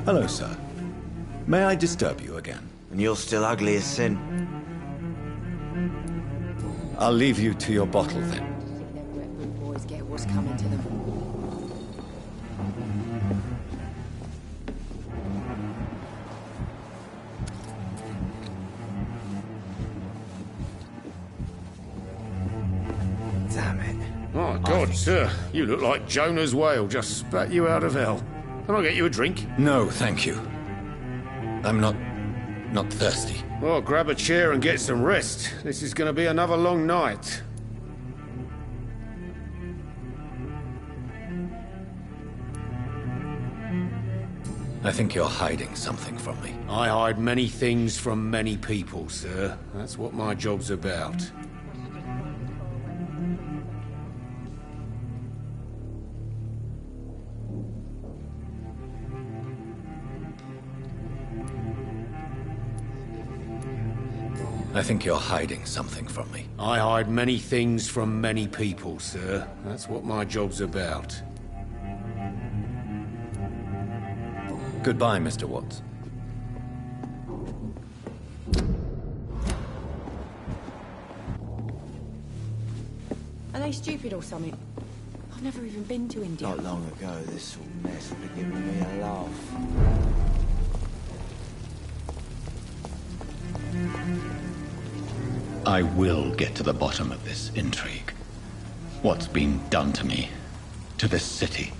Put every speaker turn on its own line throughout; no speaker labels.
Hello, sir. May I disturb you again?
And you're still ugly as sin.
I'll leave you to your bottle then.
Them wet boot boys get what's coming to them.
Damn it.
Oh, God, sir. You look like Jonah's whale just spat you out of hell. Can I get you a drink?
No, thank you. I'm not thirsty.
Well, grab a chair and get some rest. This is going to be another long night.
I think you're hiding something from me.
I hide many things from many people, sir. That's what my job's about.
I think you're hiding something from me.
I hide many things from many people, sir. That's what my job's about.
Goodbye, Mr. Watts.
Are they stupid or something? I've never even been to India.
Not long ago, this sort of mess would have given me a laugh.
I will get to the bottom of this intrigue. What's been done to me, to this city.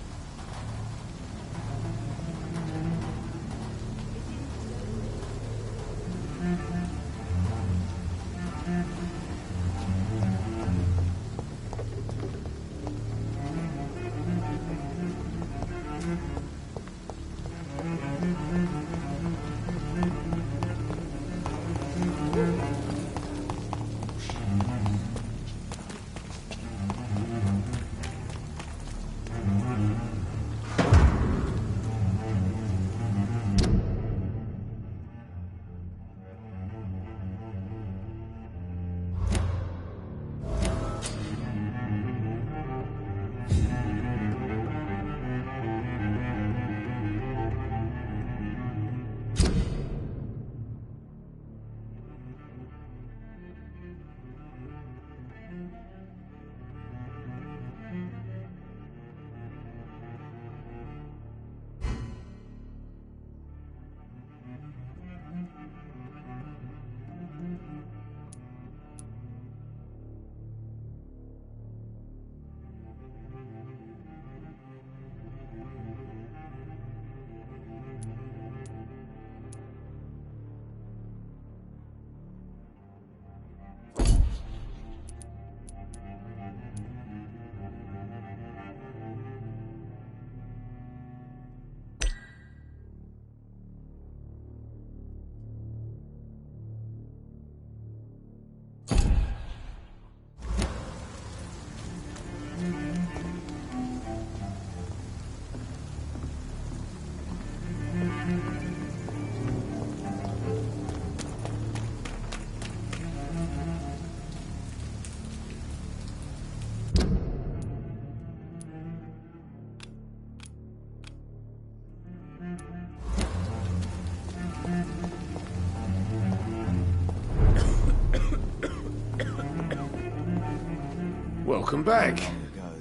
Welcome back.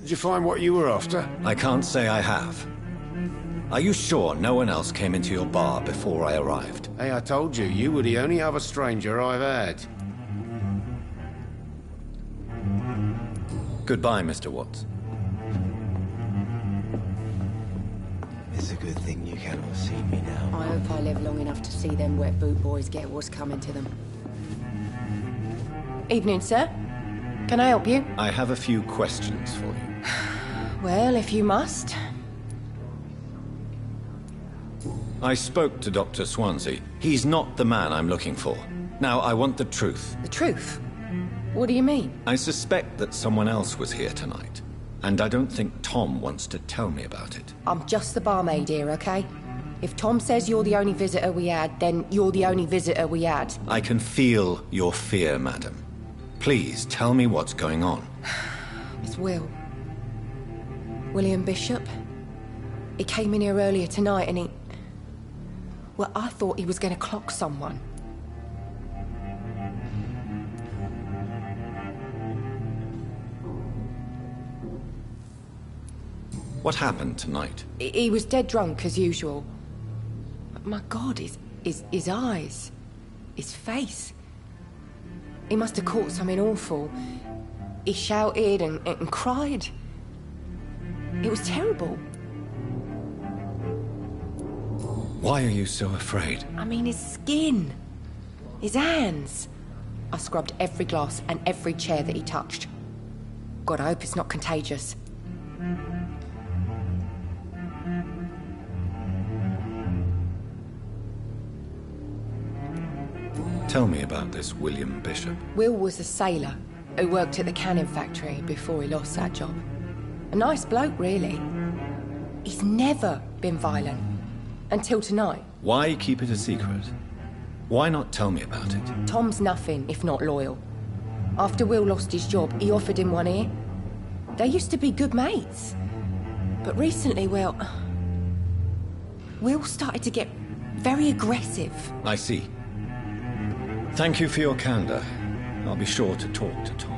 Did you find what you were after?
I can't say I have. Are you sure no one else came into your bar before I arrived?
Hey, I told you, you were the only other stranger I've had.
Goodbye, Mr. Watts.
It's a good thing you cannot see me now.
I hope I live long enough to see them wet boot boys get what's coming to them. Evening, sir. Can I help you?
I have a few questions for you.
Well, if you must.
I spoke to Dr. Swansea. He's not the man I'm looking for. Now, I want the truth.
The truth? What do you mean?
I suspect that someone else was here tonight, and I don't think Tom wants to tell me about it.
I'm just the barmaid here, okay? If Tom says you're the only visitor we had, then you're the only visitor we had.
I can feel your fear, madam. Please, tell me what's going on.
It's William Bishop. He came in here earlier tonight and Well, I thought he was going to clock someone.
What happened tonight?
He was dead drunk, as usual. But my God, his eyes. His face. He must have caught something awful. He shouted and cried. It was terrible.
Why are you so afraid?
I mean, his skin. His hands. I scrubbed every glass and every chair that he touched. God, I hope it's not contagious.
Tell me about this William Bishop.
Will was a sailor who worked at the cannon factory before he lost that job. A nice bloke, really. He's never been violent. Until tonight.
Why keep it a secret? Why not tell me about it?
Tom's nothing if not loyal. After Will lost his job, he offered him one ear. They used to be good mates. But recently, well, Will started to get very aggressive.
I see. Thank you for your candor. I'll be sure to talk to Tom.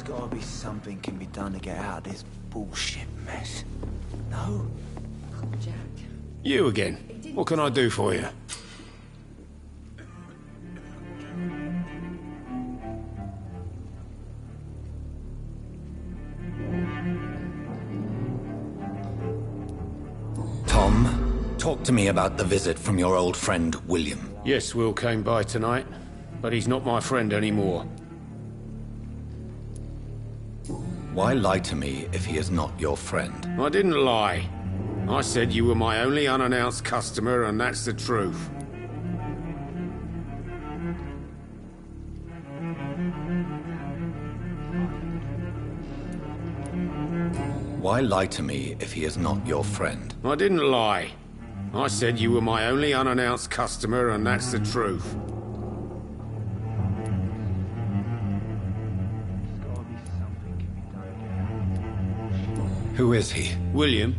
There's gotta be something can be done to get out of this bullshit mess. No?
Jack.
You again. What can I do for you?
Tom, talk to me about the visit from your old friend, William.
Yes, Will came by tonight, but he's not my friend anymore.
Why lie to me if he is not your friend?
I didn't lie. I said you were my only unannounced customer, and that's the truth.
Why lie to me if he is not your friend?
I didn't lie. I said you were my only unannounced customer, and that's the truth.
Who is he?
William.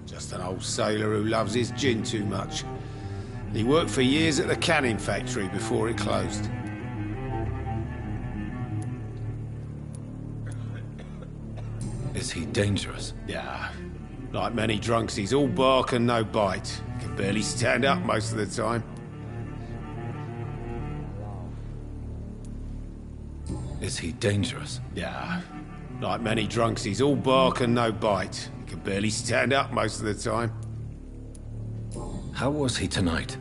Just an old sailor who loves his gin too much. He worked for years at the canning factory before it closed.
Is he dangerous?
Yeah. Like many drunks, he's all bark and no bite. Can barely stand up most of the time.
Is he dangerous?
Yeah. Like many drunks, he's all bark and no bite. Can barely stand up most of the time.
How was he tonight?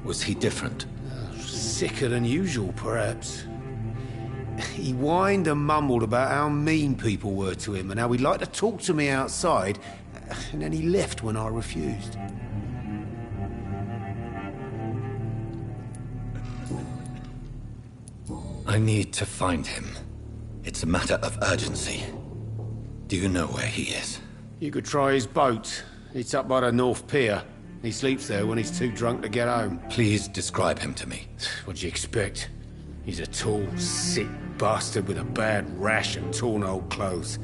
Was he different?
Sicker than usual, perhaps. He whined and mumbled about how mean people were to him and how he'd like to talk to me outside, and then he left when I refused.
I need to find him. It's a matter of urgency. Do you know where he is?
You could try his boat. It's up by the North Pier. He sleeps there when he's too drunk to get home.
Please describe him to me.
What'd you expect? He's a tall, sick bastard with a bad rash and torn old clothes.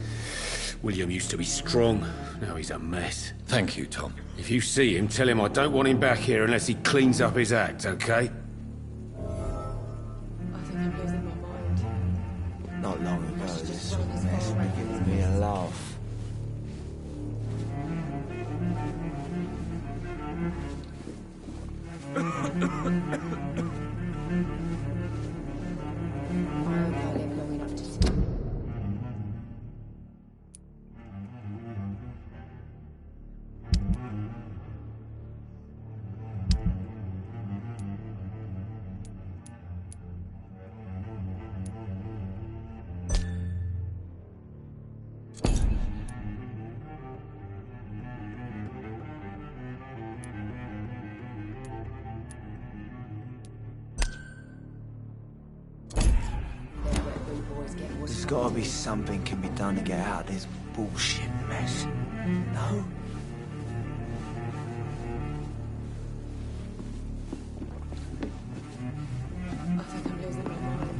William used to be strong. Now he's a mess.
Thank you, Tom.
If you see him, tell him I don't want him back here unless he cleans up his act, okay?
I think I'm losing my mind.
Not long ago, this sort of mess was giving me a laugh.
I hope I live long enough to see.
gotta be something can be done to get out of this bullshit mess. No?
I think I'm losing my mind.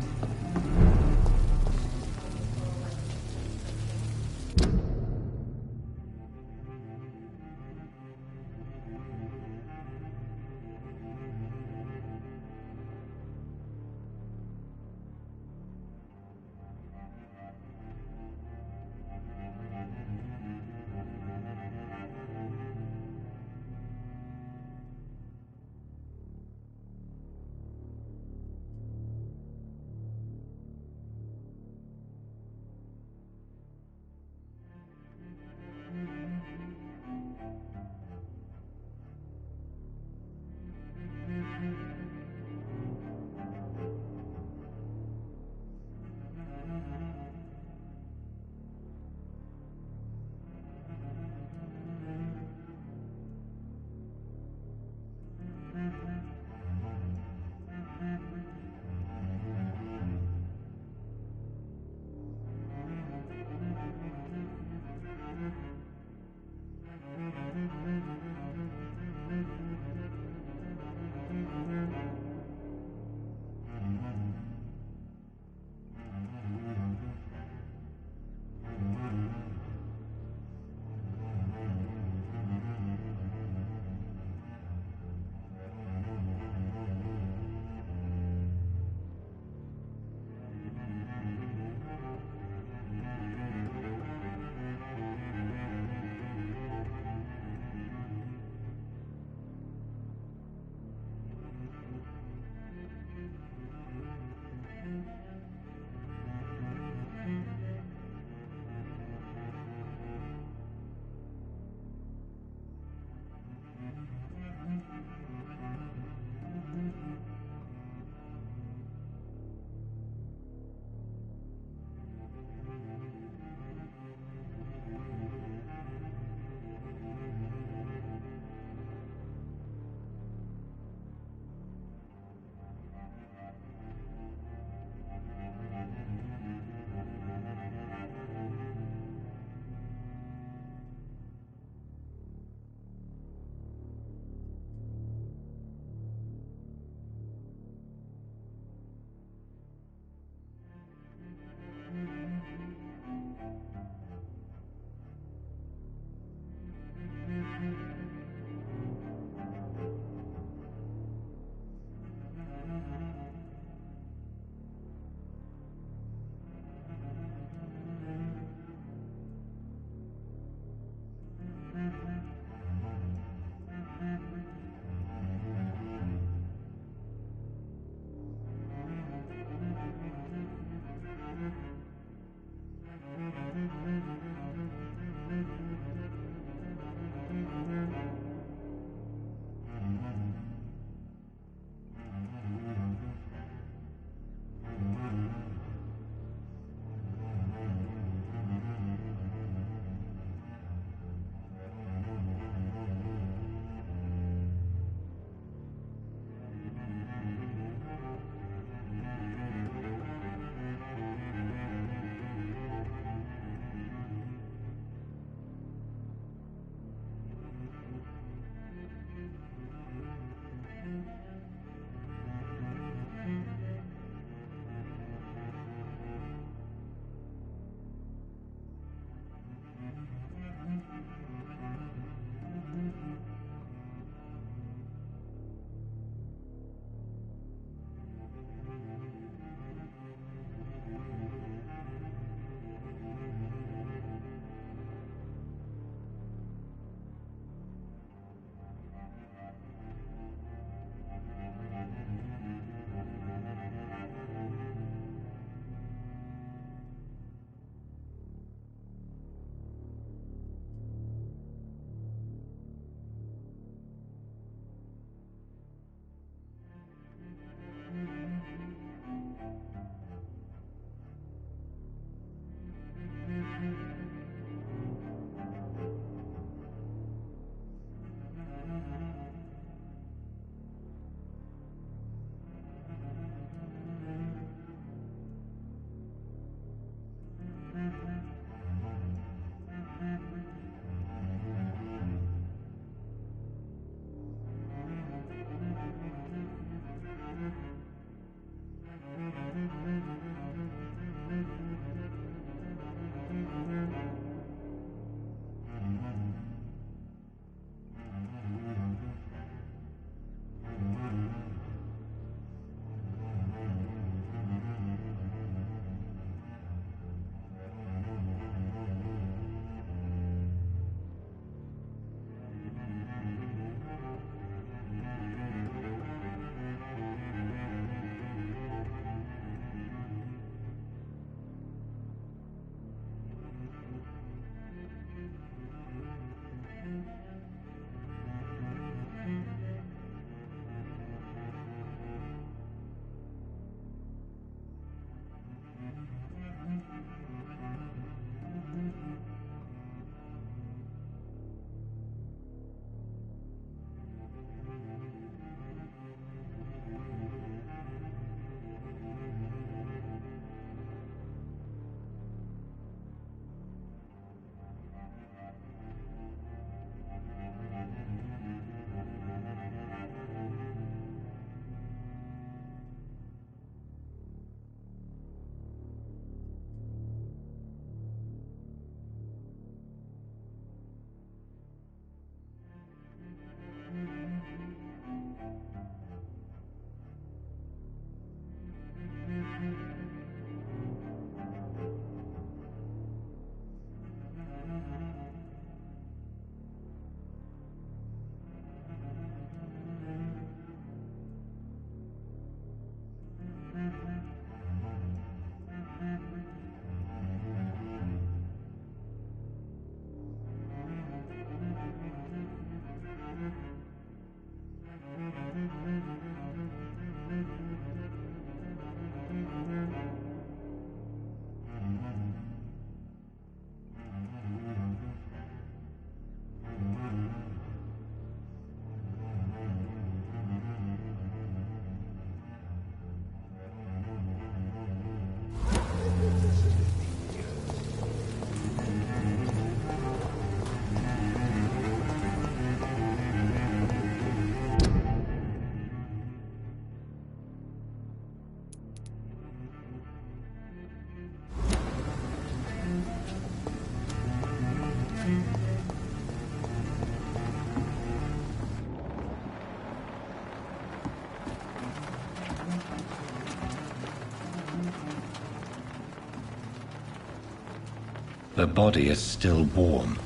The body is still warm.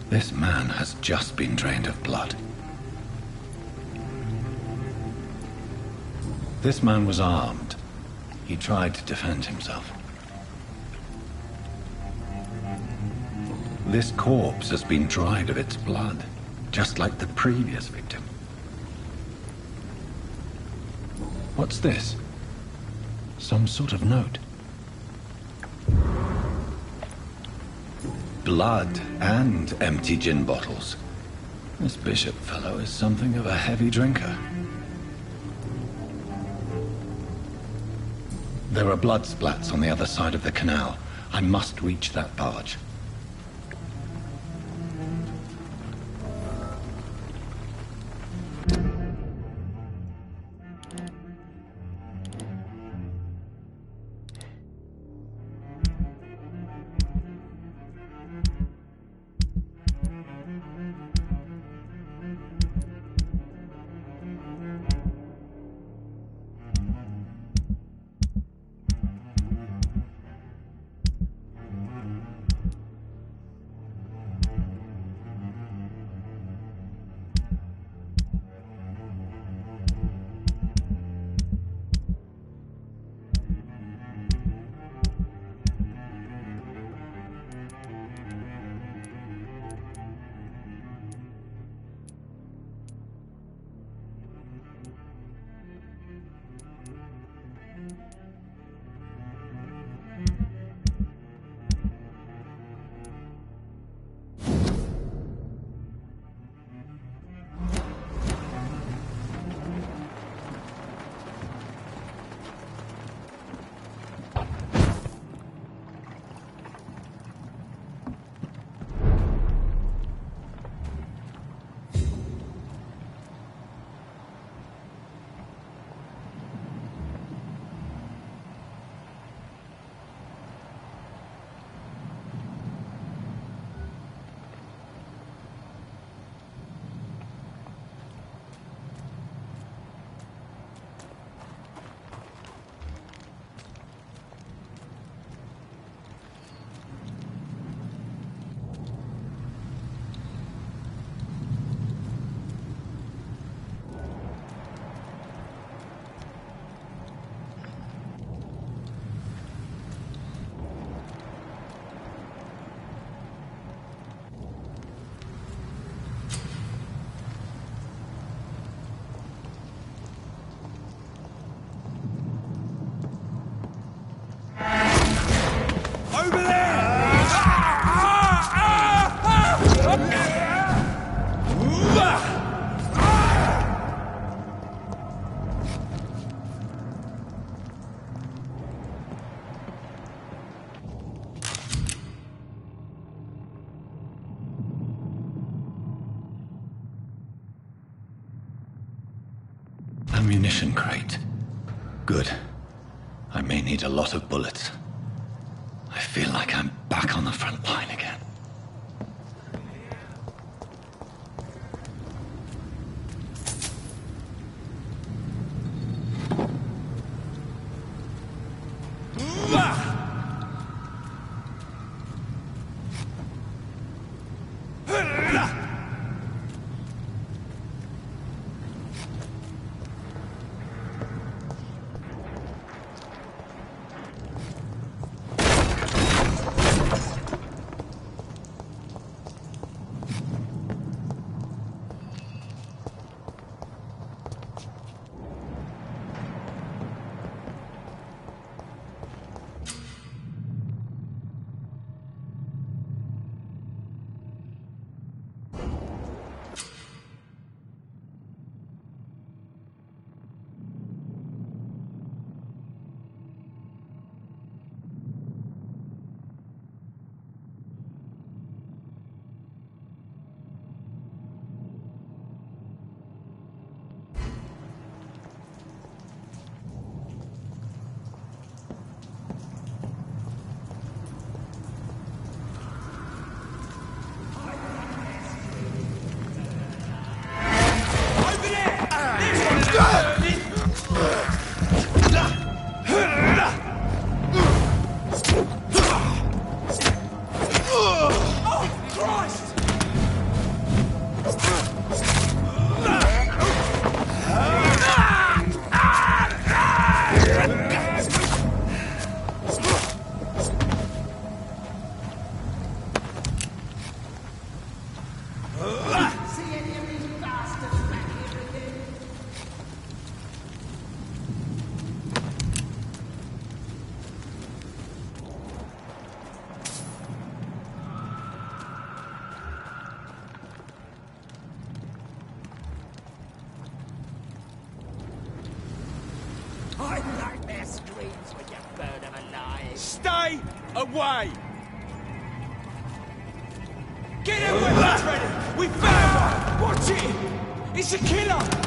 This man has just been drained of blood. This man was armed. He tried to defend himself. This corpse has been dried of its blood, just like the previous victim. What's this? Some sort of note. Blood and empty gin bottles. This bishop fellow is something of a heavy drinker. There are blood splats on the other side of the canal. I must reach that barge. Ammunition crate. Good. I may need a lot of bullets. I feel like I'm back on the front line again.
Away! Get their weapons ready! We found her! Watch it! It's a killer!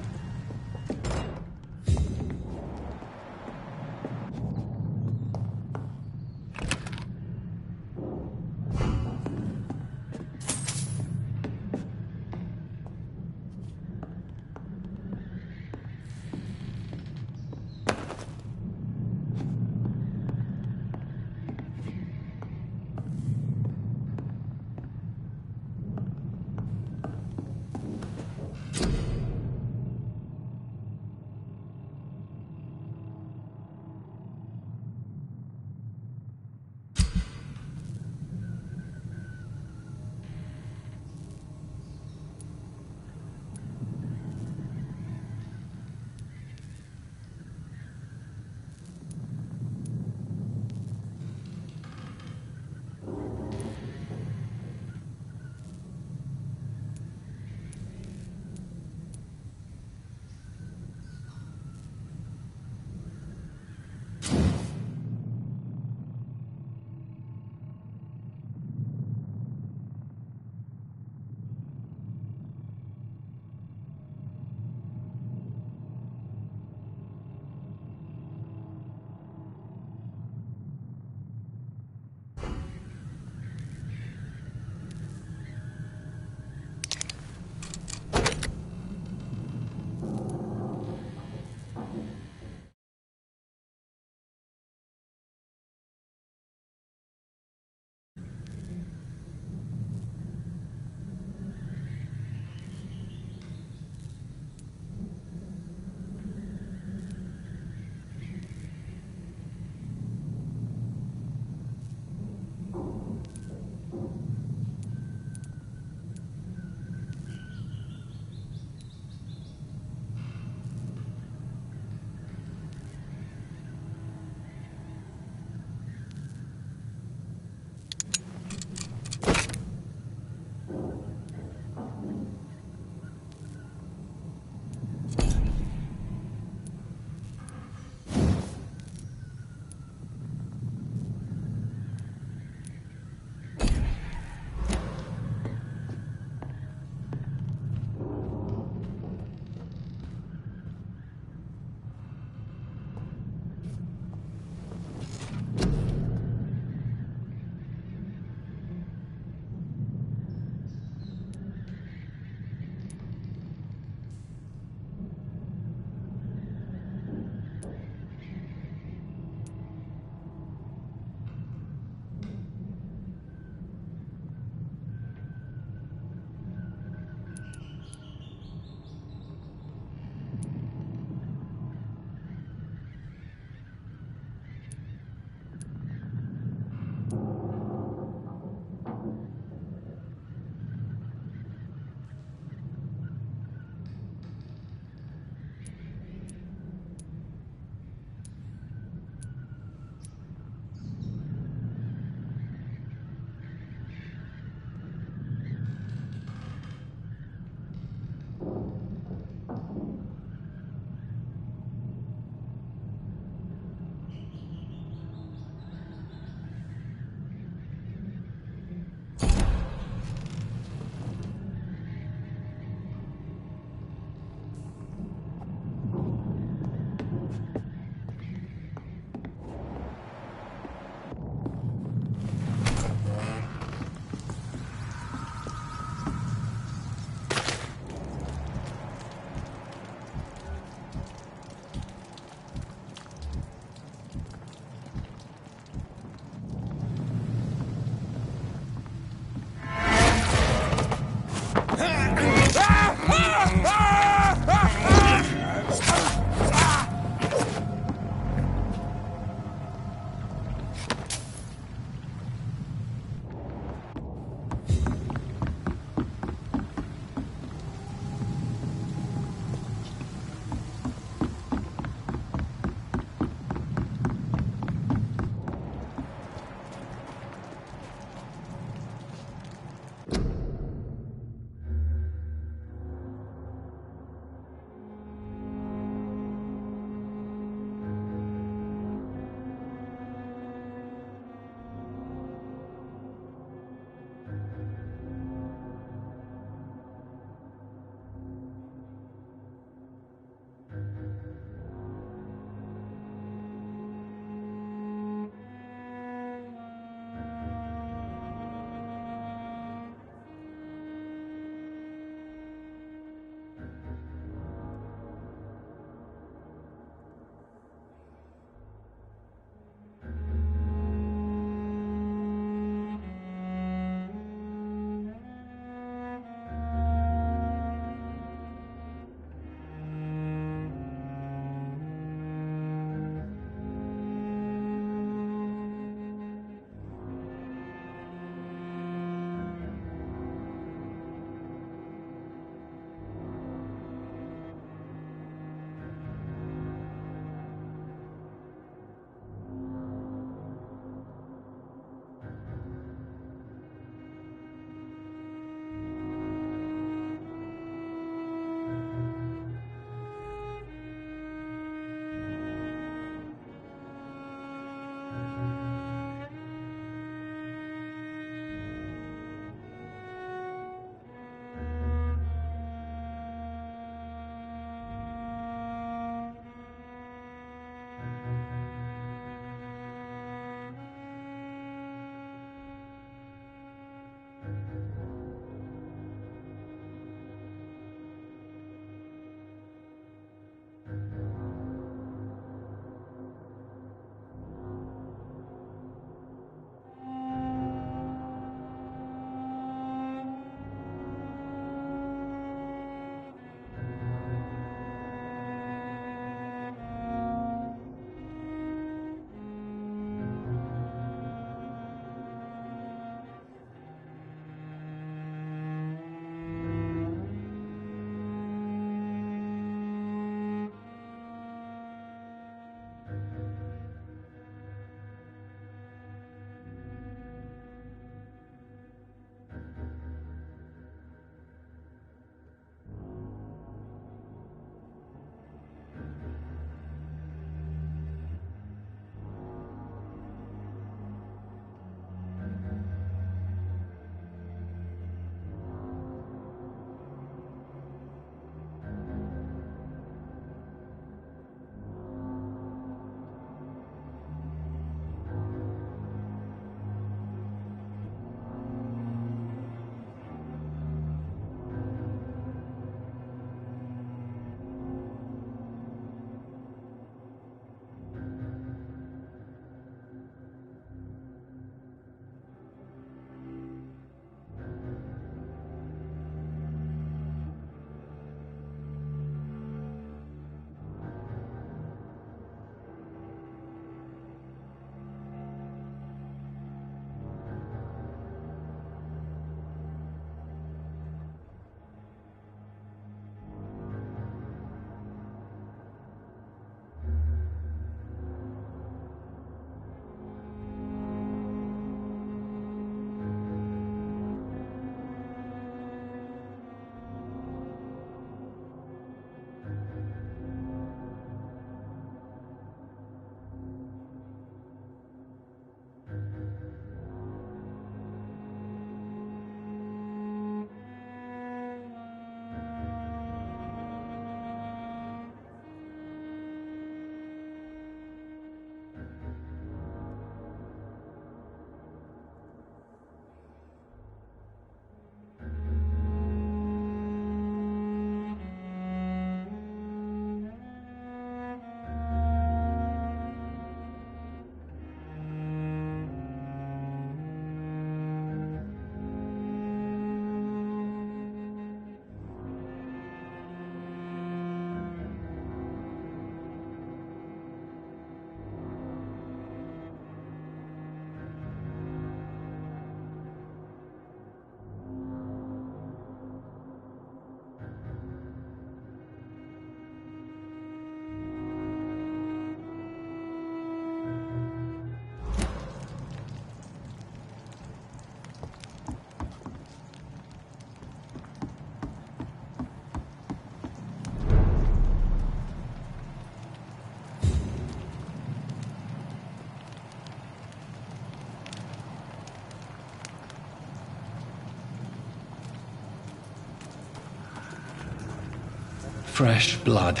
fresh blood.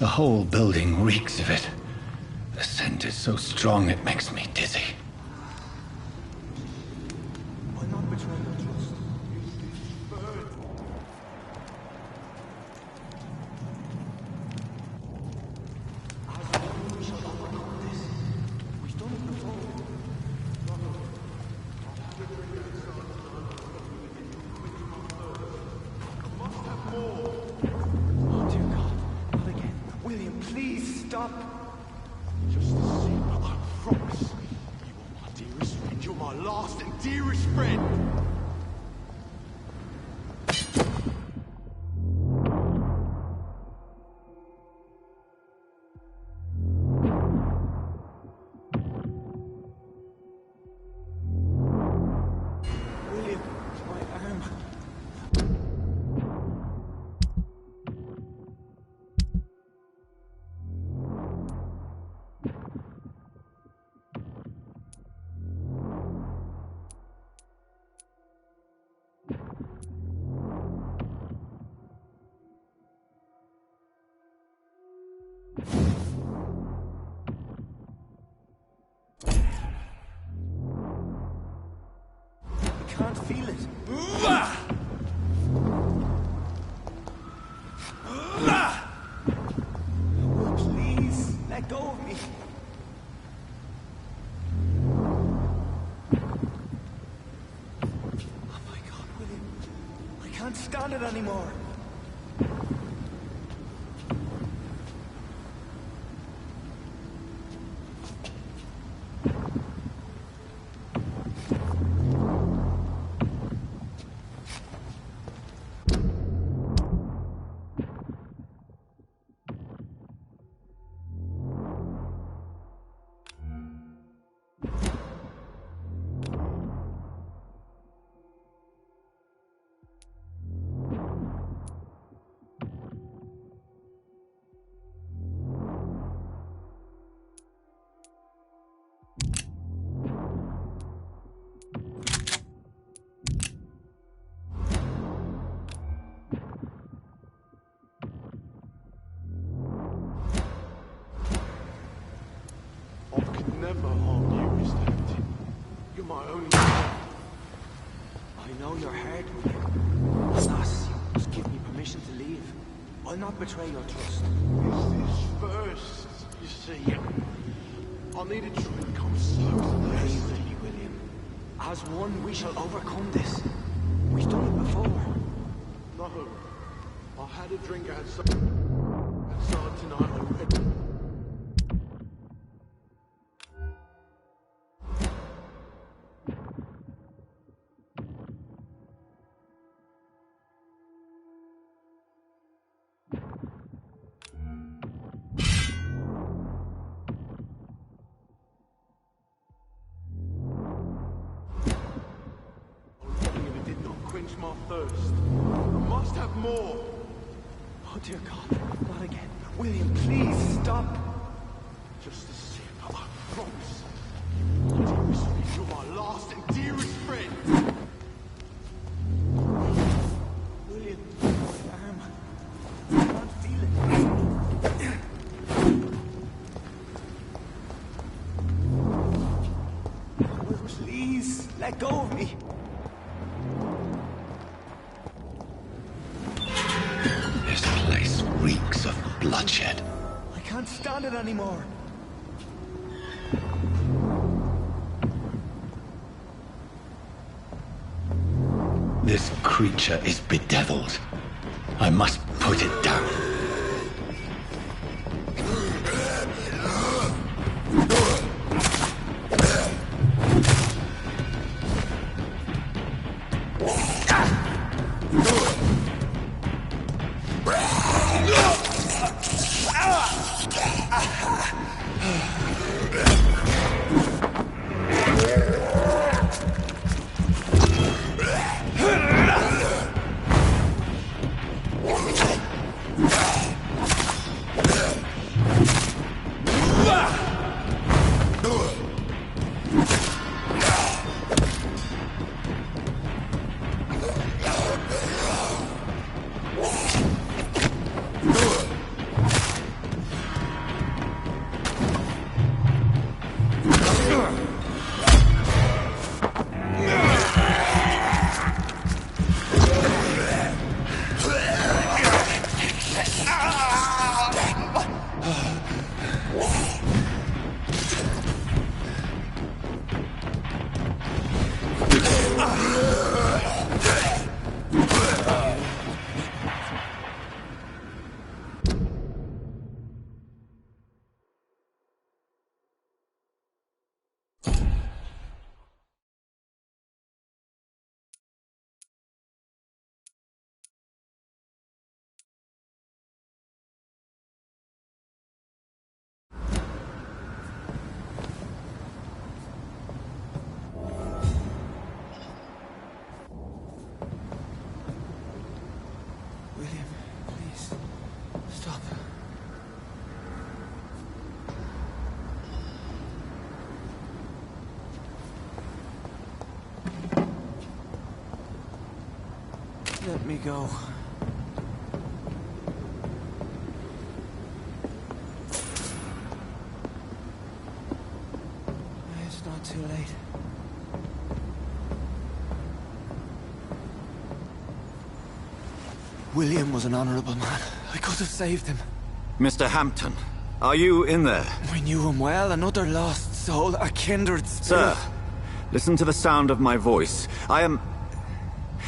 The whole building reeks of it. The scent is so strong it makes me dizzy.
Why not betray your trust? We shall overcome this. We've done it before. Oh dear God, not again. William, please stop.
Just to see, but I promise you are my dearest friend. You're my last and dearest friend.
William, my arm. I can't feel it. Will, please, let go of me. Oh my God, William. I can't stand it anymore.
I could never harm you, Mr. Hampton. You're my only friend.
I know your heart, William. Alas, you must give me permission to leave. I'll not betray your trust.
This is first, you see. I needed to come so
Leave
close.
with me, William. As one, we shall overcome this. We've done it before.
No, I had a drink outside tonight already. It did not quench my thirst. I must have more.
Oh dear God, not again. William, please stop.
Just to see, but I promise. My dearest friend, you're my last and dearest friend.
William, my arm. I can't feel it. Will, please, let go of me.
This place reeks of bloodshed.
I can't stand it anymore.
This creature is bedeviled. I must put it down.
me go. It's not too late. William was an honorable man. I could have saved him.
Mr. Hampton, are you in there?
I knew him well, another lost soul, a kindred spirit.
Sir, listen to the sound of my voice. I'm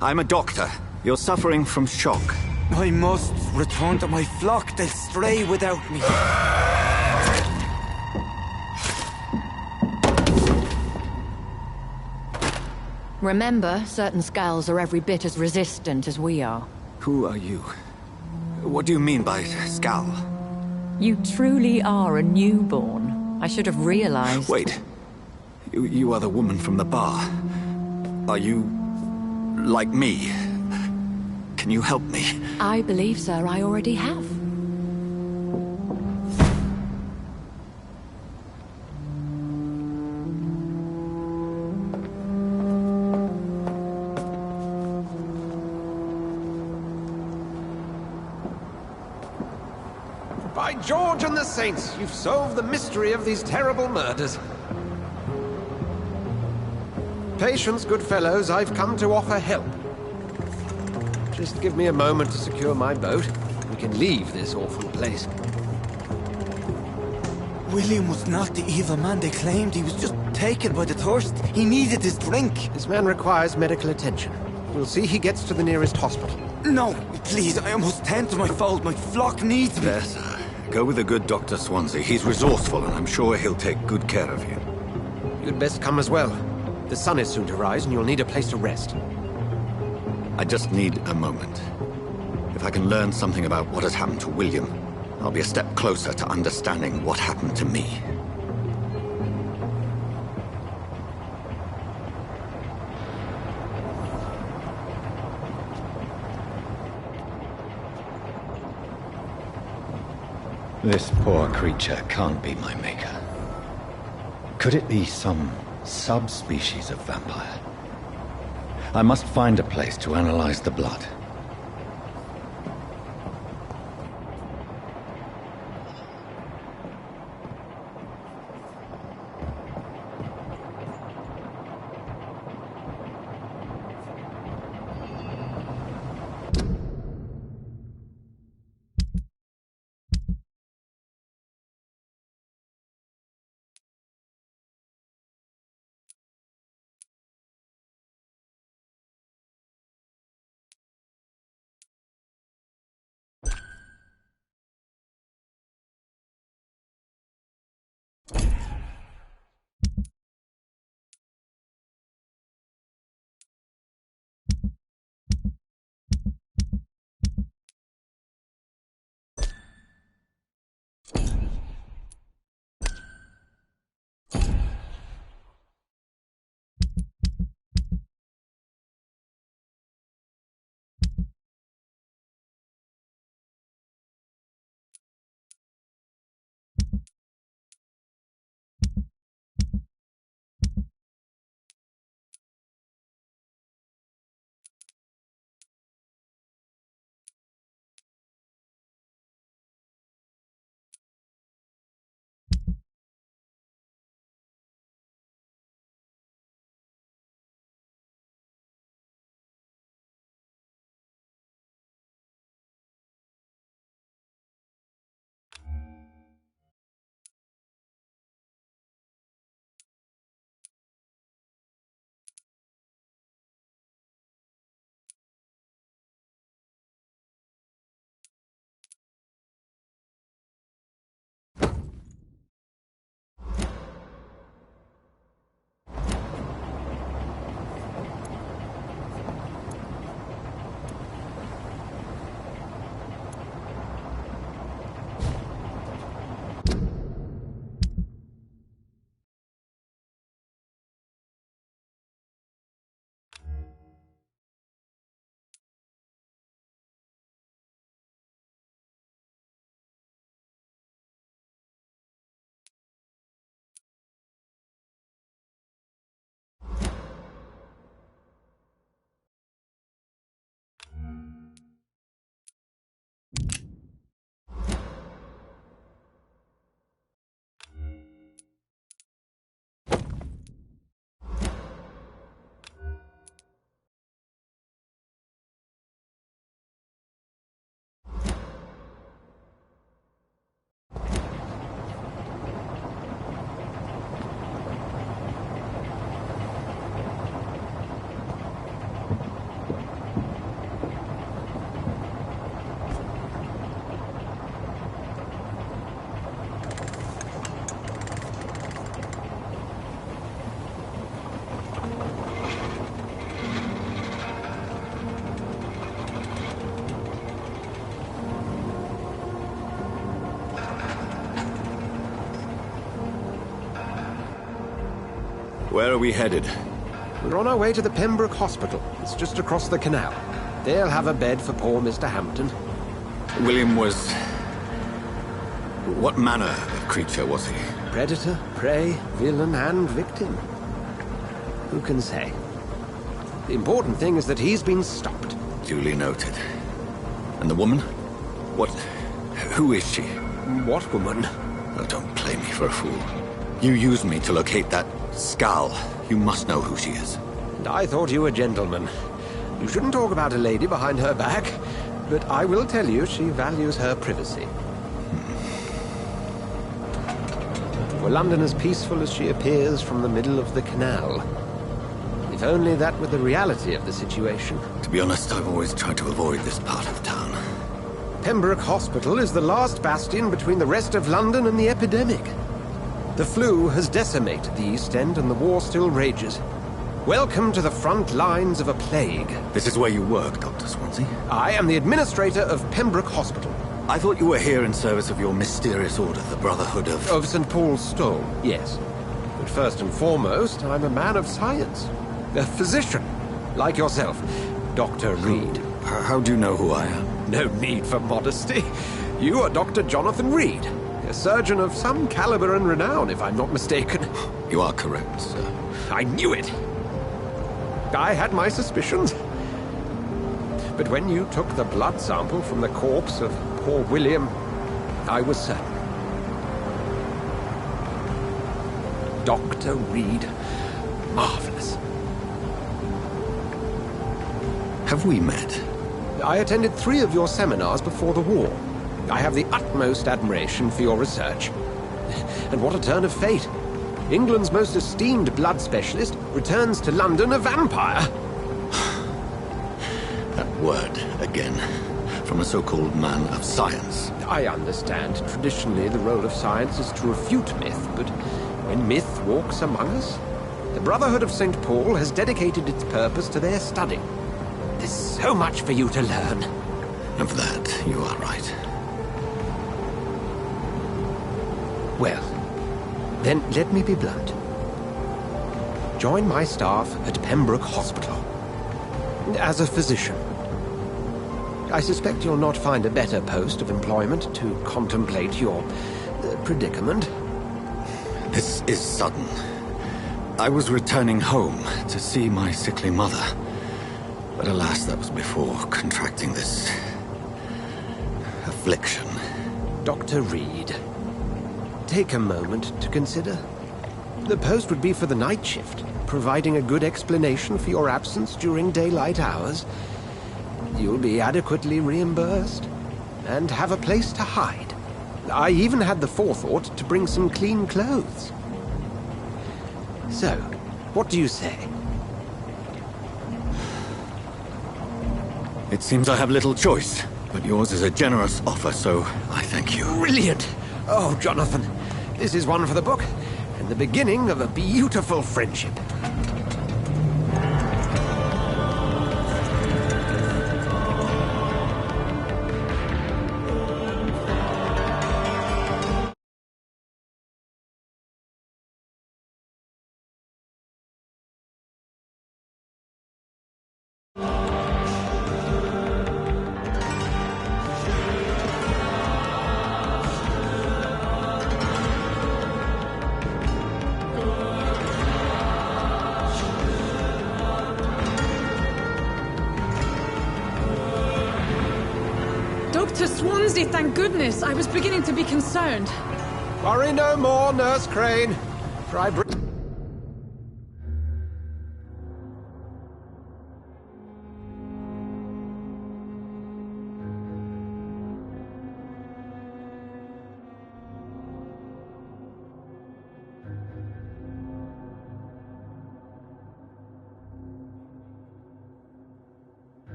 a doctor. You're suffering from shock.
I must return to my flock. They'll stray without me.
Remember, certain skulls are every bit as resistant as we are.
Who are you? What do you mean by Skal?
You truly are a newborn. I should have realized.
Wait. You are the woman from the bar. Are you like me? Can you help me?
I believe, sir, I already have.
By George and the Saints, you've solved the mystery of these terrible murders. Patience, good fellows, I've come to offer help. Just give me a moment to secure my boat. We can leave this awful place.
William was not the evil man they claimed. He was just taken by the thirst. He needed his drink.
This man requires medical attention. We'll see he gets to the nearest hospital.
No, please, I must tend to my fold. My flock needs me.
There, sir. Go with the good Dr. Swansea. He's resourceful, and I'm sure he'll take good care of you.
You'd best come as well. The sun is soon to rise, and you'll need a place to rest.
I just need a moment. If I can learn something about what has happened to William, I'll be a step closer to understanding what happened to me. This poor creature can't be my maker. Could it be some subspecies of vampire? I must find a place to analyze the blood. Where are we headed?
We're on our way to the Pembroke Hospital. It's just across the canal. They'll have a bed for poor Mr. Hampton.
William was... What manner of creature was he?
Predator, prey, villain, and victim. Who can say? The important thing is that he's been stopped.
Duly noted. And the woman? What... Who is she?
What woman?
Oh, don't play me for a fool. You used me to locate that skull. You must know who she is.
And I thought you a gentleman. You shouldn't talk about a lady behind her back, but I will tell you she values her privacy. Were London as peaceful as she appears from the middle of the canal? If only that were the reality of the situation.
To be honest, I've always tried to avoid this part of town.
Pembroke Hospital is the last bastion between the rest of London and the epidemic. The flu has decimated the East End and the war still rages. Welcome to the front lines of a plague.
This is where you work, Dr. Swansea?
I am the administrator of Pembroke Hospital.
I thought you were here in service of your mysterious order, the Brotherhood of...
Of St. Paul's Stole, yes. But first and foremost, I'm a man of science. A physician, like yourself, Dr. Reed.
How do you know who I am?
No need for modesty. You are Dr. Jonathan Reed, a surgeon of some caliber and renown, if I'm not mistaken.
You are correct, sir.
I knew it! I had my suspicions. But when you took the blood sample from the corpse of poor William, I was certain. Dr. Reed. Marvelous.
Have we met?
I attended 3 of your seminars before the war. I have the utmost admiration for your research. And what a turn of fate. England's most esteemed blood specialist returns to London a vampire.
That word, again. From a so-called man of science.
I understand. Traditionally, the role of science is to refute myth, but when myth walks among us, the Brotherhood of St. Paul has dedicated its purpose to their study. There's so much for you to learn.
And for that, you are right.
Well, then let me be blunt. Join my staff at Pembroke Hospital. As a physician. I suspect you'll not find a better post of employment to contemplate your predicament.
This is sudden. I was returning home to see my sickly mother. But alas, that was before contracting this... affliction.
Dr. Reed, take a moment to consider. The post would be for the night shift, providing a good explanation for your absence during daylight hours. You'll be adequately reimbursed, and have a place to hide. I even had the forethought to bring some clean clothes. So, what do you say?
It seems I have little choice, but yours is a generous offer, so I thank you.
Brilliant! Oh, Jonathan, this is one for the book, and the beginning of a beautiful friendship.
Dr. Swansea, thank goodness. I was beginning to be concerned.
Worry no more, Nurse Crane, for I bring...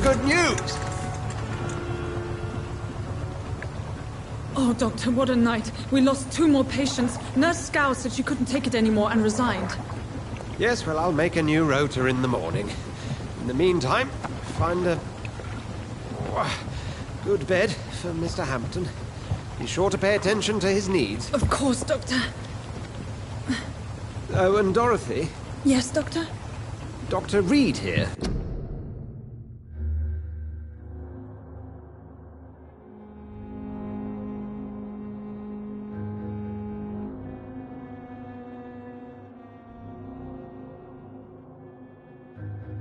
good news!
Oh, Doctor, what a night. We lost 2 more patients. Nurse Scow said she couldn't take it anymore and resigned.
Yes, well, I'll make a new rota in the morning. In the meantime, find a... good bed for Mr. Hampton. Be sure to pay attention to his needs.
Of course, Doctor.
Oh, and Dorothy?
Yes, Doctor?
Dr. Reed here.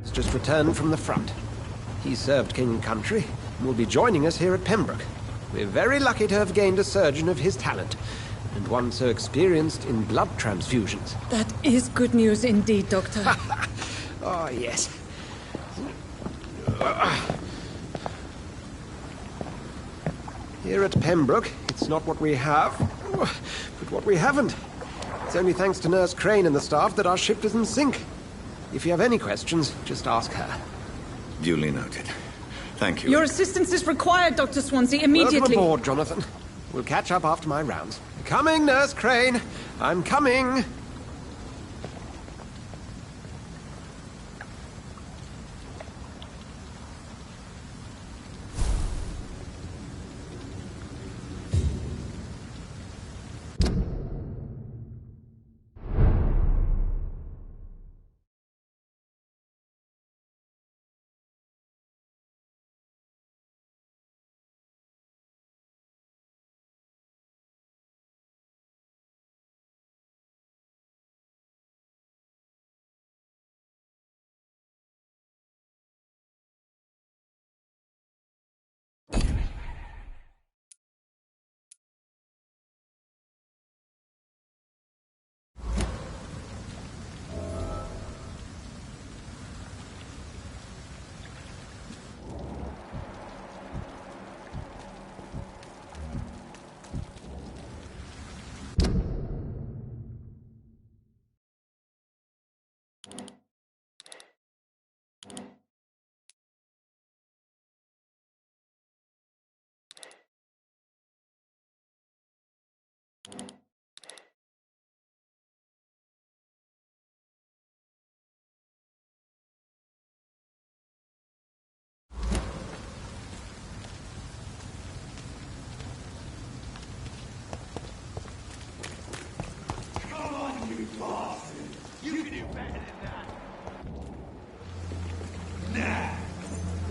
He's just returned from the front. He served King and Country and will be joining us here at Pembroke. We're very lucky to have gained a surgeon of his talent, and one so experienced in blood transfusions.
That is good news indeed, Doctor.
Oh, yes. Here at Pembroke, it's not what we have, but what we haven't. It's only thanks to Nurse Crane and the staff that our ship doesn't sink. If you have any questions, just ask her.
Duly noted. Thank you.
Your assistance is required, Dr. Swansea, immediately.
Welcome aboard, Jonathan. We'll catch up after my rounds. Coming, Nurse Crane. I'm coming.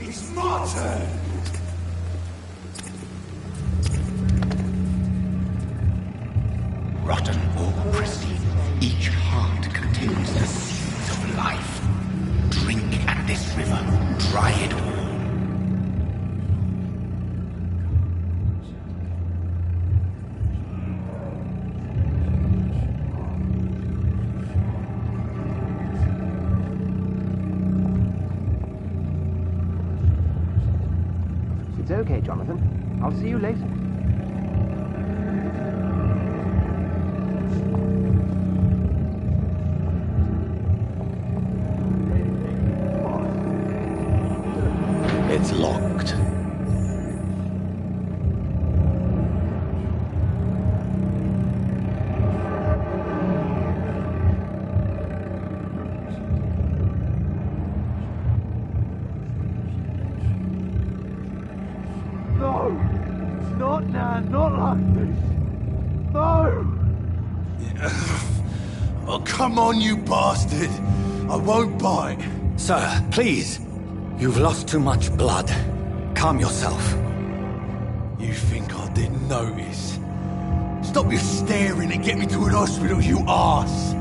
It's my turn!
Rotten or pristine, each heart contains the seeds of life. Drink at this river, dry it all.
It's okay, Jonathan. I'll see you later.
It's locked.
No! Not now, not like this! No! Oh, come on, you bastard! I won't bite!
Sir, please. You've lost too much blood. Calm yourself.
You think I didn't notice? Stop your staring and get me to an hospital, you arse!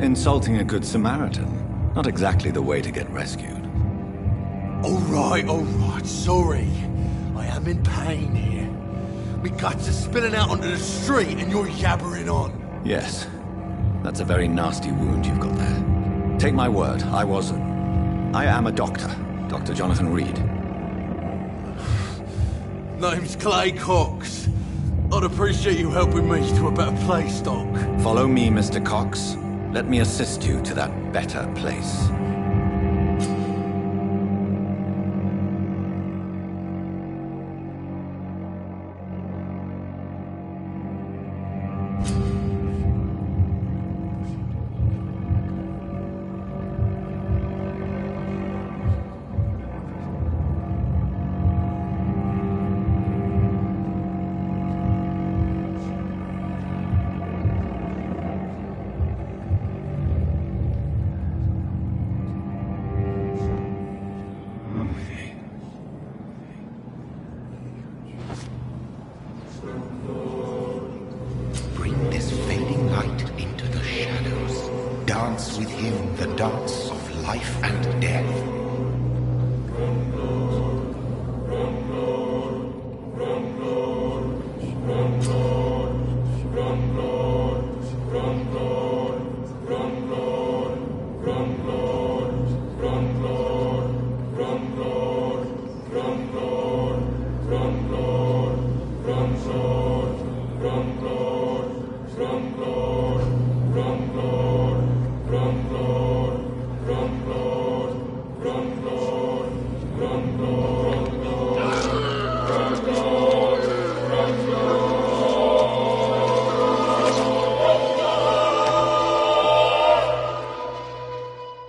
Insulting a good Samaritan. Not exactly the way to get rescued.
Alright, sorry. I am in pain here. My guts are spilling out onto the street and you're yabbering on.
Yes. That's a very nasty wound you've got there. Take my word, I am a doctor. Dr. Jonathan Reed.
Name's Clay Cox. I'd appreciate you helping me to a better place, Doc.
Follow me, Mr. Cox. Let me assist you to that better place.
Bring this fading light into the shadows. Dance with him the dance of life and death.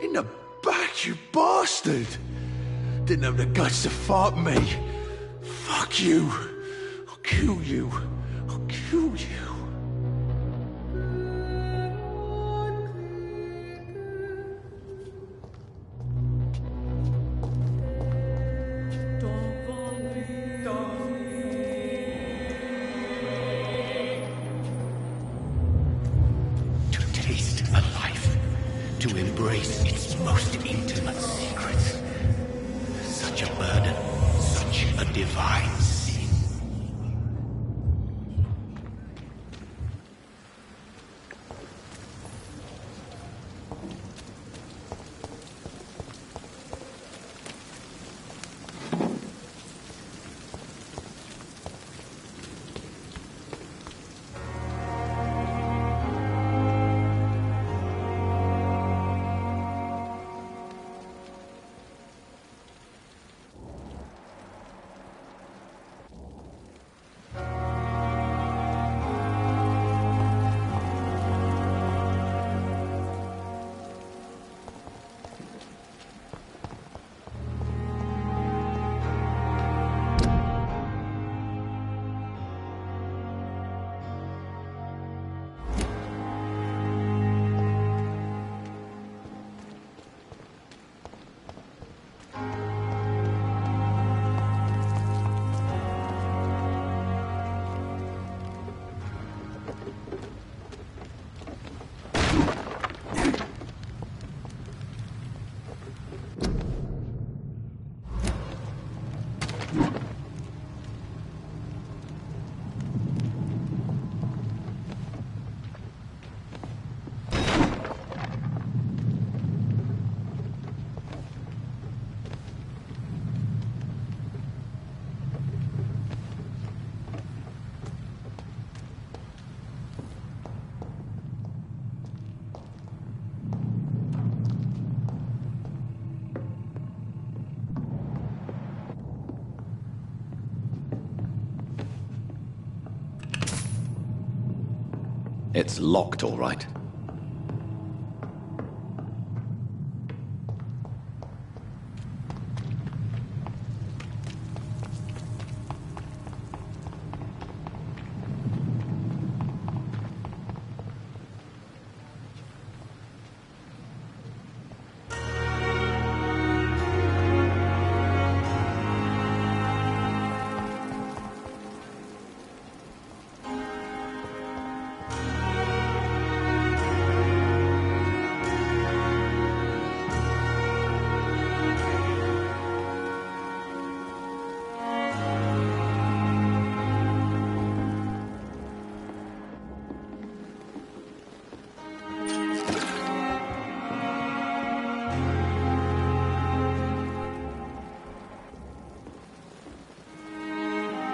In the back, you bastard! Didn't have the guts to fuck me. Fuck you. I'll kill you. I'll kill you.
To taste a life, to embrace its most intimate secrets. Such a burden, such a divine sin.
It's locked, all right.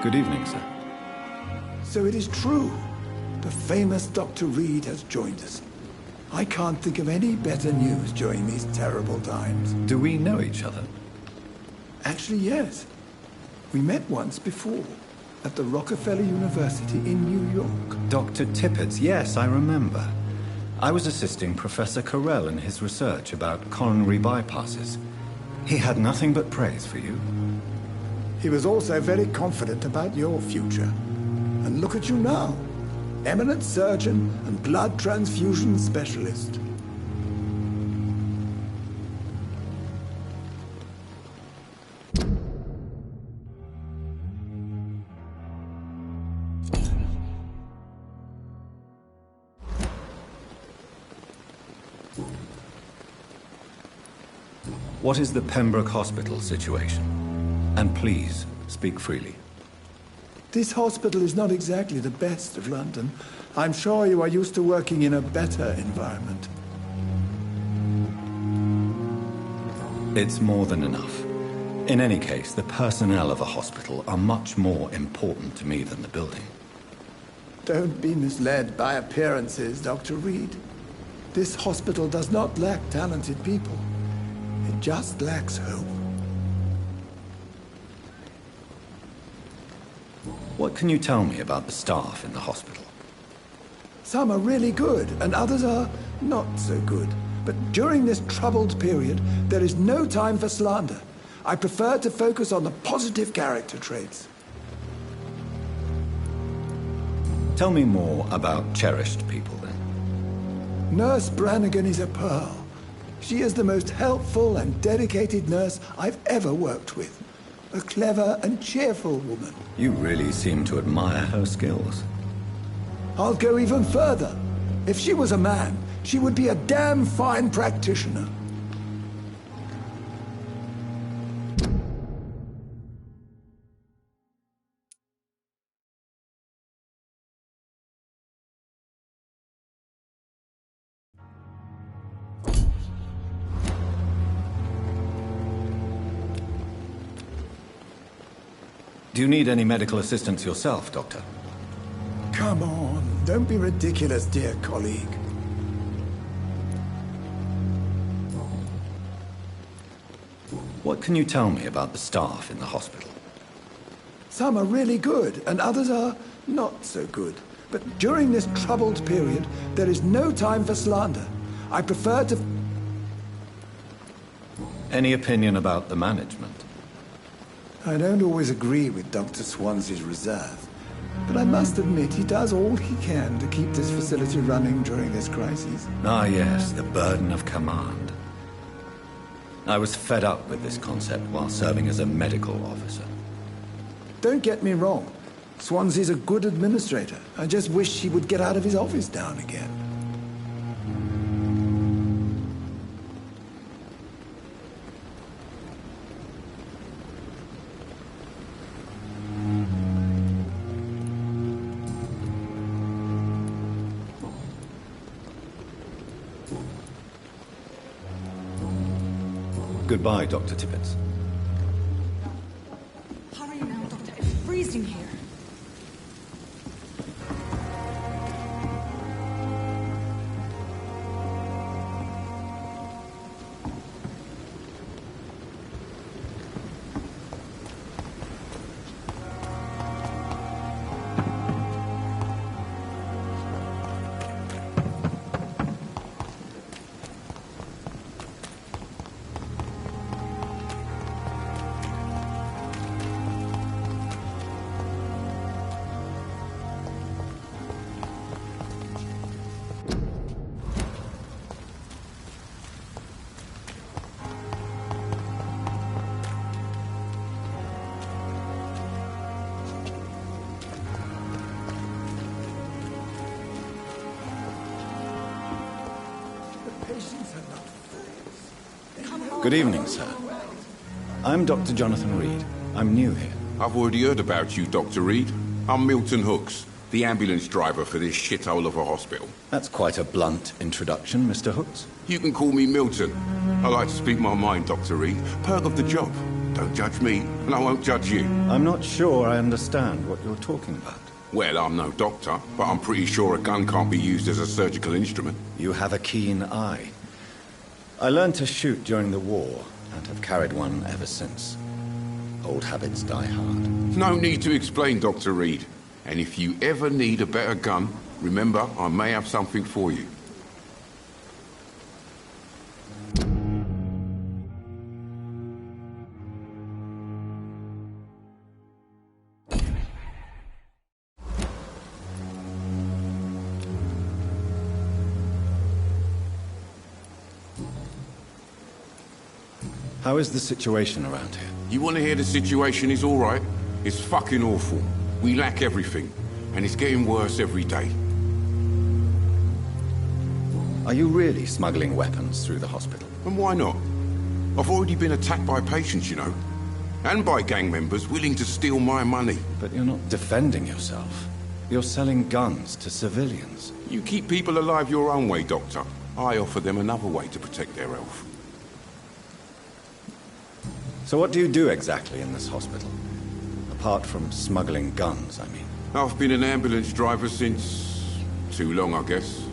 Good evening, sir.
So it is true. The famous Dr. Reed has joined us. I can't think of any better news during these terrible times.
Do we know each other?
Actually, yes. We met once before, at the Rockefeller University in New York.
Dr. Tippett, yes, I remember. I was assisting Professor Carell in his research about coronary bypasses. He had nothing but praise for you.
He was also very confident about your future. And look at you now. Eminent surgeon and blood transfusion specialist.
What is the Pembroke Hospital situation? And please, speak freely.
This hospital is not exactly the best of London. I'm sure you are used to working in a better environment.
It's more than enough. In any case, the personnel of a hospital are much more important to me than the building.
Don't be misled by appearances, Dr. Reed. This hospital does not lack talented people. It just lacks hope.
What can you tell me about the staff in the hospital?
Some are really good, and others are not so good. But during this troubled period, there is no time for slander. I prefer to focus on the positive character traits.
Tell me more about cherished people, then.
Nurse Brannigan is a pearl. She is the most helpful and dedicated nurse I've ever worked with. A clever and cheerful woman.
You really seem to admire her skills.
I'll go even further. If she was a man, she would be a damn fine practitioner.
Do you need any medical assistance yourself, Doctor?
Come on, don't be ridiculous, dear colleague.
What can you tell me about the staff in the hospital?
Some are really good, and others are not so good. But during this troubled period, there is no time for slander. I prefer to...
Any opinion about the management?
I don't always agree with Dr. Swansea's reserve, but I must admit he does all he can to keep this facility running during this crisis.
Ah, yes, the burden of command. I was fed up with this concept while serving as a medical officer.
Don't get me wrong. Swansea's a good administrator. I just wish he would get out of his office now and again.
Goodbye, Dr. Tippett.
Hurry now, Doctor. It's freezing here.
Good evening, sir. I'm Dr. Jonathan Reed. I'm new here.
I've already heard about you, Dr. Reed. I'm Milton Hooks, the ambulance driver for this shithole of a hospital.
That's quite a blunt introduction, Mr. Hooks.
You can call me Milton. I like to speak my mind, Dr. Reed. Perk of the job. Don't judge me, and I won't judge you.
I'm not sure I understand what you're talking about.
Well, I'm no doctor, but I'm pretty sure a gun can't be used as a surgical instrument.
You have a keen eye. I learned to shoot during the war, and have carried one ever since. Old habits die hard.
No need to explain, Dr. Reed. And if you ever need a better gun, remember, I may have something for you.
How is the situation around here?
You want to hear the situation is all right? It's fucking awful. We lack everything, and it's getting worse every day.
Are you really smuggling weapons through the hospital?
And why not? I've already been attacked by patients, you know. And by gang members willing to steal my money.
But you're not defending yourself. You're selling guns to civilians.
You keep people alive your own way, Doctor. I offer them another way to protect their health.
So what do you do exactly in this hospital? Apart from smuggling guns, I mean.
I've been an ambulance driver since... too long, I guess.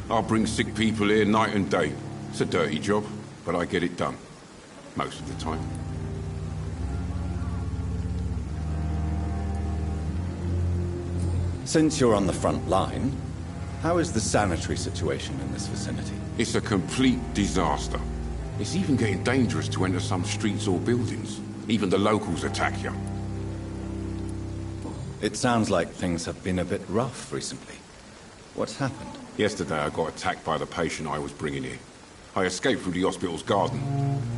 I bring sick people here night and day. It's a dirty job, but I get it done. Most of the time.
Since you're on the front line, how is the sanitary situation in this vicinity?
It's a complete disaster. It's even getting dangerous to enter some streets or buildings. Even the locals attack you.
It sounds like things have been a bit rough recently. What's happened?
Yesterday I got attacked by the patient I was bringing here. I escaped through the hospital's garden,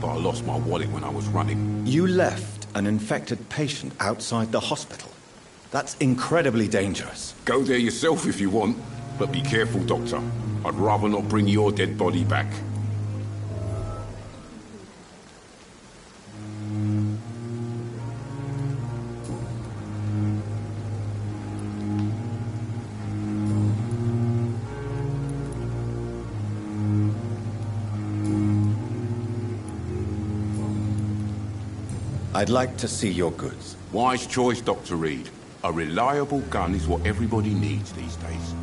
but I lost my wallet when I was running.
You left an infected patient outside the hospital? That's incredibly dangerous.
Go there yourself if you want, but be careful, Doctor. I'd rather not bring your dead body back.
I'd like to see your goods.
Wise choice, Dr. Reed. A reliable gun is what everybody needs these days.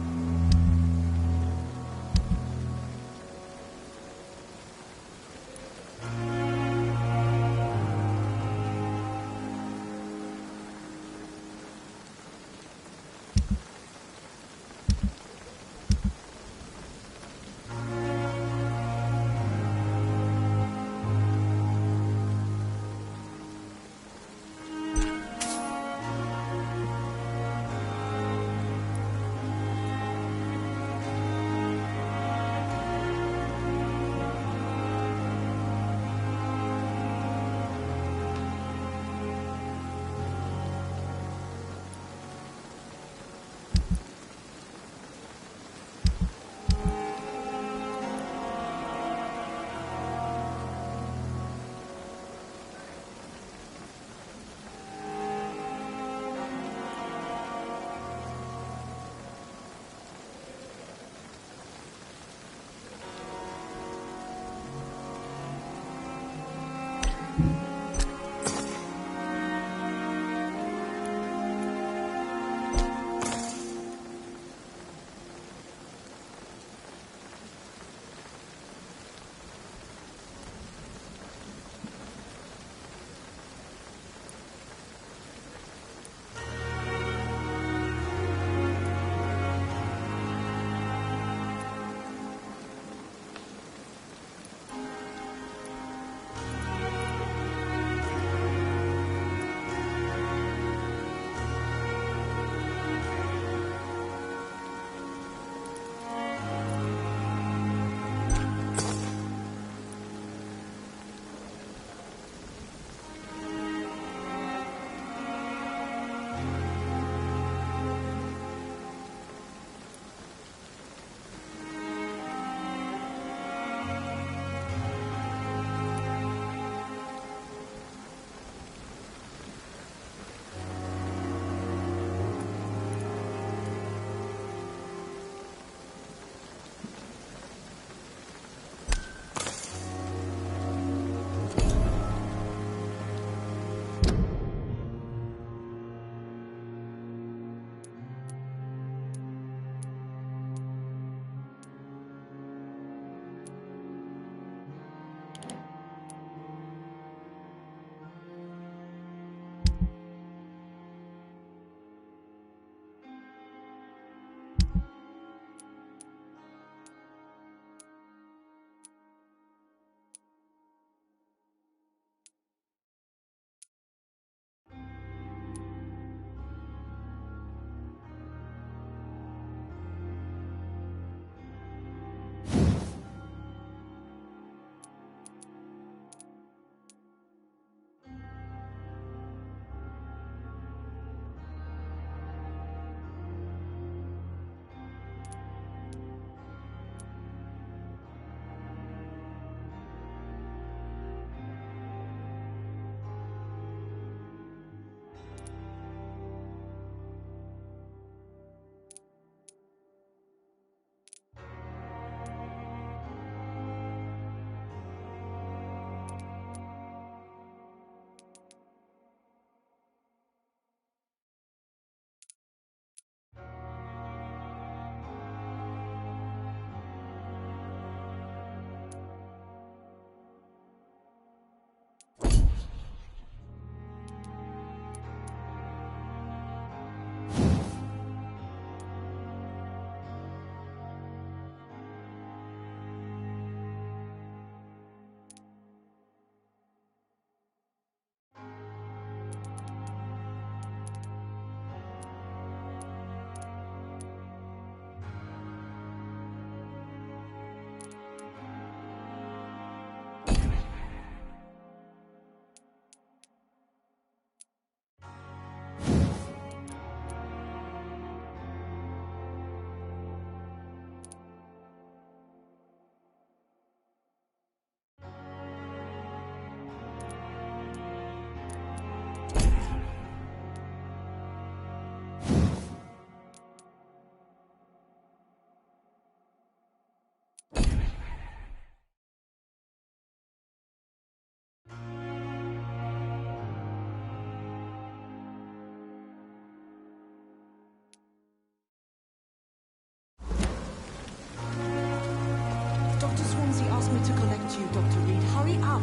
you, Dr. Reed. Hurry up.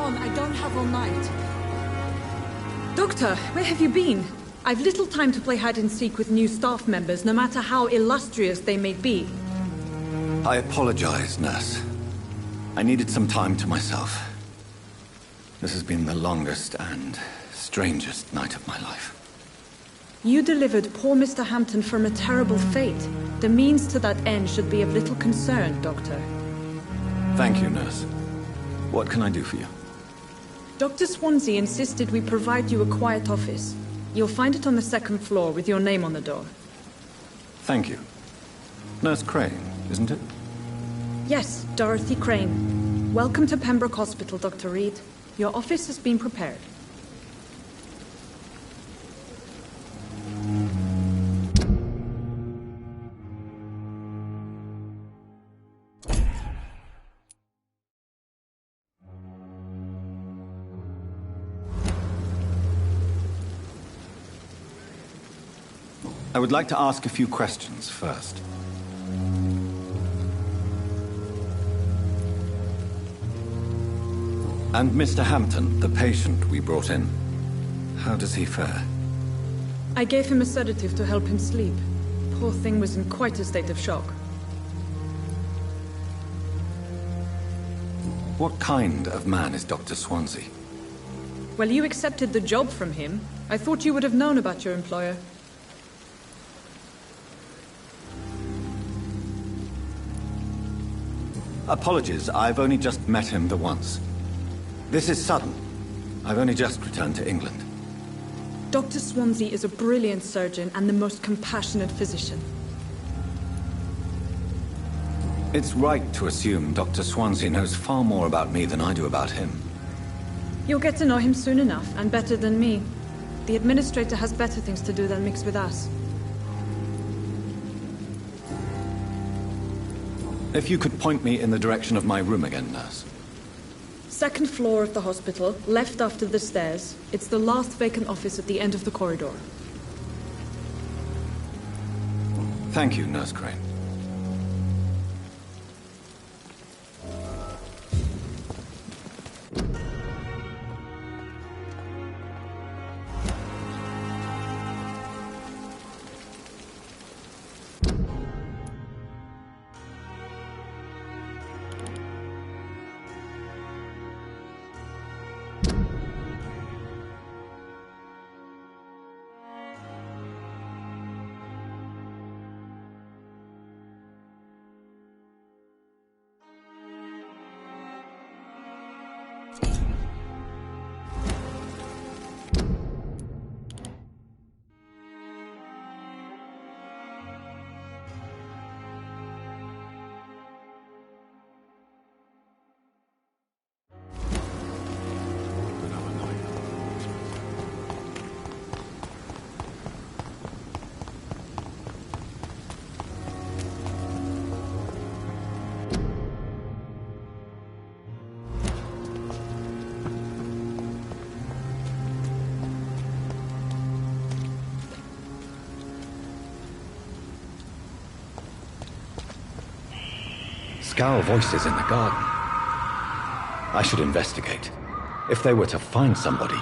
I don't have all night. Doctor, where have you been? I've little time to play hide-and-seek with new staff members, no matter how illustrious they may be.
I apologize, nurse. I needed some time to myself. This has been the longest and strangest night of my life.
You delivered poor Mr. Hampton from a terrible fate. The means to that end should be of little concern, Doctor.
Thank you, nurse. What can I do for you?
Dr. Swansea insisted we provide you a quiet office. You'll find it on the second floor with your name on the door.
Thank you. Nurse Crane, isn't it?
Yes, Dorothy Crane. Welcome to Pembroke Hospital, Dr. Reed. Your office has been prepared.
I would like to ask a few questions first. And Mr. Hampton, the patient we brought in, how does he fare?
I gave him a sedative to help him sleep. Poor thing was in quite a state of shock.
What kind of man is Dr. Swansea?
Well, you accepted the job from him. I thought you would have known about your employer.
Apologies, I've only just met him the once. This is sudden. I've only just returned to England.
Dr. Swansea is a brilliant surgeon and the most compassionate physician.
It's right to assume Dr. Swansea knows far more about me than I do about him.
You'll get to know him soon enough, and better than me. The administrator has better things to do than mix with us.
If you could point me in the direction of my room again, nurse.
Second floor of the hospital, left after the stairs. It's the last vacant office at the end of the corridor.
Thank you, Nurse Crane. Scowl voices in the garden. I should investigate. If they were to find somebody.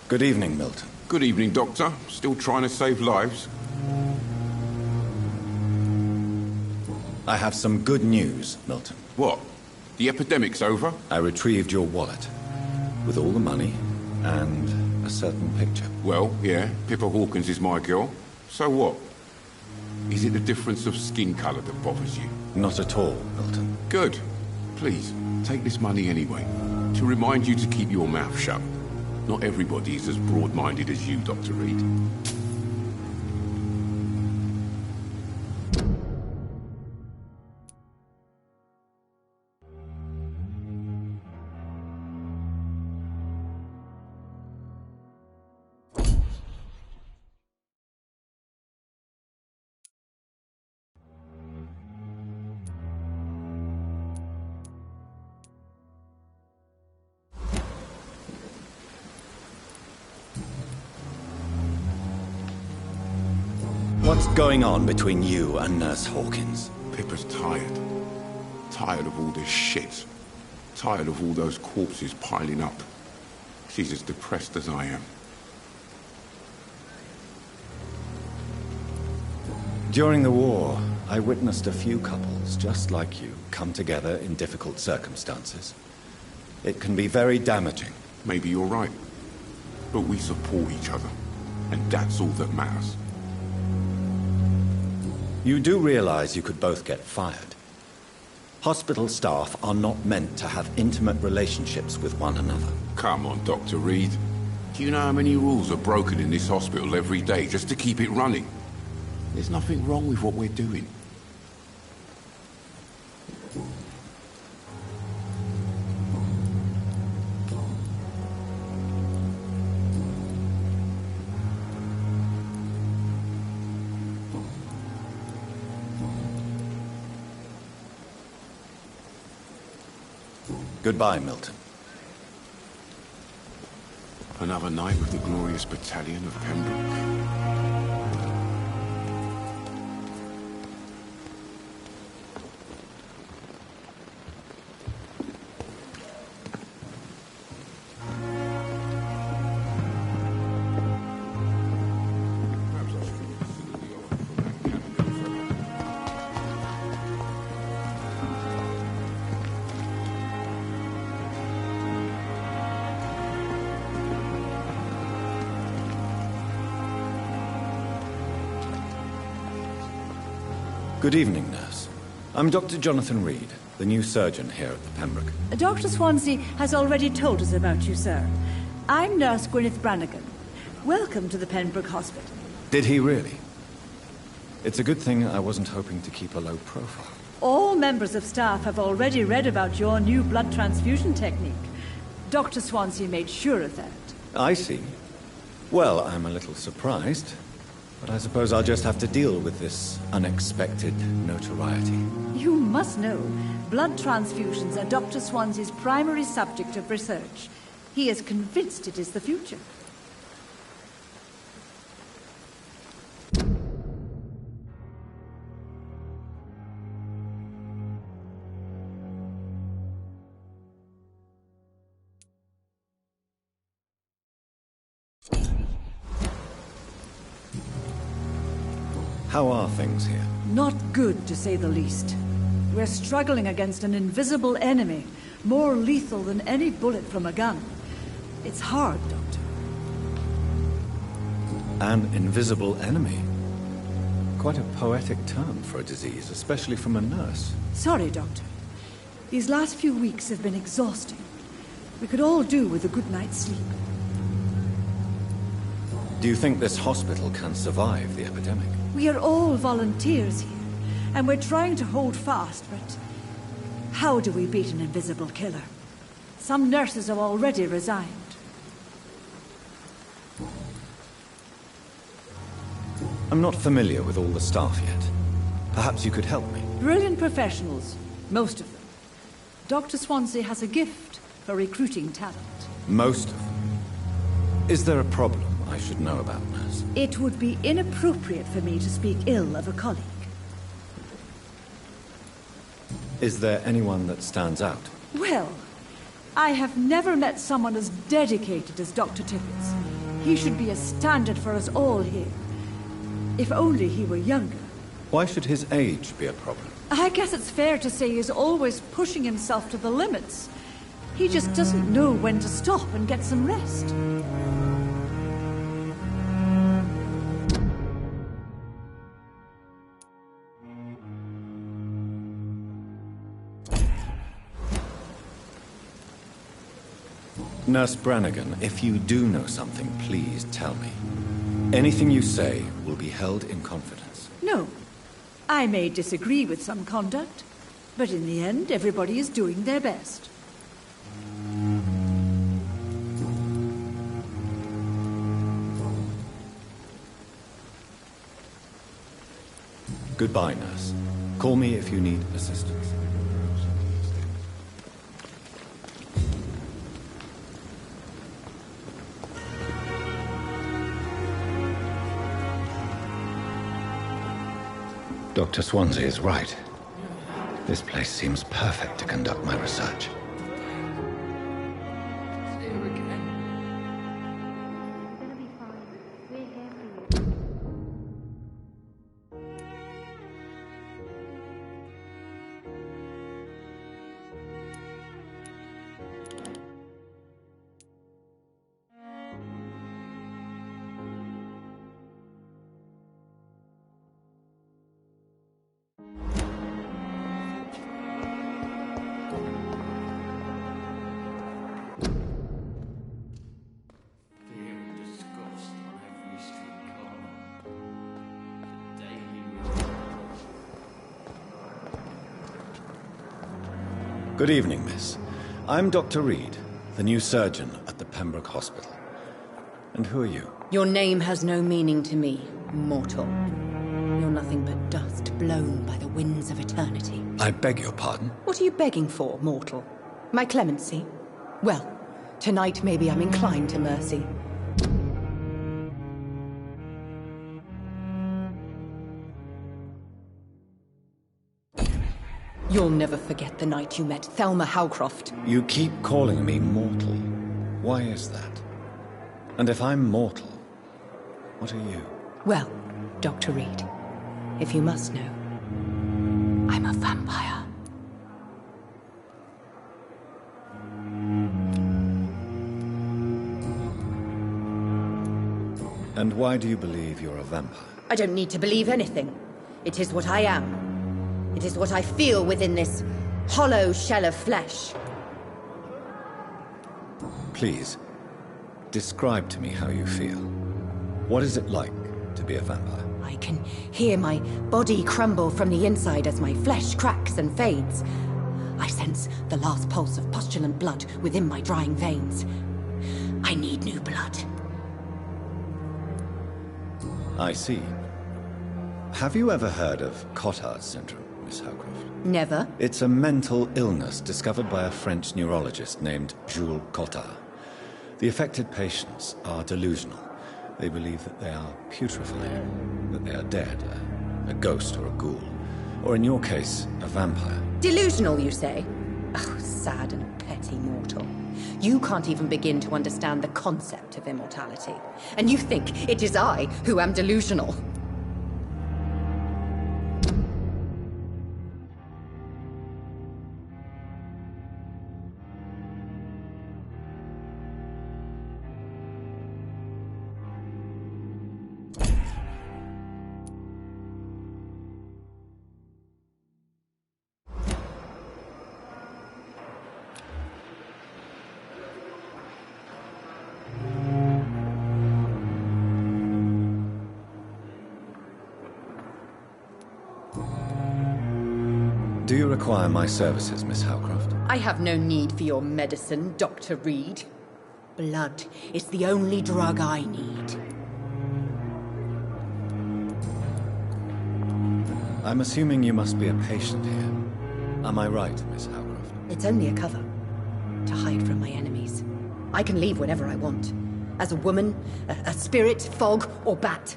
Good evening, Milton.
Good evening, Doctor. Still trying to save lives?
I have some good news, Milton.
What? The epidemic's over?
I retrieved your wallet, with all the money and a certain picture.
Well, yeah, Pippa Hawkins is my girl. So what? Is it the difference of skin colour that bothers you?
Not at all, Milton.
Good. Please, take this money anyway. To remind you to keep your mouth shut. Not everybody is as broad-minded as you, Dr. Reed.
What's going on between you and Nurse Hawkins?
Pippa's tired. Tired of all this shit. Tired of all those corpses piling up. She's as depressed as I am.
During the war, I witnessed a few couples, just like you, come together in difficult circumstances. It can be very damaging.
Maybe you're right. But we support each other. And that's all that matters.
You do realize you could both get fired. Hospital staff are not meant to have intimate relationships with one another.
Come on, Dr. Reed. Do you know how many rules are broken in this hospital every day just to keep it running? There's nothing wrong with what we're doing.
Goodbye, Milton.
Another night with the glorious battalion of Pembroke.
Good evening, nurse. I'm Dr. Jonathan Reed, the new surgeon here at the Pembroke.
Dr. Swansea has already told us about you, sir. I'm Nurse Gwyneth Brannigan. Welcome to the Pembroke Hospital.
Did he really? It's a good thing I wasn't hoping to keep a low profile.
All members of staff have already read about your new blood transfusion technique. Dr. Swansea made sure of that.
I see. Well, I'm a little surprised, but I suppose I'll just have to deal with this unexpected notoriety.
You must know, blood transfusions are Dr. Swansea's primary subject of research. He is convinced it is the future.
How are things here?
Not good, to say the least. We're struggling against an invisible enemy, more lethal than any bullet from a gun. It's hard, Doctor.
An invisible enemy? Quite a poetic term for a disease, especially from a nurse.
Sorry, Doctor. These last few weeks have been exhausting. We could all do with a good night's sleep.
Do you think this hospital can survive the epidemic?
We are all volunteers here, and we're trying to hold fast, but how do we beat an invisible killer? Some nurses have already resigned.
I'm not familiar with all the staff yet. Perhaps you could help me.
Brilliant professionals, most of them. Dr. Swansea has a gift for recruiting talent.
Most of them? Is there a problem I should know about, nurse?
It would be inappropriate for me to speak ill of a colleague.
Is there anyone that stands out?
Well, I have never met someone as dedicated as Dr. Tippett. He should be a standard for us all here. If only he were younger.
Why should his age be a problem?
I guess it's fair to say he's always pushing himself to the limits. He just doesn't know when to stop and get some rest.
Nurse Brannigan, if you do know something, please tell me. Anything you say will be held in confidence.
No. I may disagree with some conduct, but in the end, everybody is doing their best.
Goodbye, nurse. Call me if you need assistance. Dr. Swansea is right. This place seems perfect to conduct my research. Good evening, miss. I'm Dr. Reed, the new surgeon at the Pembroke Hospital. And who are you?
Your name has no meaning to me, mortal. You're nothing but dust blown by the winds of eternity.
I beg your pardon?
What are you begging for, mortal? My clemency? Well, tonight maybe I'm inclined to mercy. You'll never forget the night you met Thelma Howcroft.
You keep calling me mortal. Why is that? And if I'm mortal, what are you?
Well, Dr. Reed, if you must know, I'm a vampire.
And why do you believe you're a vampire?
I don't need to believe anything. It is what I am. It is what I feel within this hollow shell of flesh.
Please, describe to me how you feel. What is it like to be a vampire?
I can hear my body crumble from the inside as my flesh cracks and fades. I sense the last pulse of postulant blood within my drying veins. I need new blood.
I see. Have you ever heard of Cotard syndrome, Miss Howcroft?
Never.
It's a mental illness discovered by a French neurologist named Jules Cotard. The affected patients are delusional. They believe that they are putrefying, that they are dead, a ghost or a ghoul, or in your case, a vampire.
Delusional, you say? Oh, sad and petty mortal. You can't even begin to understand the concept of immortality. And you think it is I who am delusional.
Do you require my services, Miss Howcroft?
I have no need for your medicine, Dr. Reed. Blood is the only drug I need.
I'm assuming you must be a patient here. Am I right, Miss Howcroft?
It's only a cover. To hide from my enemies. I can leave whenever I want. As a woman, a spirit, fog, or bat.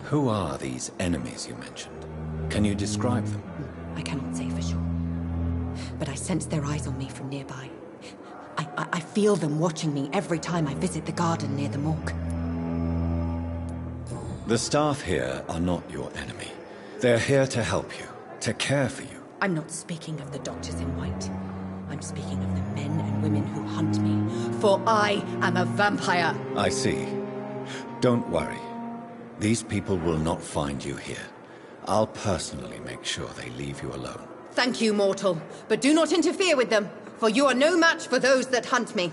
Who are these enemies you mentioned? Can you describe them?
I cannot say for sure. But I sense their eyes on me from nearby. I feel them watching me every time I visit the garden near the morgue.
The staff here are not your enemy. They're here to help you, to care for you.
I'm not speaking of the doctors in white. I'm speaking of the men and women who hunt me, for I am a vampire.
I see. Don't worry. These people will not find you here. I'll personally make sure they leave you alone.
Thank you, mortal, but do not interfere with them, for you are no match for those that hunt me.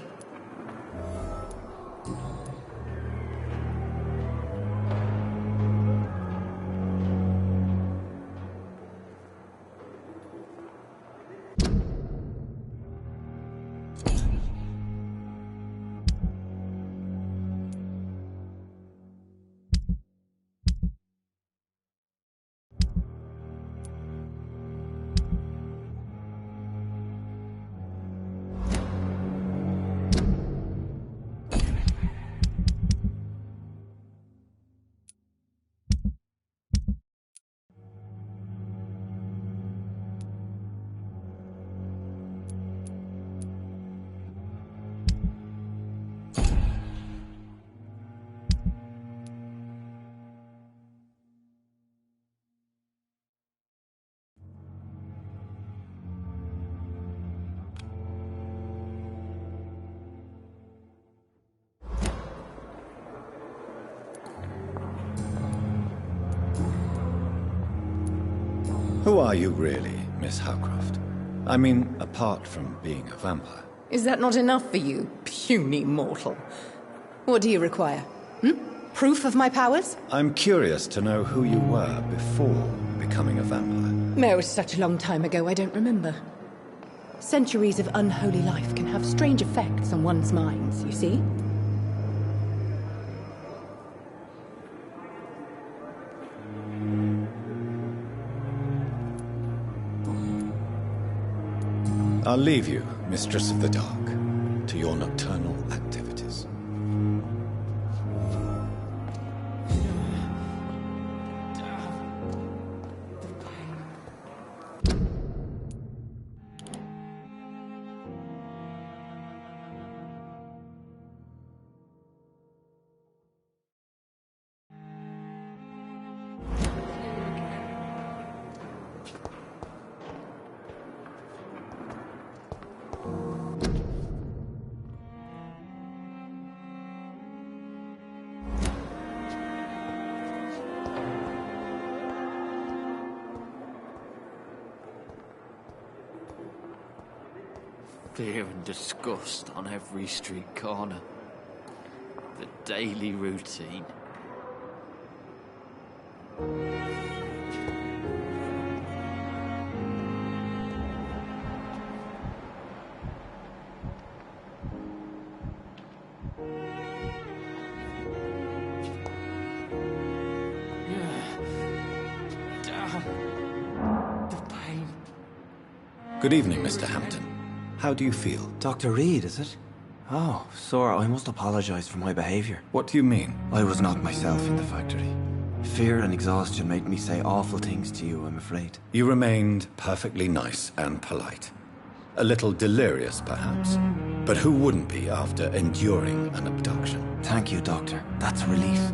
Who are you really, Miss Howcroft? I mean, apart from being a vampire.
Is that not enough for you, puny mortal? What do you require? Proof of my powers?
I'm curious to know who you were before becoming a vampire.
It was such a long time ago, I don't remember. Centuries of unholy life can have strange effects on one's minds, you see?
I'll leave you, Mistress of the Dark, to your nocturnal activities.
Fear and disgust on every street corner. The daily routine. Good evening, Mr. Hampton. How do you feel?
Dr. Reed, is it? Oh, sir, I must apologize for my behavior.
What do you mean?
I was not myself in the factory. Fear and exhaustion made me say awful things to you, I'm afraid.
You remained perfectly nice and polite. A little delirious, perhaps. But who wouldn't be after enduring an abduction?
Thank you, Doctor. That's a relief.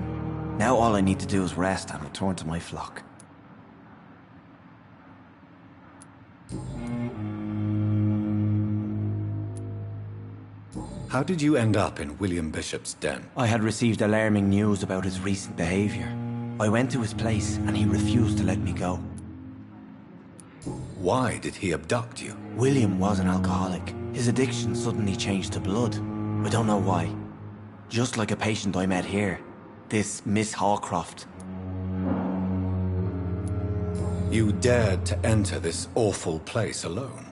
Now all I need to do is rest and return to my flock.
How did you end up in William Bishop's den?
I had received alarming news about his recent behavior. I went to his place and he refused to let me go.
Why did he abduct you?
William was an alcoholic. His addiction suddenly changed to blood. I don't know why. Just like a patient I met here. This Miss Hawcroft.
You dared to enter this awful place alone.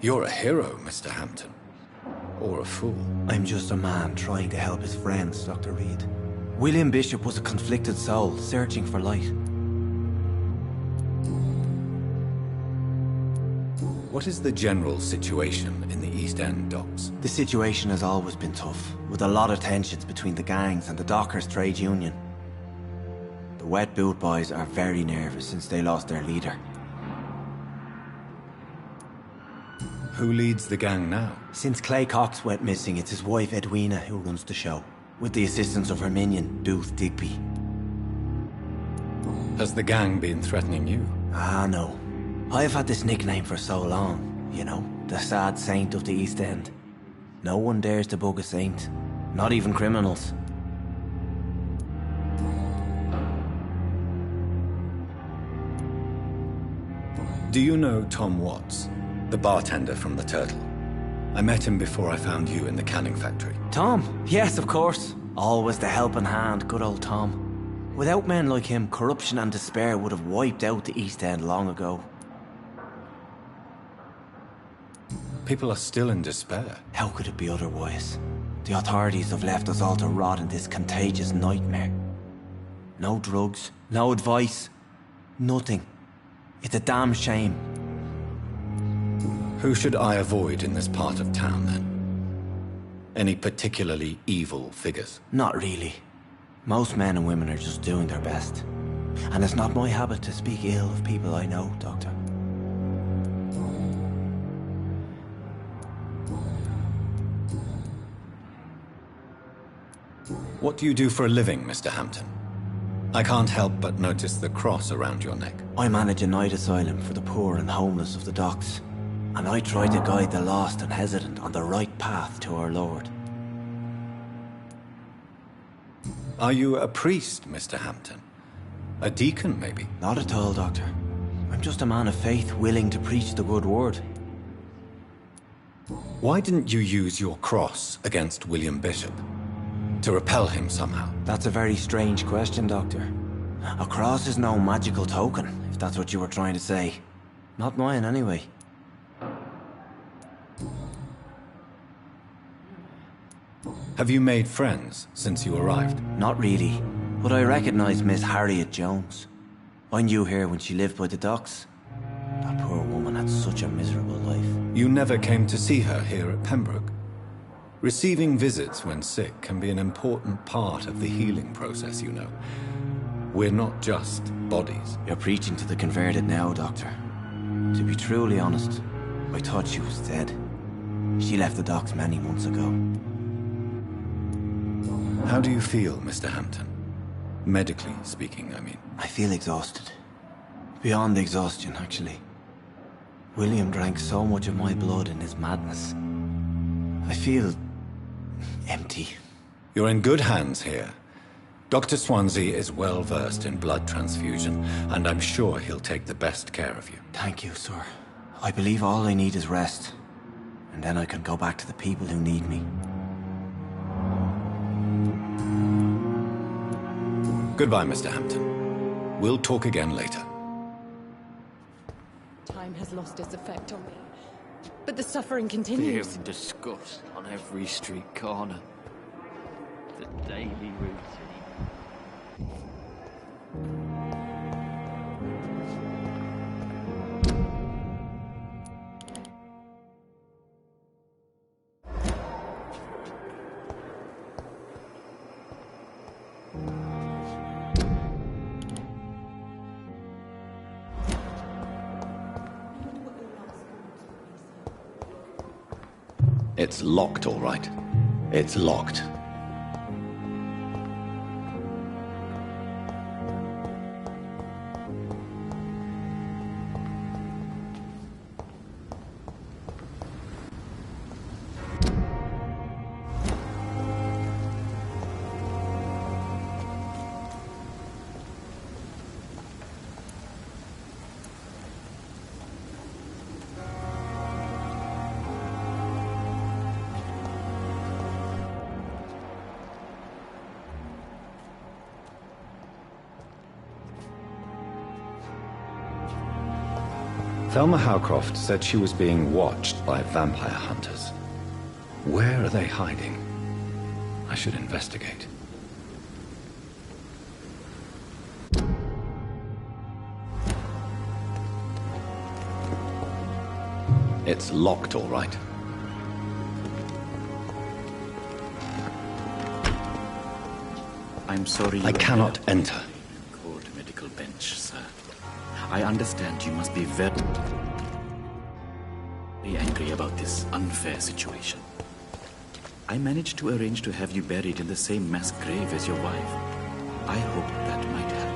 You're a hero, Mr. Hampton. Or a fool.
I'm just a man trying to help his friends, Dr. Reed. William Bishop was a conflicted soul, searching for light.
What is the general situation in the East End docks?
The situation has always been tough, with a lot of tensions between the gangs and the Dockers Trade Union. The Wet Boot Boys are very nervous since they lost their leader.
Who leads the gang now?
Since Clay Cox went missing, it's his wife Edwina who runs the show, with the assistance of her minion, Booth Digby.
Has the gang been threatening you?
Ah, no. I've had this nickname for so long, you know, the sad saint of the East End. No one dares to bug a saint, not even criminals.
Do you know Tom Watts, the bartender from the Turtle? I met him before I found you in the canning factory.
Tom? Yes, of course. Always the helping hand, good old Tom. Without men like him, corruption and despair would have wiped out the East End long ago.
People are still in despair.
How could it be otherwise? The authorities have left us all to rot in this contagious nightmare. No drugs, no advice, nothing. It's a damn shame.
Who should I avoid in this part of town, then? Any particularly evil figures?
Not really. Most men and women are just doing their best. And it's not my habit to speak ill of people I know, Doctor.
What do you do for a living, Mr. Hampton? I can't help but notice the cross around your neck.
I manage a night asylum for the poor and homeless of the docks. And I try to guide the lost and hesitant on the right path to our Lord.
Are you a priest, Mr. Hampton? A deacon, maybe?
Not at all, Doctor. I'm just a man of faith willing to preach the good word.
Why didn't you use your cross against William Bishop? To repel him somehow?
That's a very strange question, Doctor. A cross is no magical token, if that's what you were trying to say. Not mine, anyway.
Have you made friends since you arrived?
Not really, but I recognize Miss Harriet Jones. I knew her when she lived by the docks. That poor woman had such a miserable life.
You never came to see her here at Pembroke? Receiving visits when sick can be an important part of the healing process, you know. We're not just bodies.
You're preaching to the converted now, Doctor. To be truly honest, I thought she was dead. She left the docks many months ago.
How do you feel, Mr. Hampton? Medically speaking, I mean.
I feel exhausted. Beyond exhaustion, actually. William drank so much of my blood in his madness. I feel empty.
You're in good hands here. Dr. Swansea is well versed in blood transfusion, and I'm sure he'll take the best care of you.
Thank you, sir. I believe all I need is rest. And then I can go back to the people who need me.
Goodbye, Mr. Hampton. We'll talk again later.
Time has lost its effect on me. But the suffering
Fear
continues.
and disgust on every street corner. The daily routine.
It's locked, all right. It's locked. Thelma Howcroft said she was being watched by vampire hunters. Where are they hiding? I should investigate. It's locked, all right.
I'm sorry.
I cannot enter.
Cold medical bench, sir. I understand you must be very...
angry about this unfair situation. I managed to arrange to have you buried in the same mass grave as your wife. I hope that might help.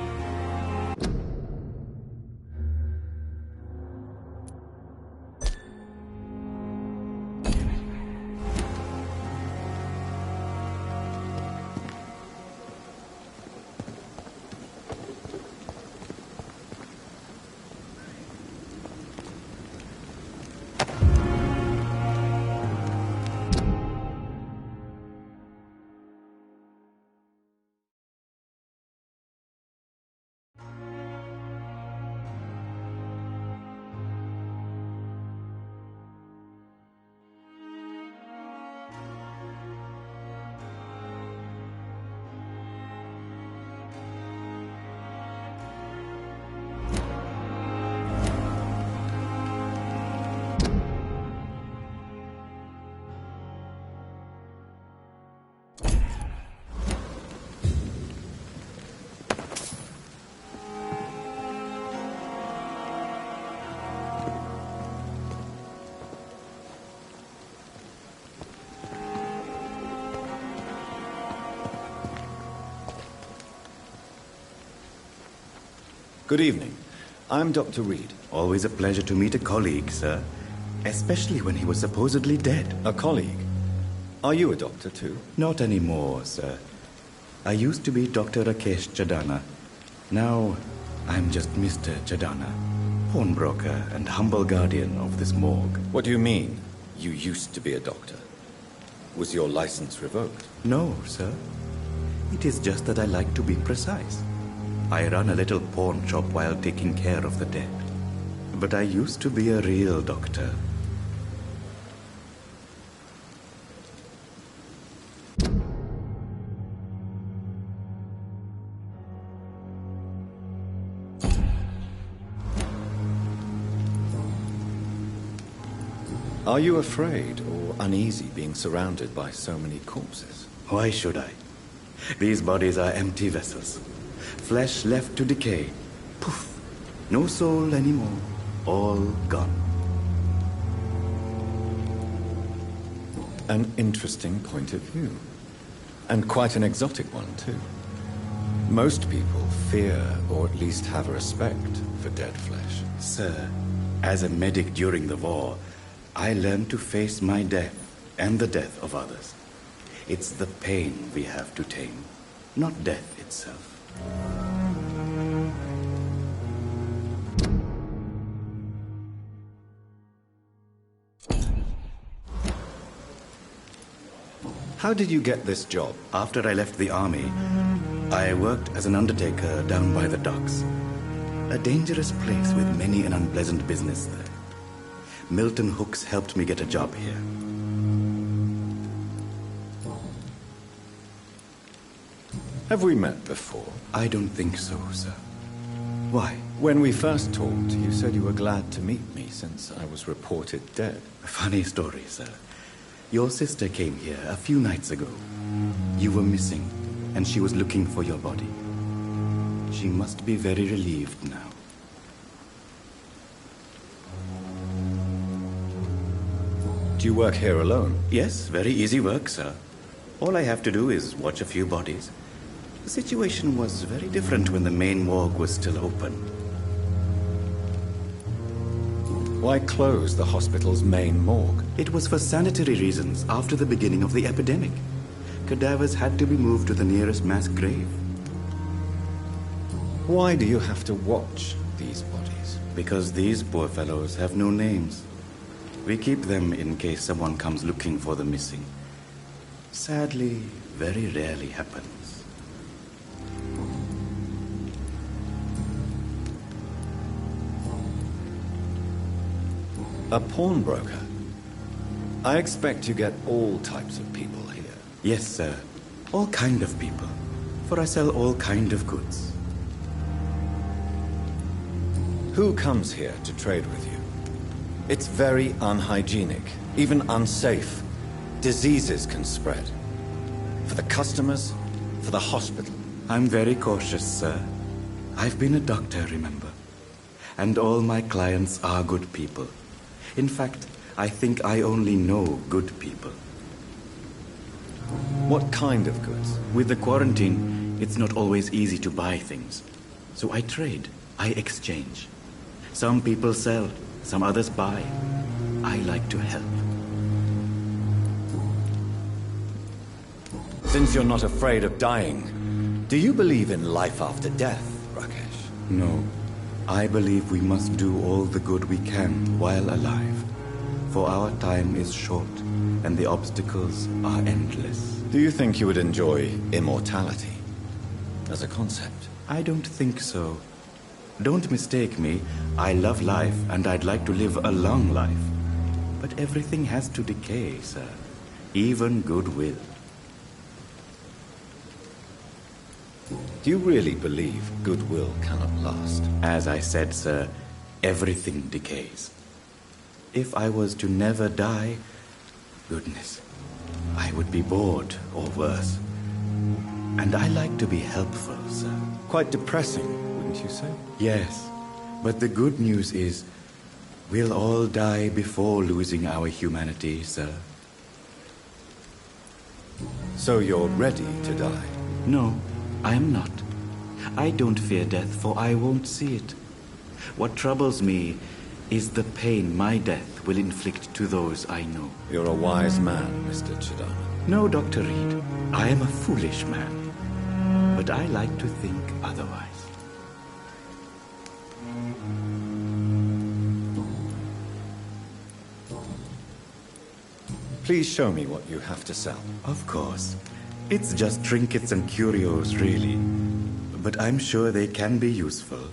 Good evening. I'm Dr. Reed.
Always a pleasure to meet a colleague, sir. Especially when he was supposedly dead.
A colleague? Are you a doctor too?
Not anymore, sir. I used to be Dr. Rakesh Chadana. Now, I'm just Mr. Chadana, pawnbroker and humble guardian of this morgue.
What do you mean, you used to be a doctor? Was your license revoked?
No, sir. It is just that I like to be precise. I run a little pawn shop while taking care of the dead. But I used to be a real doctor.
Are you afraid or uneasy being surrounded by so many corpses?
Why should I? These bodies are empty vessels. Flesh left to decay. Poof. No soul anymore. All gone.
An interesting point of view. And quite an exotic one, too. Most people fear, or at least have a respect, for dead flesh.
Sir, as a medic during the war, I learned to face my death and the death of others. It's the pain we have to tame, not death itself.
How did you get this job?
After I left the army, I worked as an undertaker down by the docks. A dangerous place with many an unpleasant business there. Milton Hooks helped me get a job here.
Have we met before?
I don't think so, sir. Why?
When we first talked, you said you were glad to meet me since I was reported dead.
A funny story, sir. Your sister came here a few nights ago. You were missing, and she was looking for your body. She must be very relieved now.
Do you work here alone?
Yes, very easy work, sir. All I have to do is watch a few bodies. The situation was very different when the main morgue was still open.
Why close the hospital's main morgue?
It was for sanitary reasons after the beginning of the epidemic. Cadavers had to be moved to the nearest mass grave.
Why do you have to watch these bodies?
Because these poor fellows have no names. We keep them in case someone comes looking for the missing. Sadly, very rarely happens.
A pawnbroker? I expect you get all types of people here.
Yes, sir. All kind of people. For I sell all kind of goods.
Who comes here to trade with you? It's very unhygienic, even unsafe. Diseases can spread. For the customers, for the hospital.
I'm very cautious, sir. I've been a doctor, remember? And all my clients are good people. In fact, I think I only know good people.
What kind of goods?
With the quarantine, it's not always easy to buy things. So I trade, I exchange. Some people sell, some others buy. I like to help.
Since you're not afraid of dying, do you believe in life after death, Rakesh?
No. I believe we must do all the good we can while alive. For our time is short, and the obstacles are endless.
Do you think you would enjoy immortality as a concept?
I don't think so. Don't mistake me. I love life, and I'd like to live a long life. But everything has to decay, sir. Even goodwill.
Do you really believe goodwill cannot last?
As I said, sir, everything decays. If I was to never die, goodness, I would be bored or worse. And I like to be helpful, sir.
Quite depressing, wouldn't you say?
Yes, but the good news is we'll all die before losing our humanity, sir.
So you're ready to die?
No, I am not. I don't fear death, for I won't see it. What troubles me is the pain my death will inflict to those I know.
You're a wise man, Mr. Chidama.
No, Dr. Reed. I am a foolish man. But I like to think otherwise.
Please show me what you have to sell.
Of course. It's just trinkets and curios, really. But I'm sure they can be useful.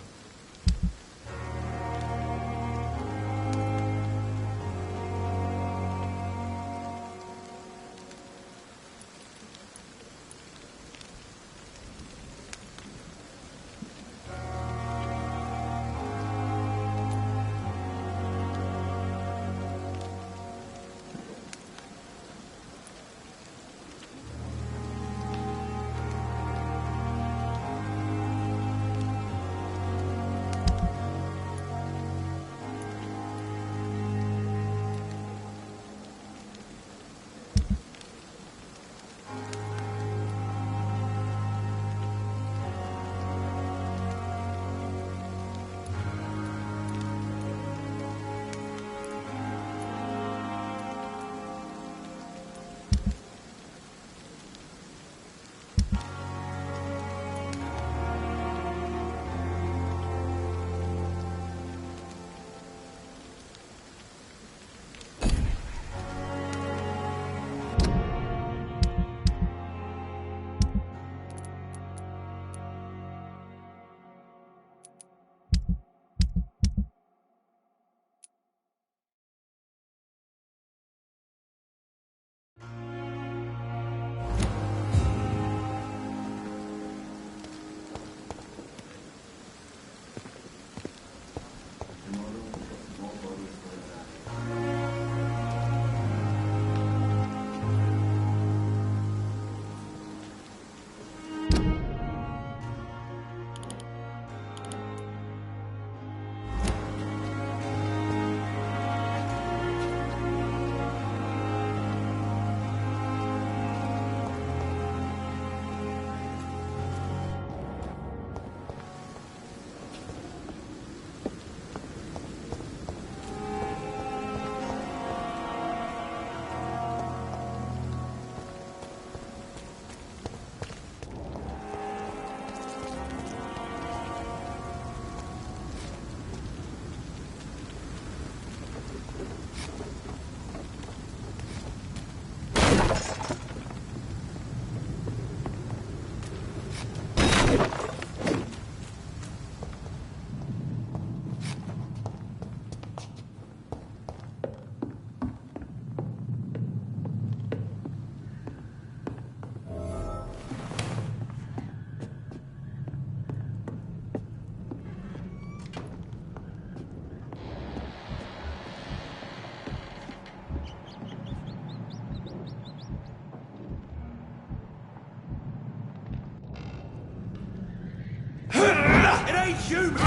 It ain't human!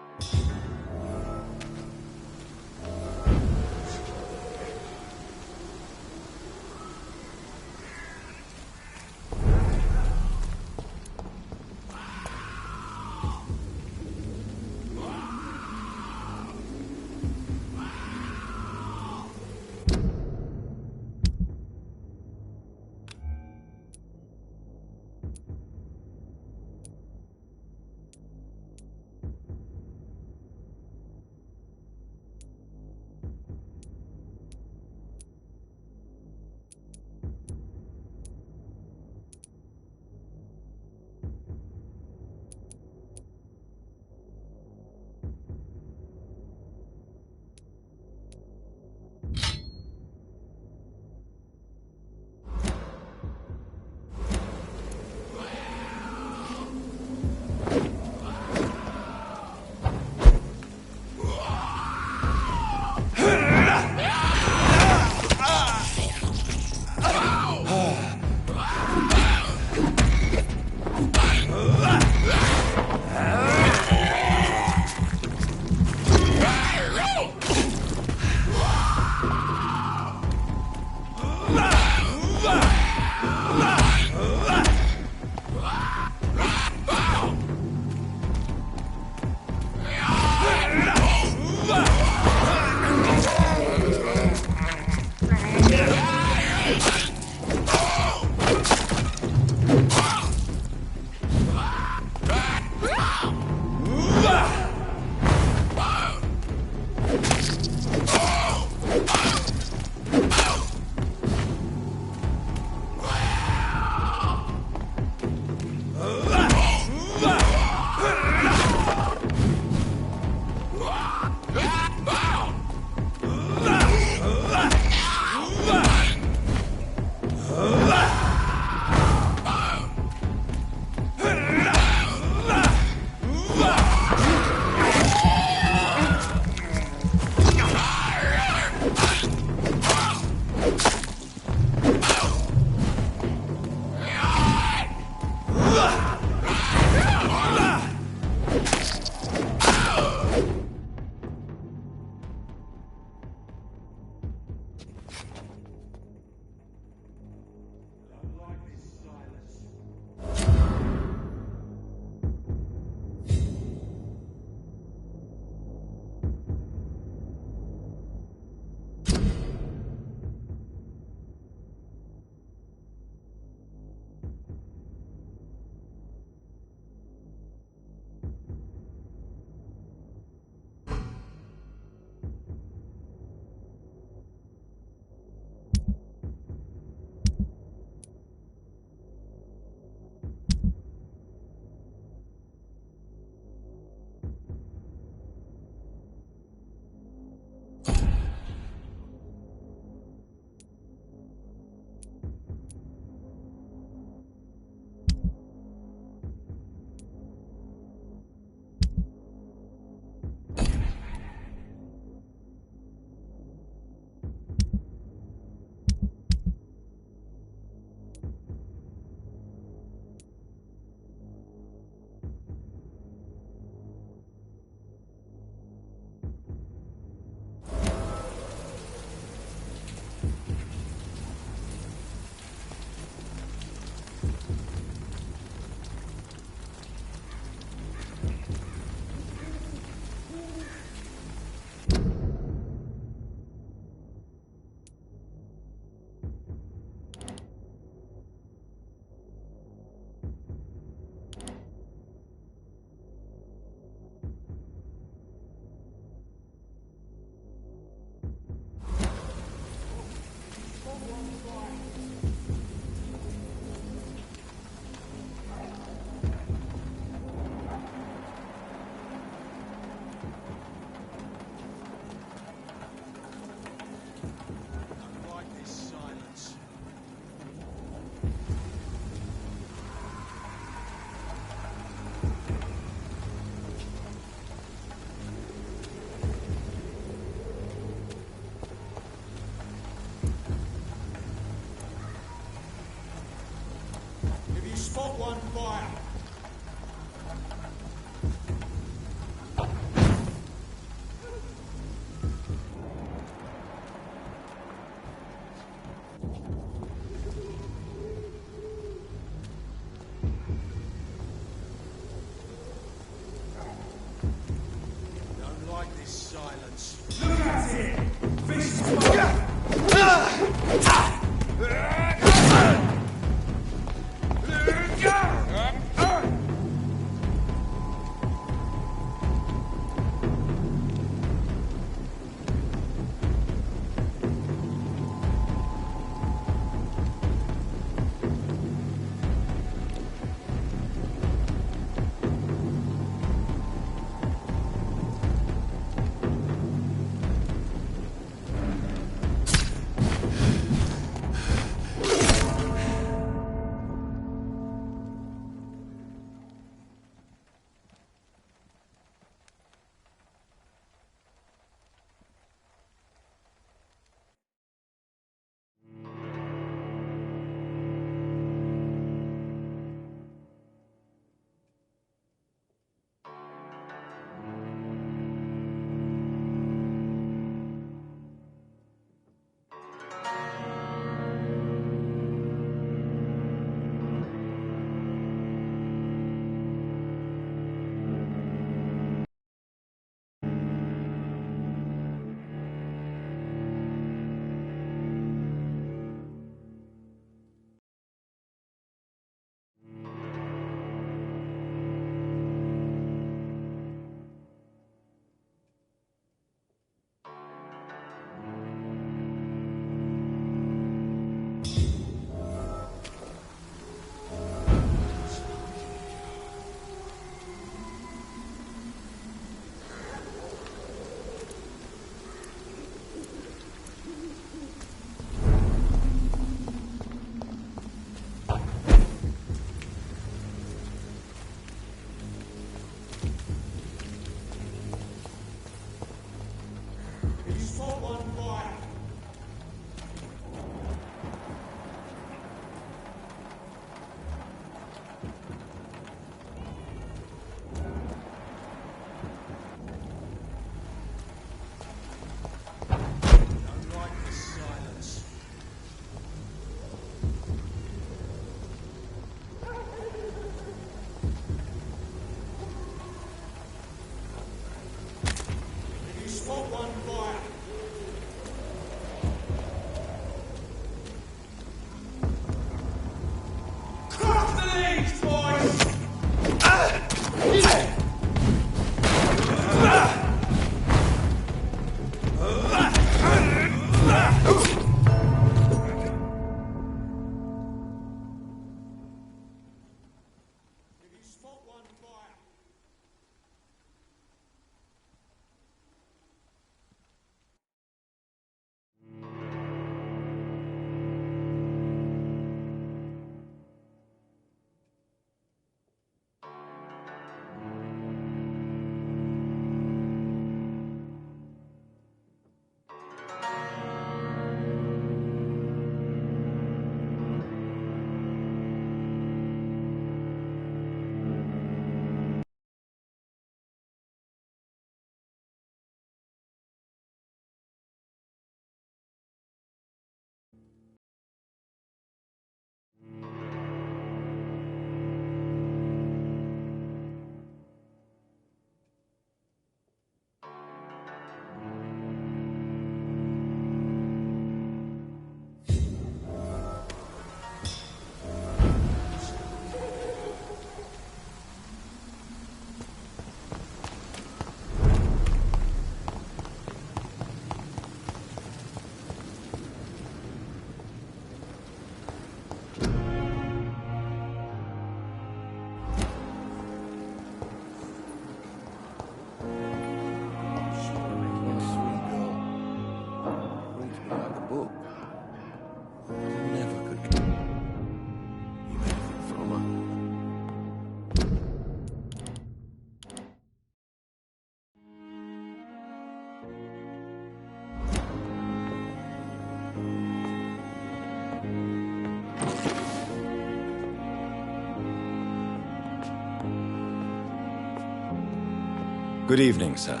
Good evening, sir.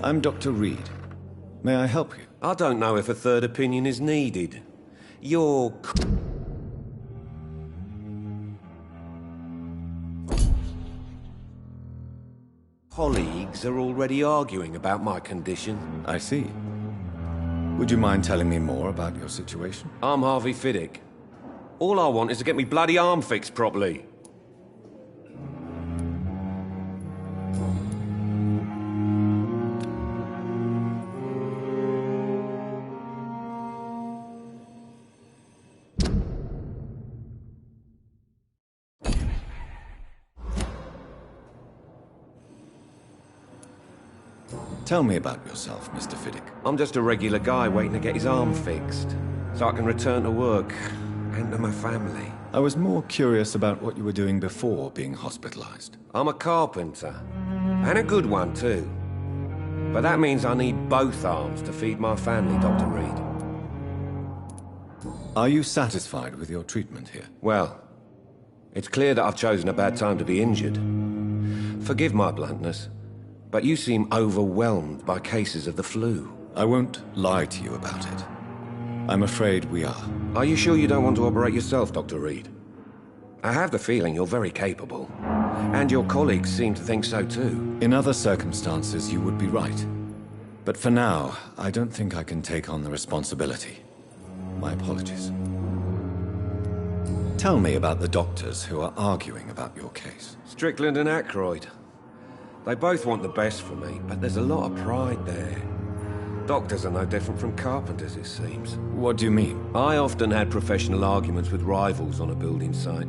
I'm Dr. Reed. May I help you?
I don't know if a third opinion is needed. Your colleagues are already arguing about my condition.
I see. Would you mind telling me more about your situation?
I'm Harvey Fiddick. All I want is to get me bloody arm fixed properly.
Tell me about yourself, Mr. Fiddick.
I'm just a regular guy waiting to get his arm fixed, so I can return to work and to my family.
I was more curious about what you were doing before being hospitalized.
I'm a carpenter, and a good one too. But that means I need both arms to feed my family, Dr. Reed.
Are you satisfied with your treatment here?
Well, it's clear that I've chosen a bad time to be injured. Forgive my bluntness, but you seem overwhelmed by cases of the flu.
I won't lie to you about it. I'm afraid we are.
Are you sure you don't want to operate yourself, Dr. Reed? I have the feeling you're very capable. And your colleagues seem to think so too.
In other circumstances, you would be right. But for now, I don't think I can take on the responsibility. My apologies. Tell me about the doctors who are arguing about your case.
Strickland and Aykroyd. They both want the best for me, but there's a lot of pride there. Doctors are no different from carpenters, it seems.
What do you mean?
I often had professional arguments with rivals on a building site.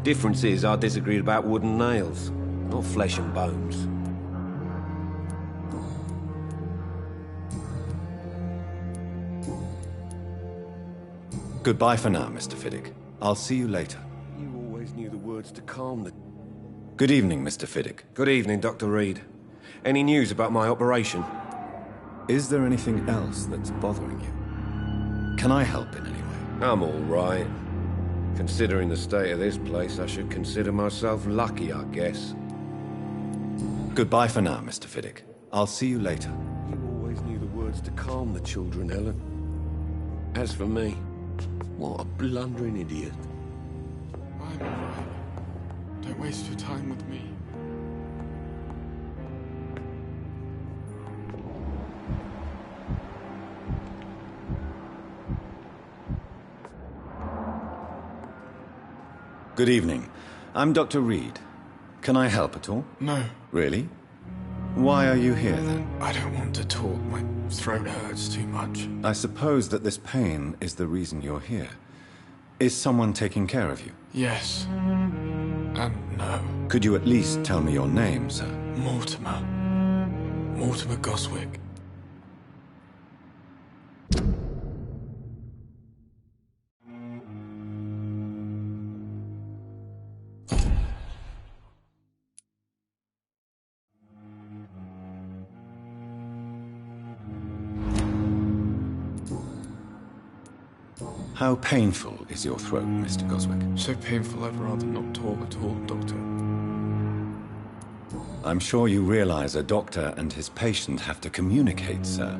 Difference is, I disagreed about wood and nails, not flesh and bones.
Goodbye for now, Mr. Fiddick. I'll see you later.
You always knew the words to calm the...
Good evening, Mr. Fiddick.
Good evening, Dr. Reed. Any news about my operation?
Is there anything else that's bothering you? Can I help in any way?
I'm all right. Considering the state of this place, I should consider myself lucky, I guess.
Goodbye for now, Mr. Fiddick. I'll see you later.
You always knew the words to calm the children, Helen. As for me, what a blundering idiot.
I'm all right. Don't waste your time with me.
Good evening. I'm Dr. Reed. Can I help at all?
No.
Really? Why are you here, then?
I don't want to talk. My throat hurts too much.
I suppose that this pain is the reason you're here. Is someone taking care of you?
Yes. And no.
Could you at least tell me your name, sir?
Mortimer. Mortimer Goswick.
How painful is your throat, Mr. Goswick?
So painful I'd rather not talk at all, Doctor.
I'm sure you realize a doctor and his patient have to communicate, sir.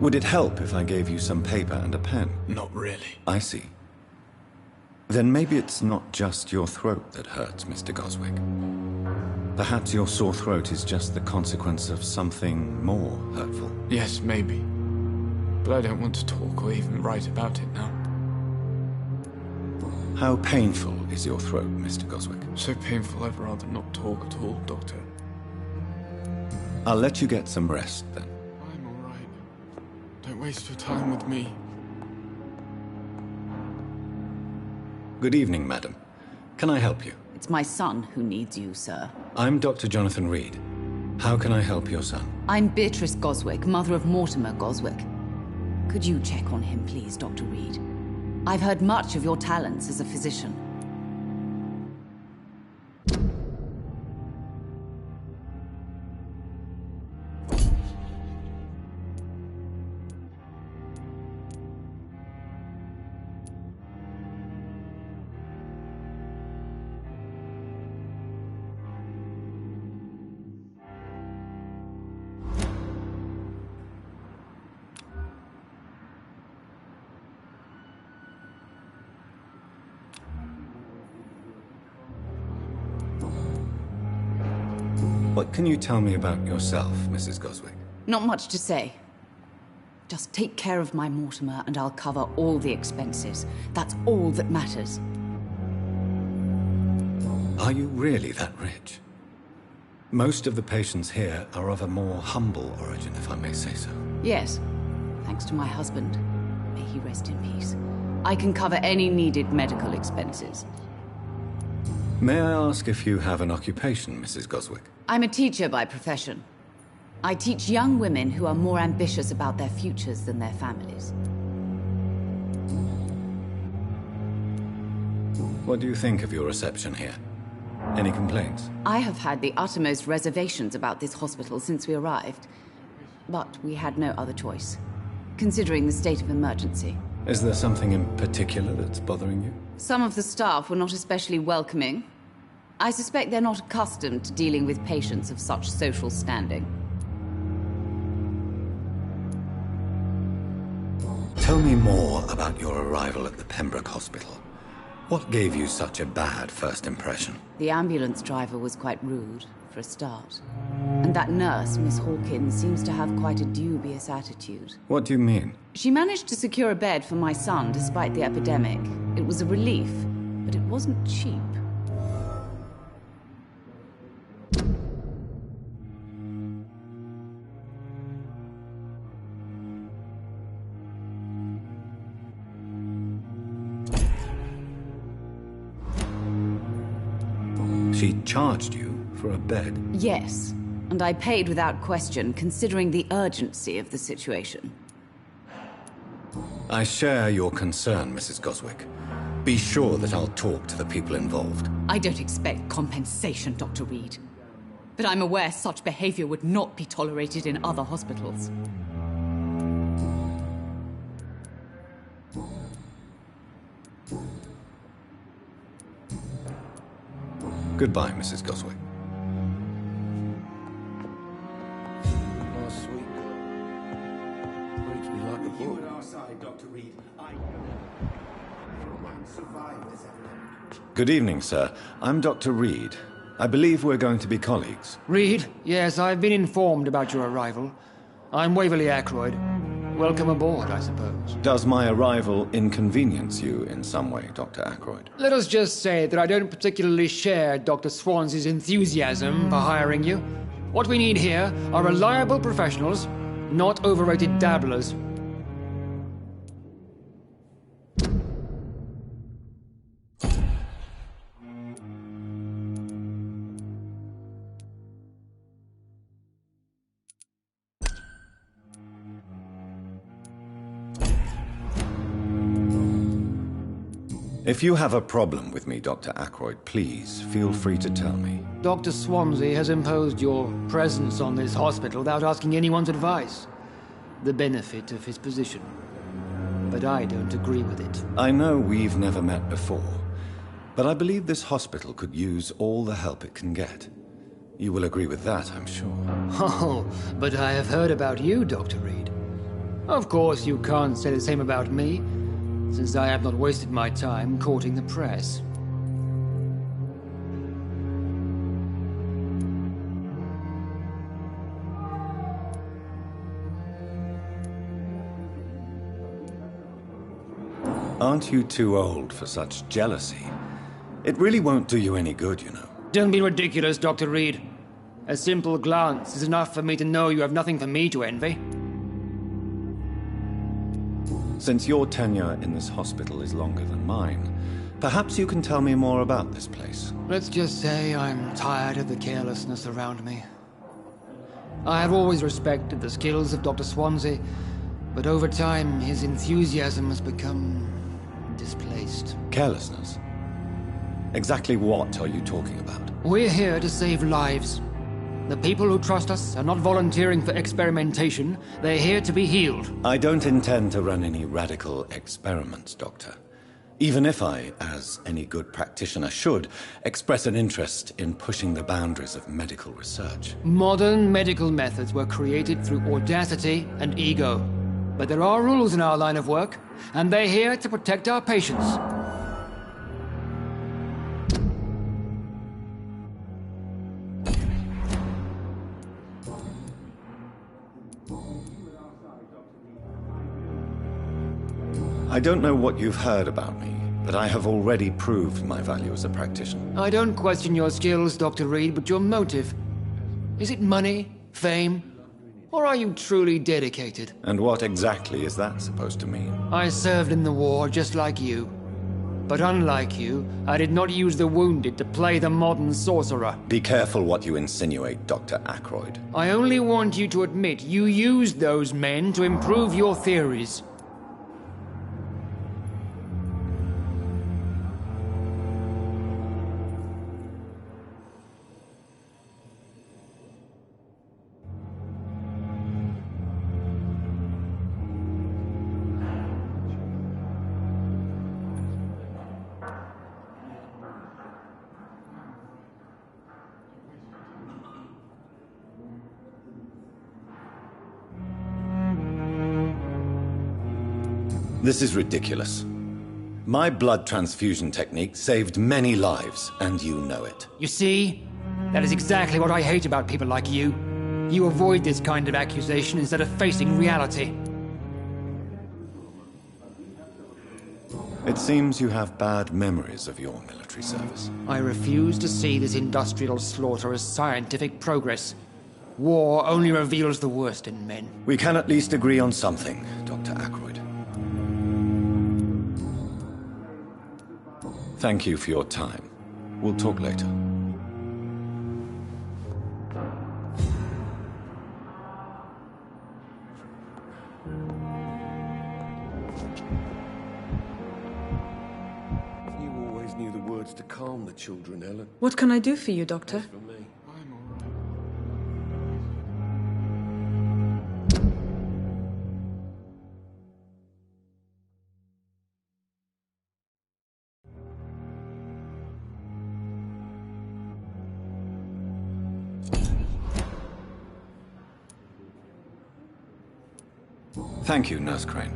Would it help if I gave you some paper and a pen?
Not really.
I see. Then maybe it's not just your throat that hurts, Mr. Goswick. Perhaps your sore throat is just the consequence of something more hurtful.
Yes, maybe. But I don't want to talk or even write about it now.
How painful is your throat, Mr. Goswick?
So painful I'd rather not talk at all, Doctor.
I'll let you get some rest, then.
I'm all right. Don't waste your time with me.
Good evening, madam. Can I help you?
It's my son who needs you, sir.
I'm Dr. Jonathan Reed. How can I help your son?
I'm Beatrice Goswick, mother of Mortimer Goswick. Could you check on him, please, Dr. Reed? I've heard much of your talents as a physician.
What can you tell me about yourself, Mrs. Goswick?
Not much to say. Just take care of my Mortimer and I'll cover all the expenses. That's all that matters.
Are you really that rich? Most of the patients here are of a more humble origin, if I may say so.
Yes, thanks to my husband. May he rest in peace. I can cover any needed medical expenses.
May I ask if you have an occupation, Mrs. Goswick?
I'm a teacher by profession. I teach young women who are more ambitious about their futures than their families.
What do you think of your reception here? Any complaints?
I have had the uttermost reservations about this hospital since we arrived. But we had no other choice, considering the state of emergency.
Is there something in particular that's bothering you?
Some of the staff were not especially welcoming. I suspect they're not accustomed to dealing with patients of such social standing.
Tell me more about your arrival at the Pembroke Hospital. What gave you such a bad first impression?
The ambulance driver was quite rude, for a start. And that nurse, Miss Hawkins, seems to have quite a dubious attitude.
What do you mean?
She managed to secure a bed for my son despite the epidemic. It was a relief, but it wasn't cheap.
She charged you for a bed?
Yes, and I paid without question, considering the urgency of the situation.
I share your concern, Mrs. Goswick. Be sure that I'll talk to the people involved.
I don't expect compensation, Dr. Reed. But I'm aware such behavior would not be tolerated in other hospitals.
Goodbye, Mrs. Goswick.
Last week. Breaks me like a book. You at our side, Dr. Reed. I survived this epidemic.
Good evening, sir. I'm Dr. Reed. I believe we're going to be colleagues.
Reed? Yes, I've been informed about your arrival. I'm Waverly Ackroyd. Welcome aboard, I suppose.
Does my arrival inconvenience you in some way, Dr. Ackroyd?
Let us just say that I don't particularly share Dr. Swansea's enthusiasm for hiring you. What we need here are reliable professionals, not overrated dabblers.
If you have a problem with me, Dr. Ackroyd, please feel free to tell me.
Dr. Swansea has imposed your presence on this hospital without asking anyone's advice. The benefit of his position. But I don't agree with it.
I know we've never met before, but I believe this hospital could use all the help it can get. You will agree with that, I'm sure.
Oh, but I have heard about you, Dr. Reed. Of course, you can't say the same about me, since I have not wasted my time courting the press.
Aren't you too old for such jealousy? It really won't do you any good, you know.
Don't be ridiculous, Dr. Reed. A simple glance is enough for me to know you have nothing for me to envy.
Since your tenure in this hospital is longer than mine, perhaps you can tell me more about this place.
Let's just say I'm tired of the carelessness around me. I have always respected the skills of Dr. Swansea, but over time his enthusiasm has become displaced.
Carelessness? Exactly what are you talking about?
We're here to save lives. The people who trust us are not volunteering for experimentation. They're here to be healed.
I don't intend to run any radical experiments, Doctor. Even if I, as any good practitioner should, express an interest in pushing the boundaries of medical research.
Modern medical methods were created through audacity and ego. But there are rules in our line of work, and they're here to protect our patients.
I don't know what you've heard about me, but I have already proved my value as a practitioner.
I don't question your skills, Dr. Reed, but your motive. Is it money, fame, or are you truly dedicated?
And what exactly is that supposed to mean?
I served in the war just like you. But unlike you, I did not use the wounded to play the modern sorcerer.
Be careful what you insinuate, Dr. Ackroyd.
I only want you to admit you used those men to improve your theories.
This is ridiculous. My blood transfusion technique saved many lives, and you know it.
You see? That is exactly what I hate about people like you. You avoid this kind of accusation instead of facing reality.
It seems you have bad memories of your military service.
I refuse to see this industrial slaughter as scientific progress. War only reveals the worst in men.
We can at least agree on something, Dr. Ackroyd. Thank you for your time. We'll talk later.
You always knew the words to calm the children, Ellen.
What can I do for you, Doctor?
For me.
Thank you, Nurse Crane.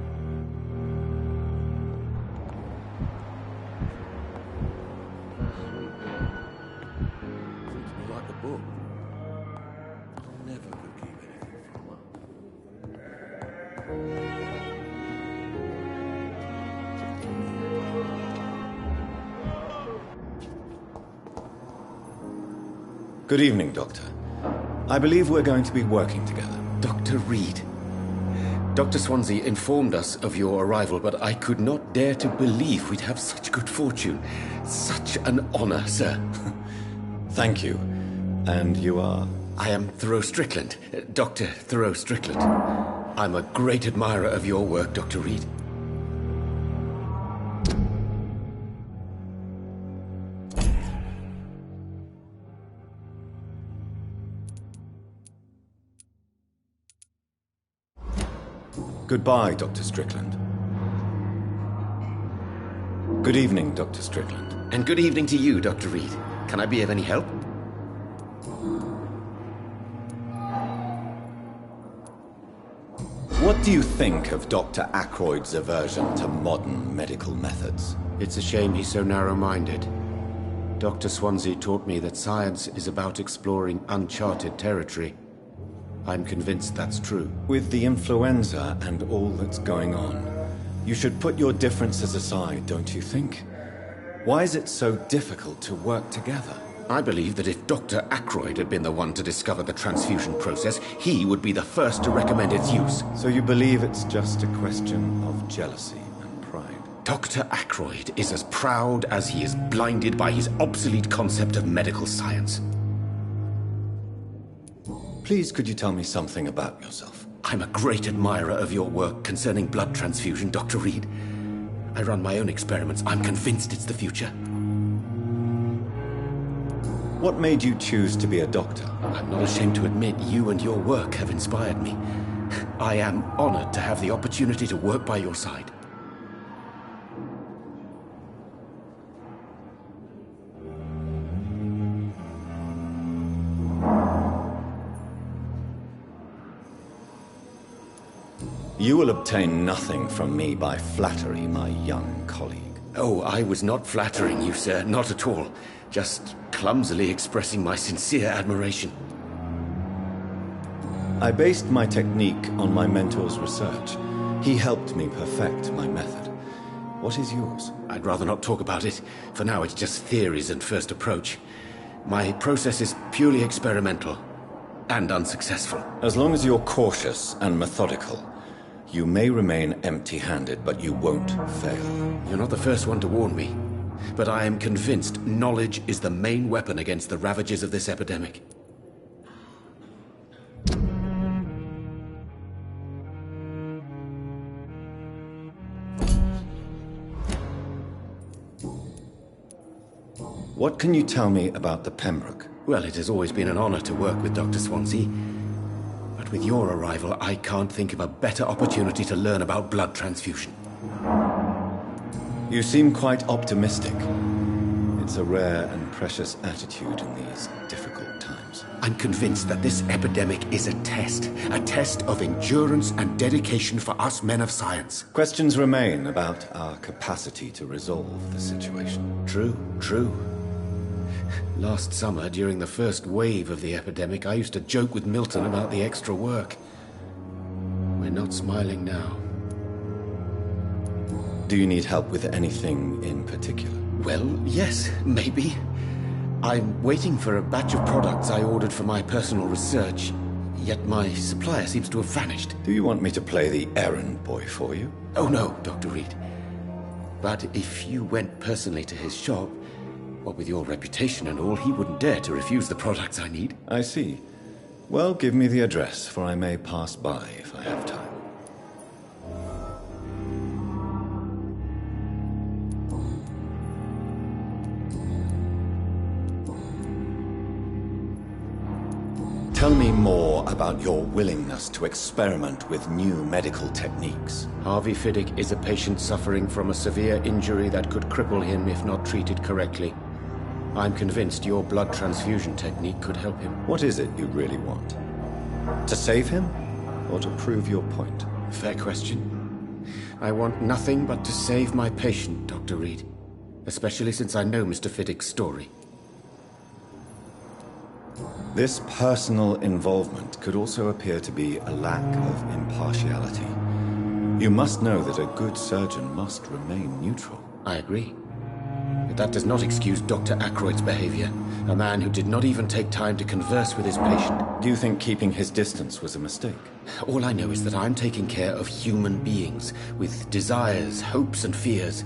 Like the book. I never could keep anything from
her. Good evening, Doctor. I believe we're going to be working together.
Dr. Reed. Dr. Swansea informed us of your arrival, but I could not dare to believe we'd have such good fortune. Such an honor, sir.
Thank you. And you are?
I am Thoreau Strickland, Dr. Thoreau Strickland. I'm a great admirer of your work, Dr. Reed.
Goodbye, Dr. Strickland. Good evening, Dr. Strickland.
And good evening to you, Dr. Reed. Can I be of any help?
What do you think of Dr. Ackroyd's aversion to modern medical methods?
It's a shame he's so narrow-minded. Dr. Swansea taught me that science is about exploring uncharted territory. I'm convinced that's true.
With the influenza and all that's going on, you should put your differences aside, don't you think? Why is it so difficult to work together?
I believe that if Dr. Ackroyd had been the one to discover the transfusion process, he would be the first to recommend its use.
So you believe it's just a question of jealousy and pride?
Dr. Ackroyd is as proud as he is blinded by his obsolete concept of medical science.
Please, could you tell me something about yourself?
I'm a great admirer of your work concerning blood transfusion, Dr. Reed. I run my own experiments. I'm convinced it's the future.
What made you choose to be a doctor?
I'm not ashamed to admit you and your work have inspired me. I am honored to have the opportunity to work by your side.
You will obtain nothing from me by flattery, my young colleague.
Oh, I was not flattering you, sir. Not at all. Just clumsily expressing my sincere admiration.
I based my technique on my mentor's research. He helped me perfect my method. What is yours?
I'd rather not talk about it. For now, it's just theories and first approach. My process is purely experimental and unsuccessful.
As long as you're cautious and methodical, you may remain empty-handed, but you won't fail.
You're not the first one to warn me, but I am convinced knowledge is the main weapon against the ravages of this epidemic.
What can you tell me about the Pembroke?
Well, it has always been an honor to work with Dr. Swansea. But with your arrival, I can't think of a better opportunity to learn about blood transfusion.
You seem quite optimistic. It's a rare and precious attitude in these difficult times.
I'm convinced that this epidemic is a test of endurance and dedication for us men of science.
Questions remain about our capacity to resolve the situation.
True. Last summer, during the first wave of the epidemic, I used to joke with Milton about the extra work. We're not smiling now.
Do you need help with anything in particular?
Well, yes, maybe. I'm waiting for a batch of products I ordered for my personal research, yet my supplier seems to have vanished.
Do you want me to play the errand boy for you?
Oh no, Dr. Reed. But if you went personally to his shop, what with your reputation and all, he wouldn't dare to refuse the products I need.
I see. Well, give me the address, for I may pass by if I have time. Tell me more about your willingness to experiment with new medical techniques.
Harvey Fiddick is a patient suffering from a severe injury that could cripple him if not treated correctly. I'm convinced your blood transfusion technique could help him.
What is it you really want? To save him, or to prove your point?
Fair question. I want nothing but to save my patient, Dr. Reed. Especially since I know Mr. Fiddick's story.
This personal involvement could also appear to be a lack of impartiality. You must know that a good surgeon must remain neutral.
I agree. But that does not excuse Dr. Ackroyd's behavior. A man who did not even take time to converse with his patient.
Do you think keeping his distance was a mistake?
All I know is that I'm taking care of human beings with desires, hopes, and fears.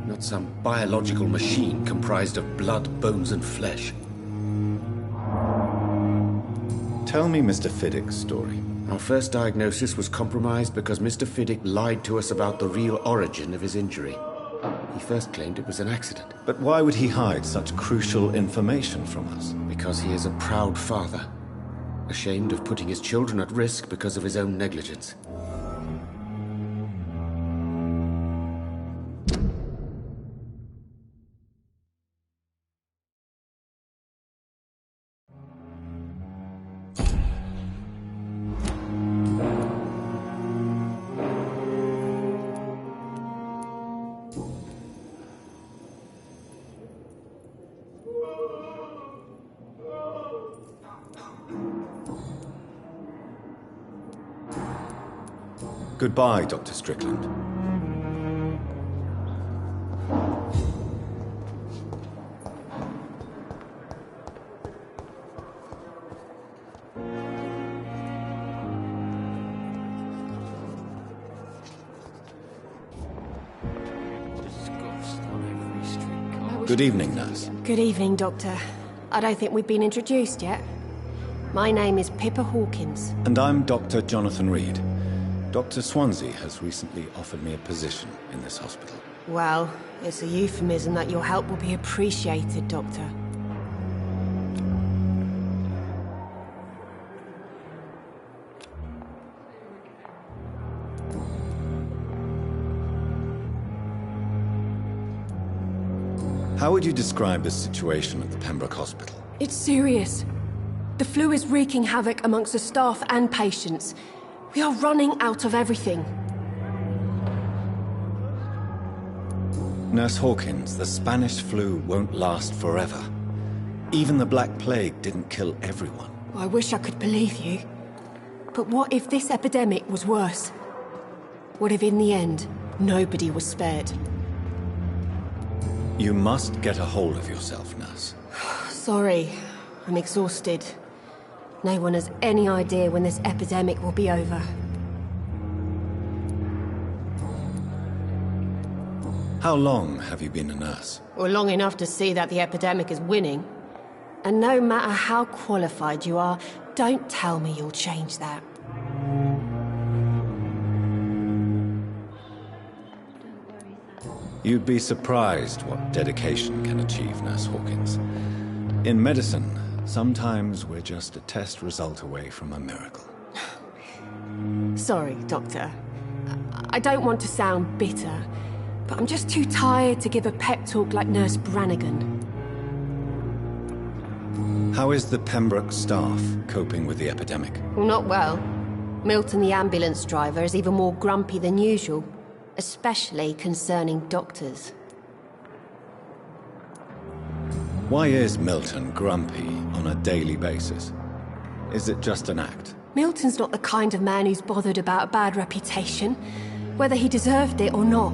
Not some biological machine comprised of blood, bones, and flesh.
Tell me Mr. Fiddick's story.
Our first diagnosis was compromised because Mr. Fiddick lied to us about the real origin of his injury. He first claimed it was an accident.
But why would he hide such crucial information from us?
Because he is a proud father, ashamed of putting his children at risk because of his own negligence.
Goodbye, Dr. Strickland. Good evening, nurse.
Good evening, Doctor. I don't think we've been introduced yet. My name is Pippa Hawkins.
And I'm Dr. Jonathan Reed. Dr. Swansea has recently offered me a position in this hospital.
Well, it's a euphemism that your help will be appreciated, Doctor.
How would you describe the situation at the Pembroke Hospital?
It's serious. The flu is wreaking havoc amongst the staff and patients. We are running out of everything.
Nurse Hawkins, the Spanish flu won't last forever. Even the Black Plague didn't kill everyone.
I wish I could believe you. But what if this epidemic was worse? What if in the end, Nobody was spared.
You must get a hold of yourself, nurse.
Sorry, I'm exhausted. No one has any idea when this epidemic will be over.
How long have you been a nurse?
Well, long enough to see that the epidemic is winning. And no matter how qualified you are, don't tell me you'll change that.
You'd be surprised what dedication can achieve, Nurse Hawkins. In medicine, sometimes we're just a test result away from a miracle.
Sorry, Doctor. I don't want to sound bitter, but I'm just too tired to give a pep talk like Nurse Brannigan.
How is the Pembroke staff coping with the epidemic?
Well, not well. Milton, the ambulance driver, is even more grumpy than usual, especially concerning doctors.
Why is Milton grumpy on a daily basis? Is it just an act?
Milton's not the kind of man who's bothered about a bad reputation, whether he deserved it or not.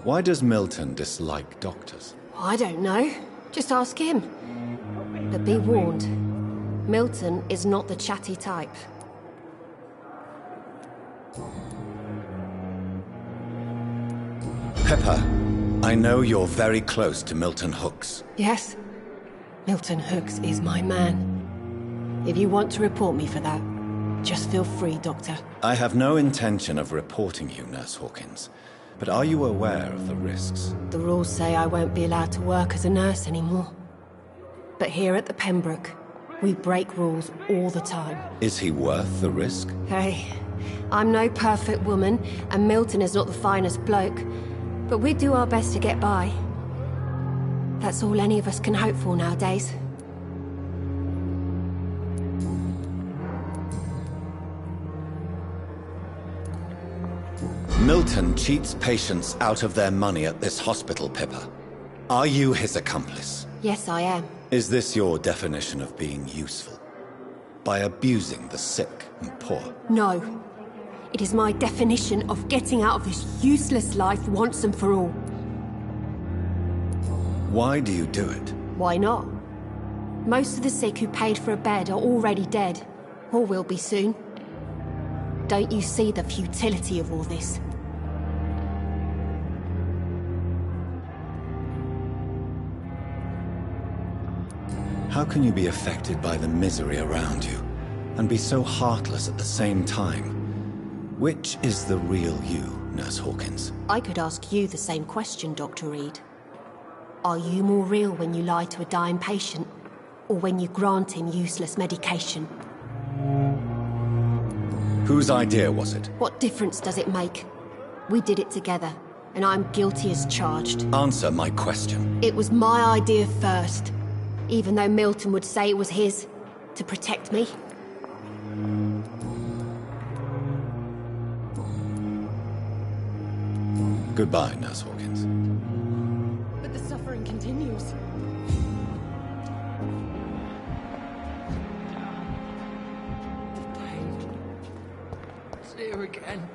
Why does Milton dislike doctors?
I don't know. Just ask him. But be warned, Milton is not the chatty type.
Pepper, I know you're very close to Milton Hooks.
Yes, Milton Hooks is my man. If you want to report me for that, just feel free, Doctor.
I have no intention of reporting you, Nurse Hawkins. But are you aware of the risks?
The rules say I won't be allowed to work as a nurse anymore. But here at the Pembroke, we break rules all the time.
Is he worth the risk?
Hey, I'm no perfect woman, and Milton is not the finest bloke. But we do our best to get by. That's all any of us can hope for nowadays.
Milton cheats patients out of their money at this hospital, Pippa. Are you his accomplice?
Yes, I am.
Is this your definition of being useful? By abusing the sick and poor?
No. It is my definition of getting out of this useless life once and for all.
Why do you do it?
Why not? Most of the sick who paid for a bed are already dead, or will be soon. Don't you see the futility of all this?
How can you be affected by the misery around you, and be so heartless at the same time? Which is the real you, Nurse Hawkins?
I could ask you the same question, Dr. Reed. Are you more real when you lie to a dying patient, or when you grant him useless medication?
Whose idea was it?
What difference does it make? We did it together, and I'm guilty as charged.
Answer my question.
It was my idea first, even though Milton would say it was his, to protect me.
Goodbye, Nurse Hawkins.
But the suffering continues.
See her again.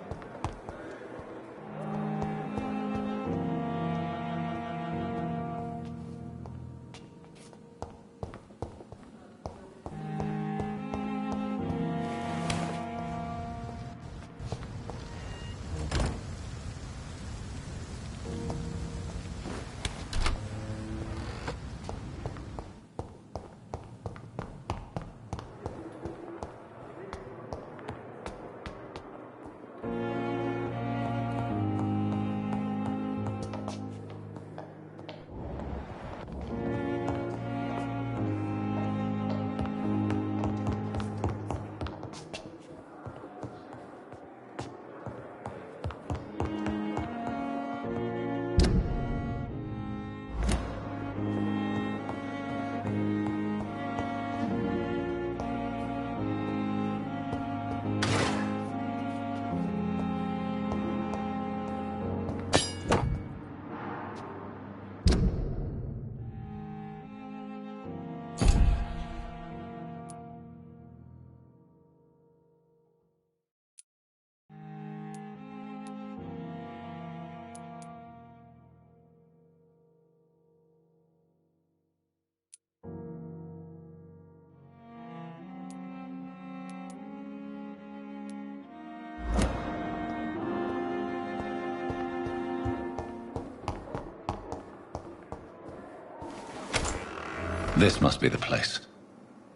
This must be the place.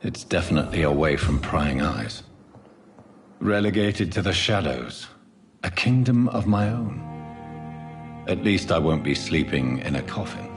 It's definitely away from prying eyes. Relegated to the shadows. A kingdom of my own. At least I won't be sleeping in a coffin.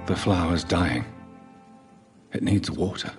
The flower's dying. It needs water.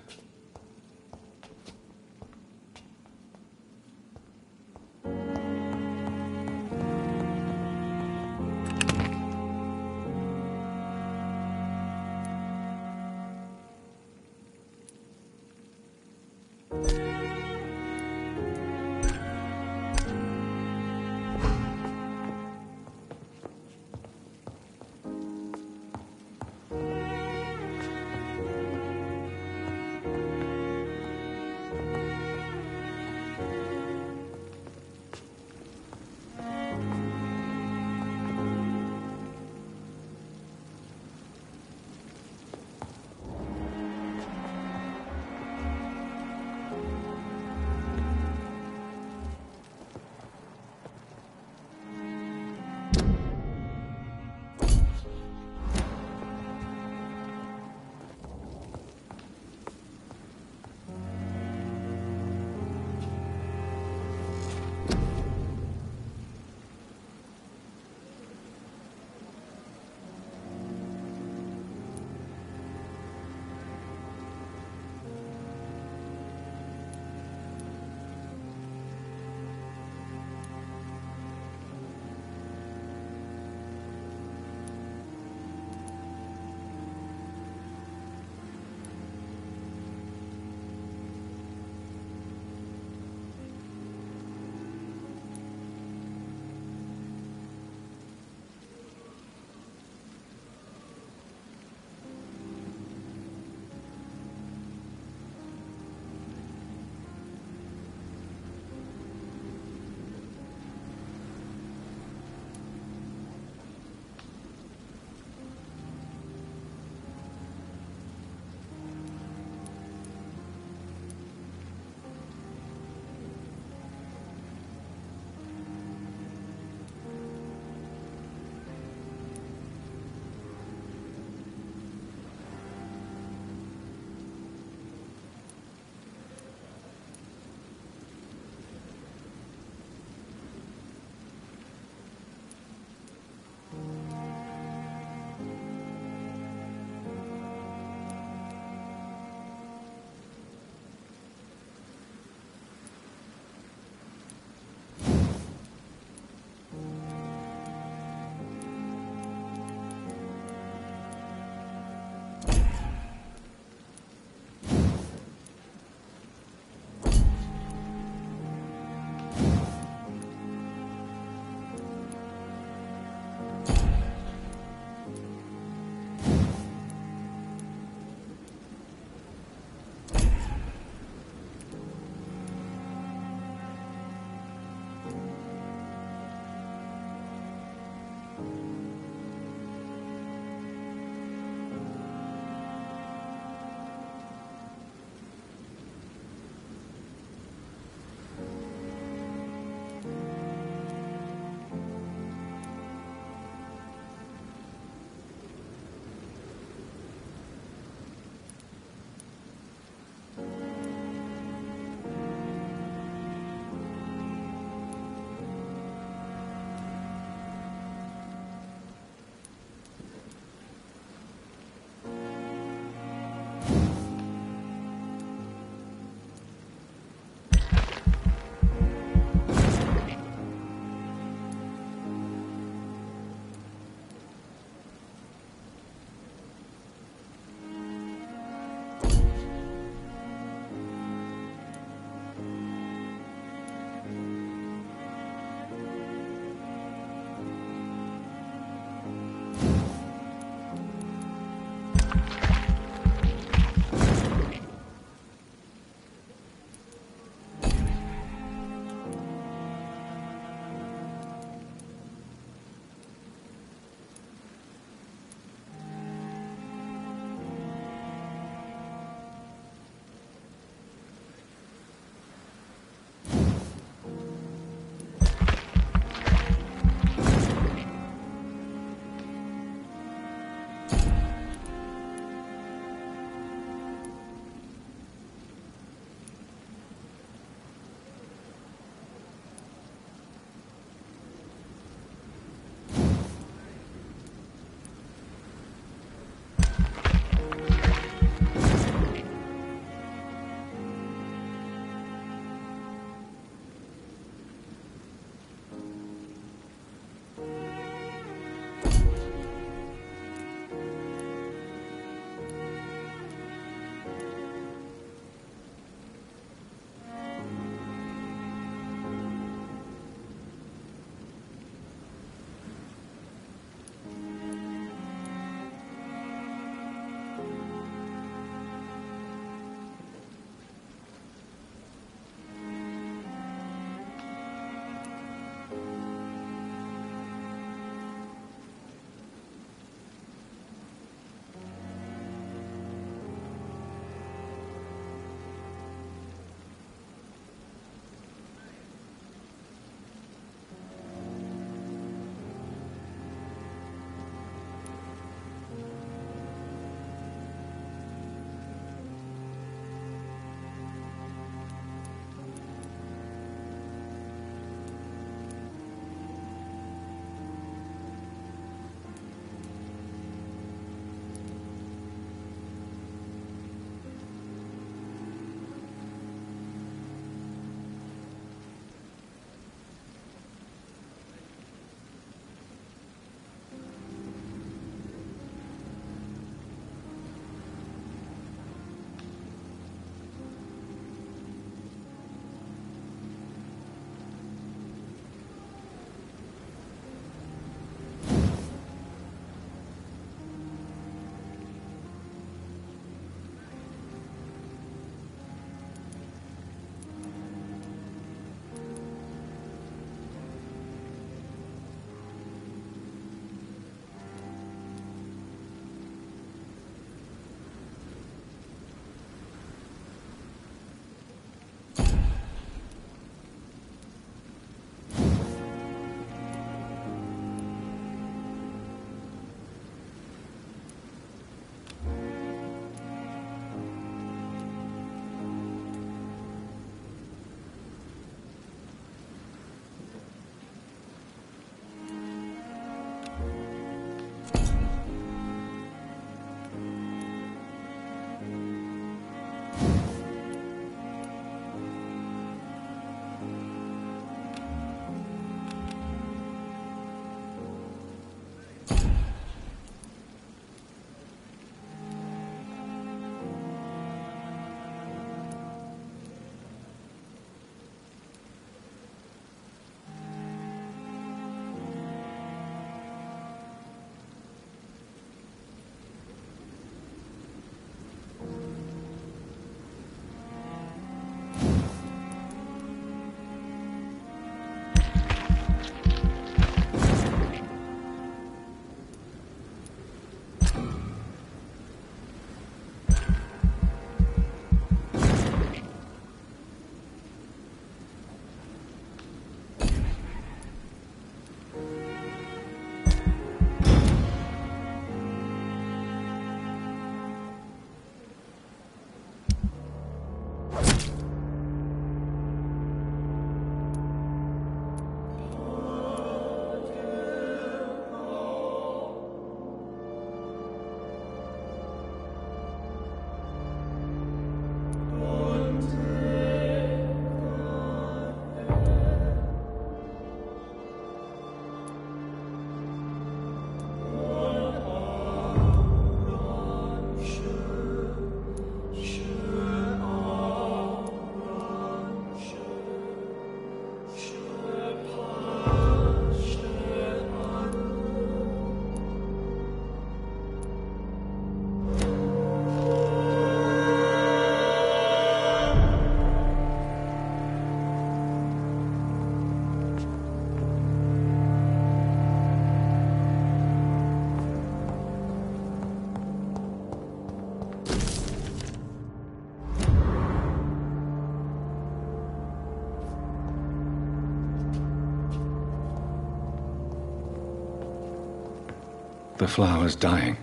The flower's dying.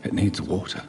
It needs water.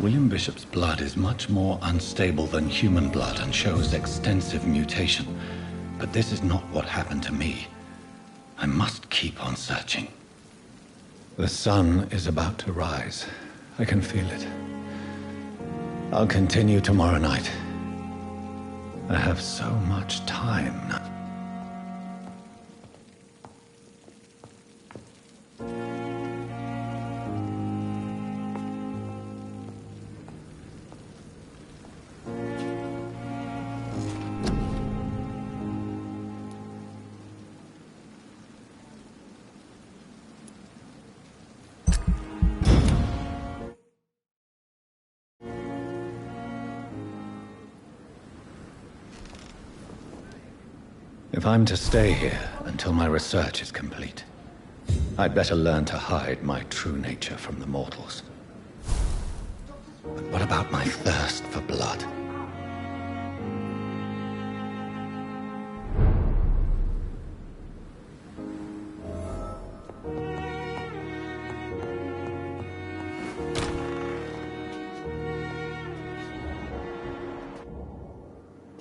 William Bishop's blood is much more unstable than human blood and shows extensive mutation. But this is not what happened to me. I must keep on searching. The sun is about to rise. I can feel it. I'll continue tomorrow night. I have so much time now. If I'm to stay here until my research is complete, I'd better learn to hide my true nature from the mortals. But what about my thirst for blood?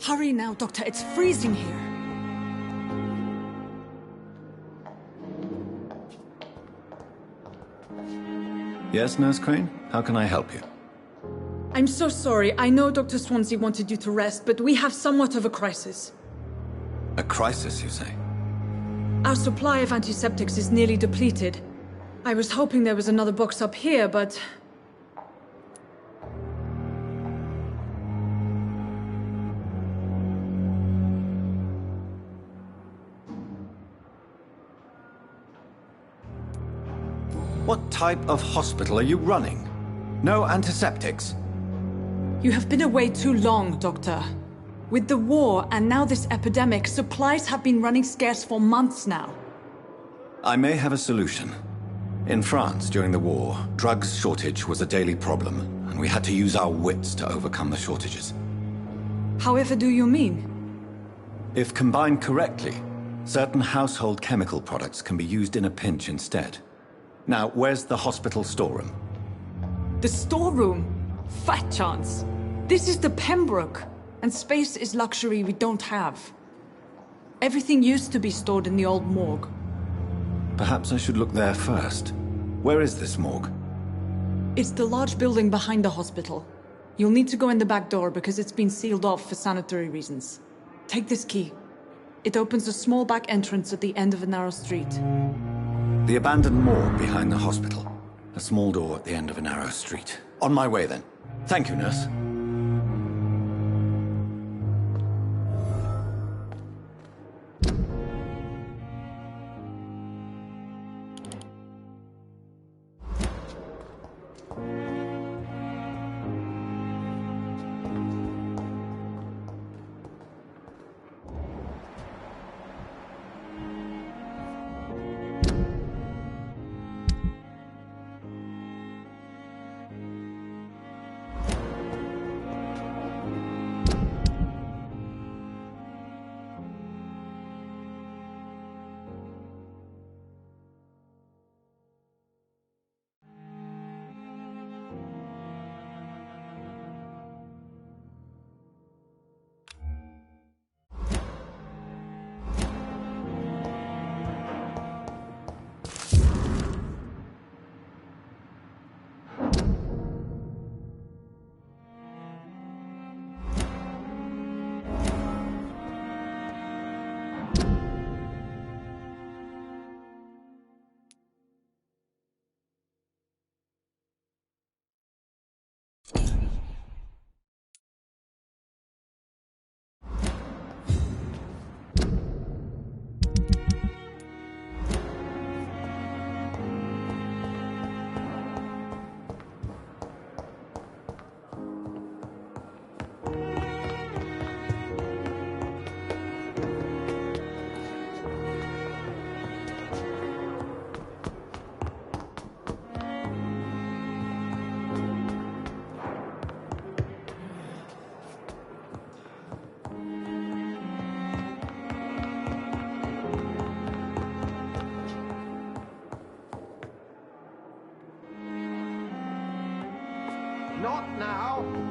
Hurry now, Doctor. It's freezing here.
Yes, Nurse Crane? How can I help you?
I'm so sorry. I know Dr. Swansea wanted you to rest, but we have somewhat of a crisis.
A crisis, you say?
Our supply of antiseptics is nearly depleted. I was hoping there was another box up here, but...
What type of hospital are you running? No antiseptics?
You have been away too long, Doctor. With the war and now this epidemic, supplies have been running scarce for months now.
I may have a solution. In France, during the war, drugs shortage was a daily problem, and we had to use our wits to overcome the shortages.
However do you mean?
If combined correctly, certain household chemical products can be used in a pinch instead. Now, where's the hospital storeroom?
The storeroom? Fat chance. This is the Pembroke, and space is luxury we don't have. Everything used to be stored in the old morgue.
Perhaps I should look there first. Where is this morgue?
It's the large building behind the hospital. You'll need to go in the back door because it's been sealed off for sanitary reasons. Take this key. It opens a small back entrance at the end of a narrow street.
The abandoned morgue behind the hospital. A small door at the end of a narrow street. On my way, then. Thank you, nurse.
Not now!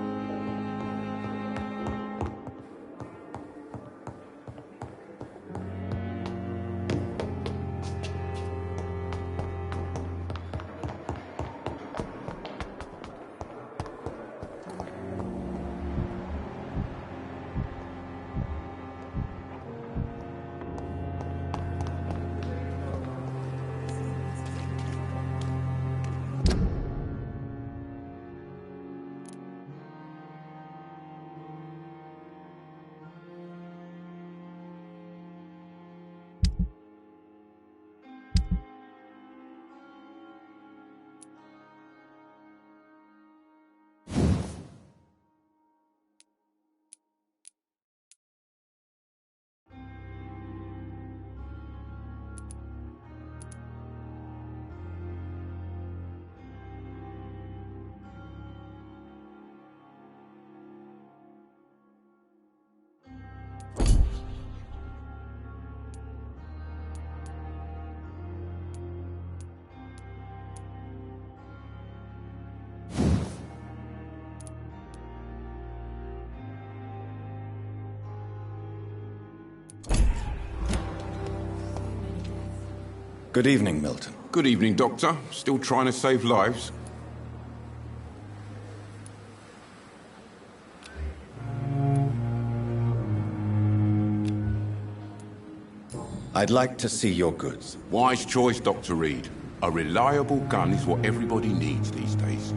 Good evening, Milton.
Good evening, Doctor. Still trying to save lives?
I'd like to see your goods.
Wise choice, Dr. Reed. A reliable gun is what everybody needs these days.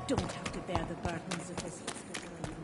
Don't have to bear the burdens of this hospital alone.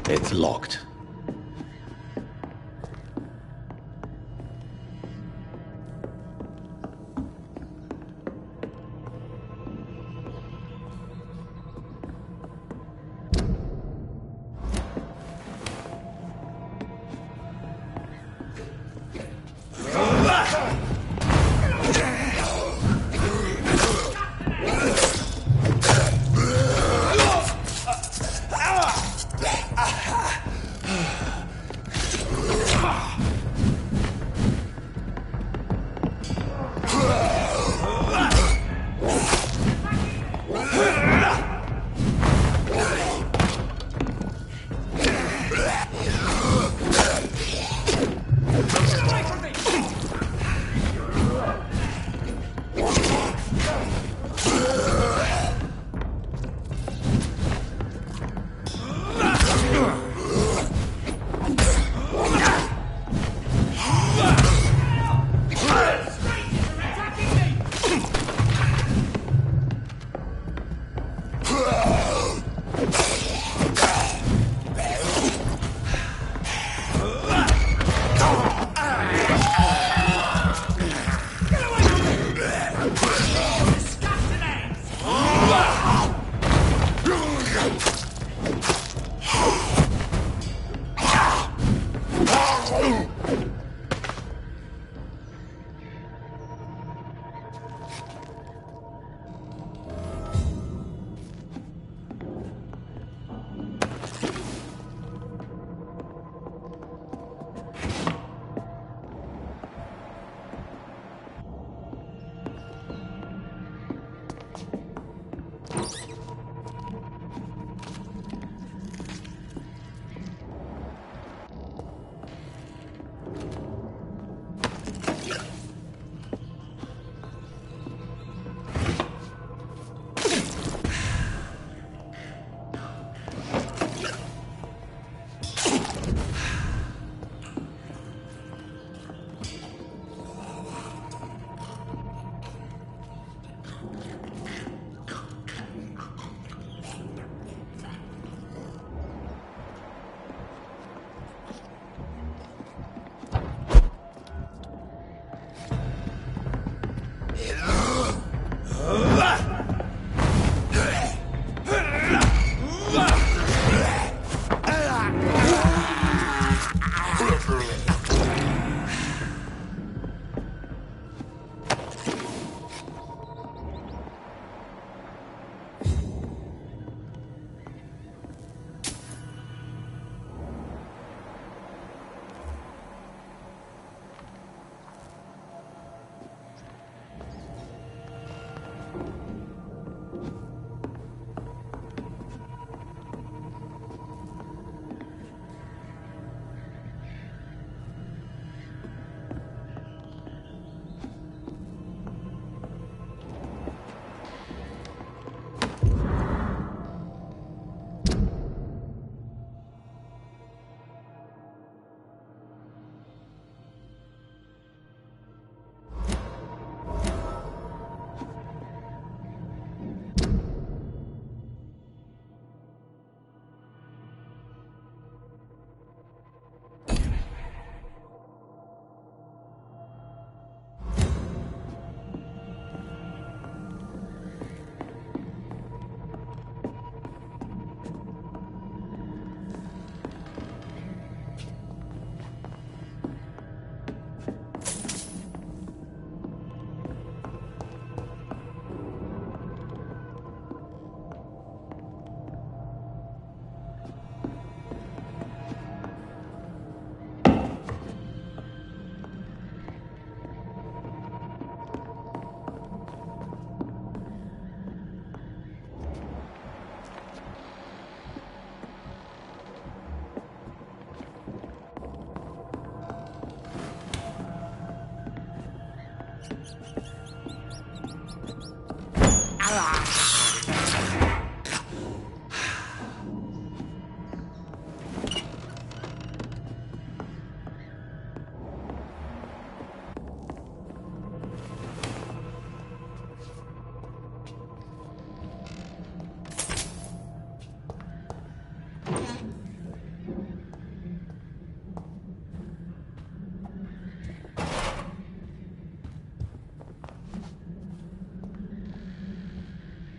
It's locked.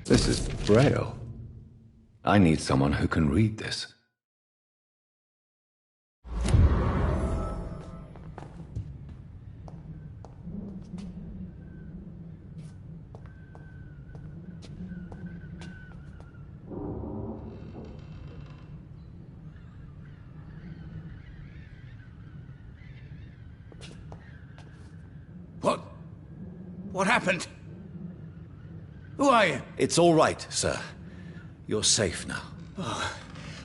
This is Braille. I need someone who can read this.
What happened? Who are you?
It's all right, sir. You're safe now.
Oh,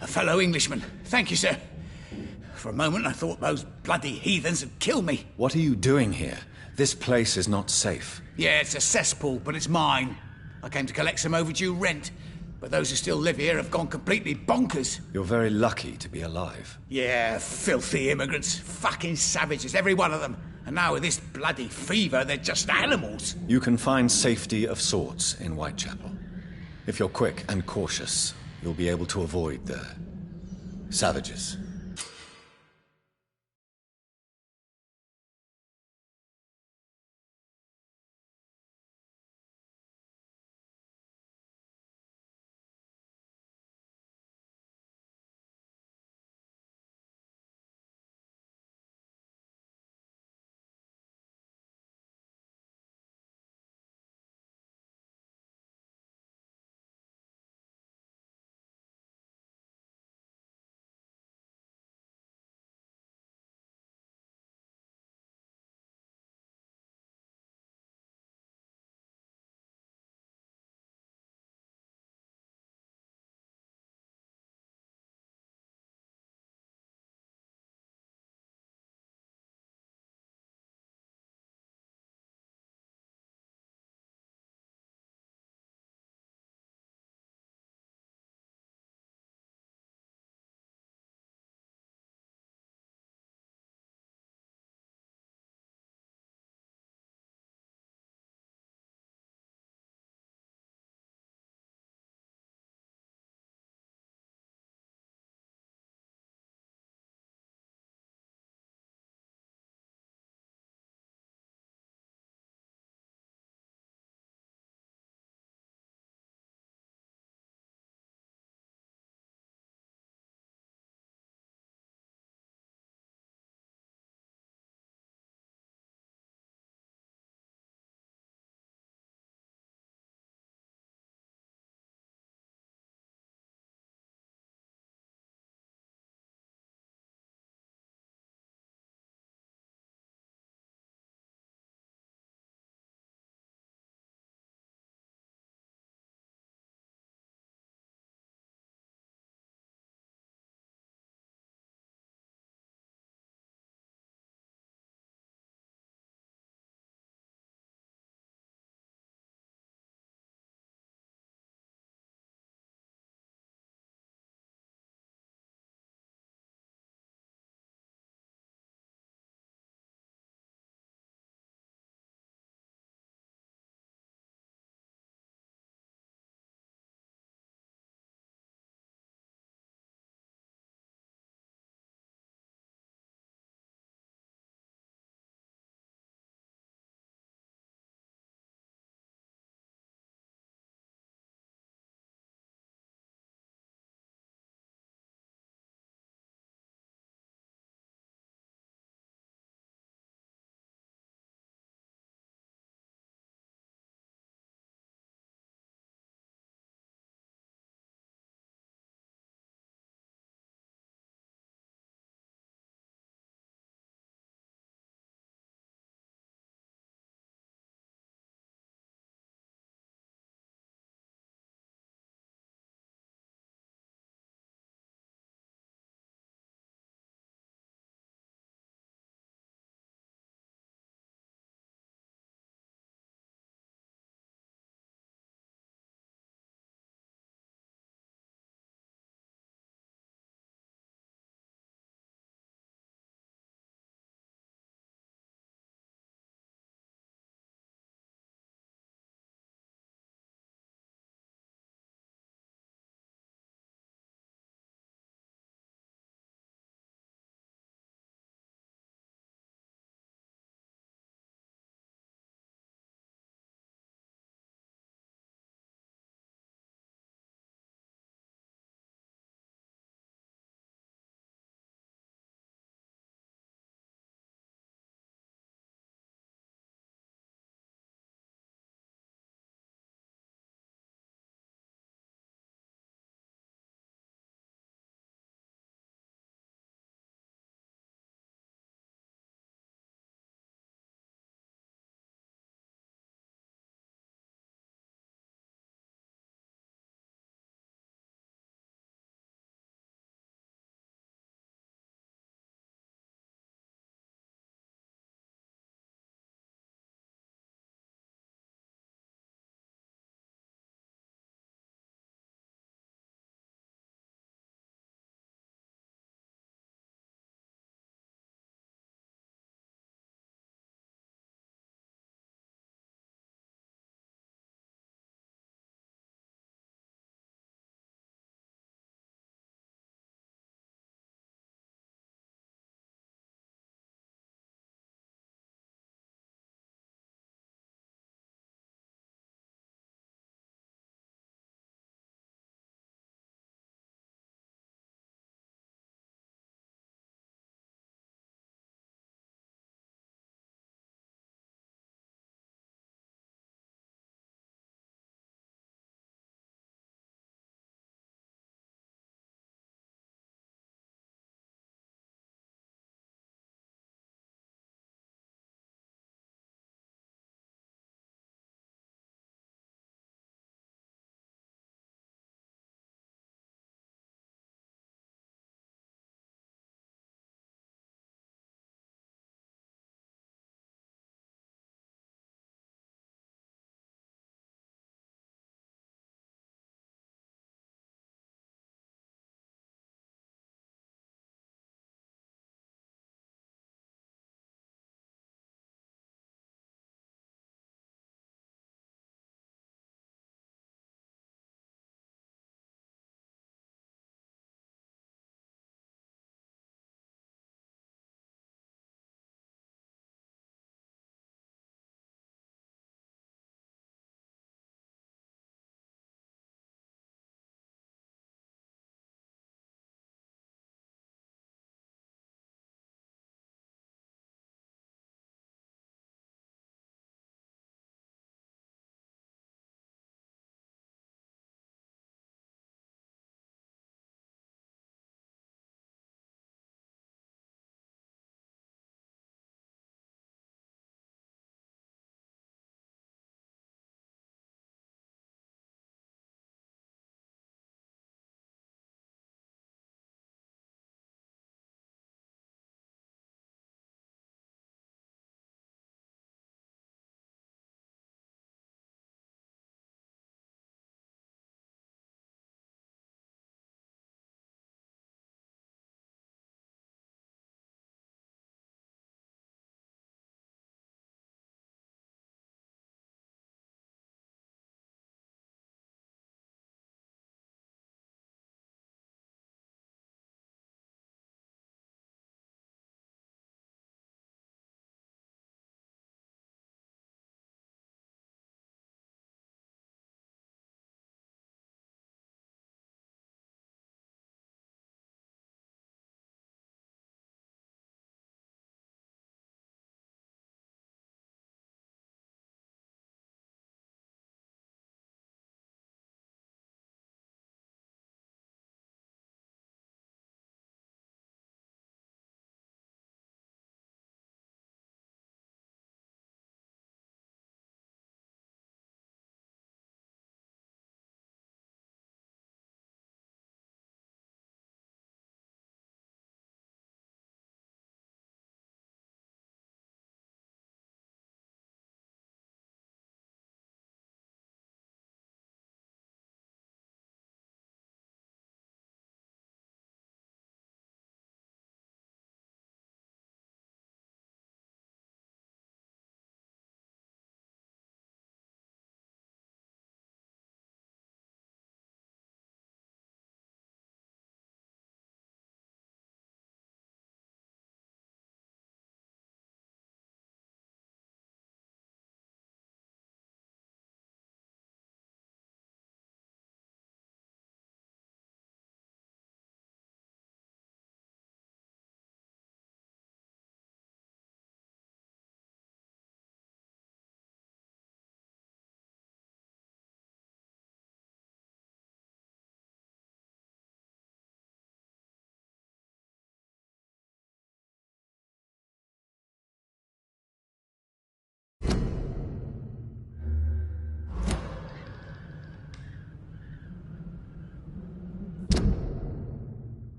a fellow Englishman. Thank you, sir. For a moment, I thought those bloody heathens had killed me.
What are you doing here? This place is not safe.
Yeah, it's a cesspool, but it's mine. I came to collect some overdue rent, but those who still live here have gone completely bonkers.
You're very lucky to be alive.
Yeah, filthy immigrants. Fucking savages, every one of them. And now with this bloody fever, they're just animals.
You can find safety of sorts in Whitechapel. If you're quick and cautious, you'll be able to avoid the savages.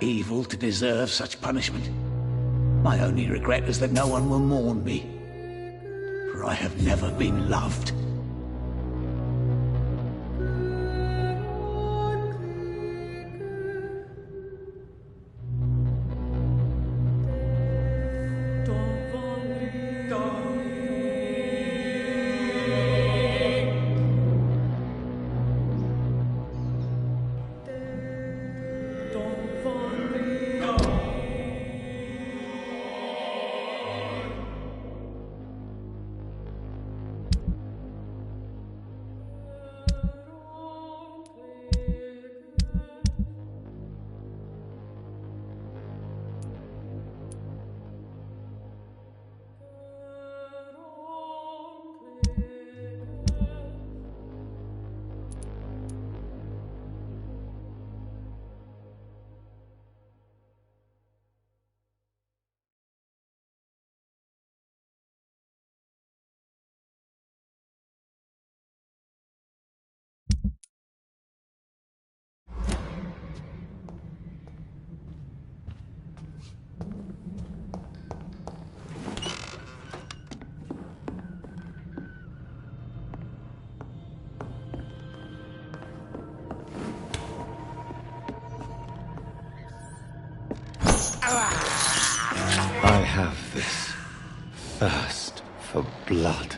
evil to deserve such punishment. My only regret is that no one will mourn me, for I have never been loved.
I have this thirst for blood.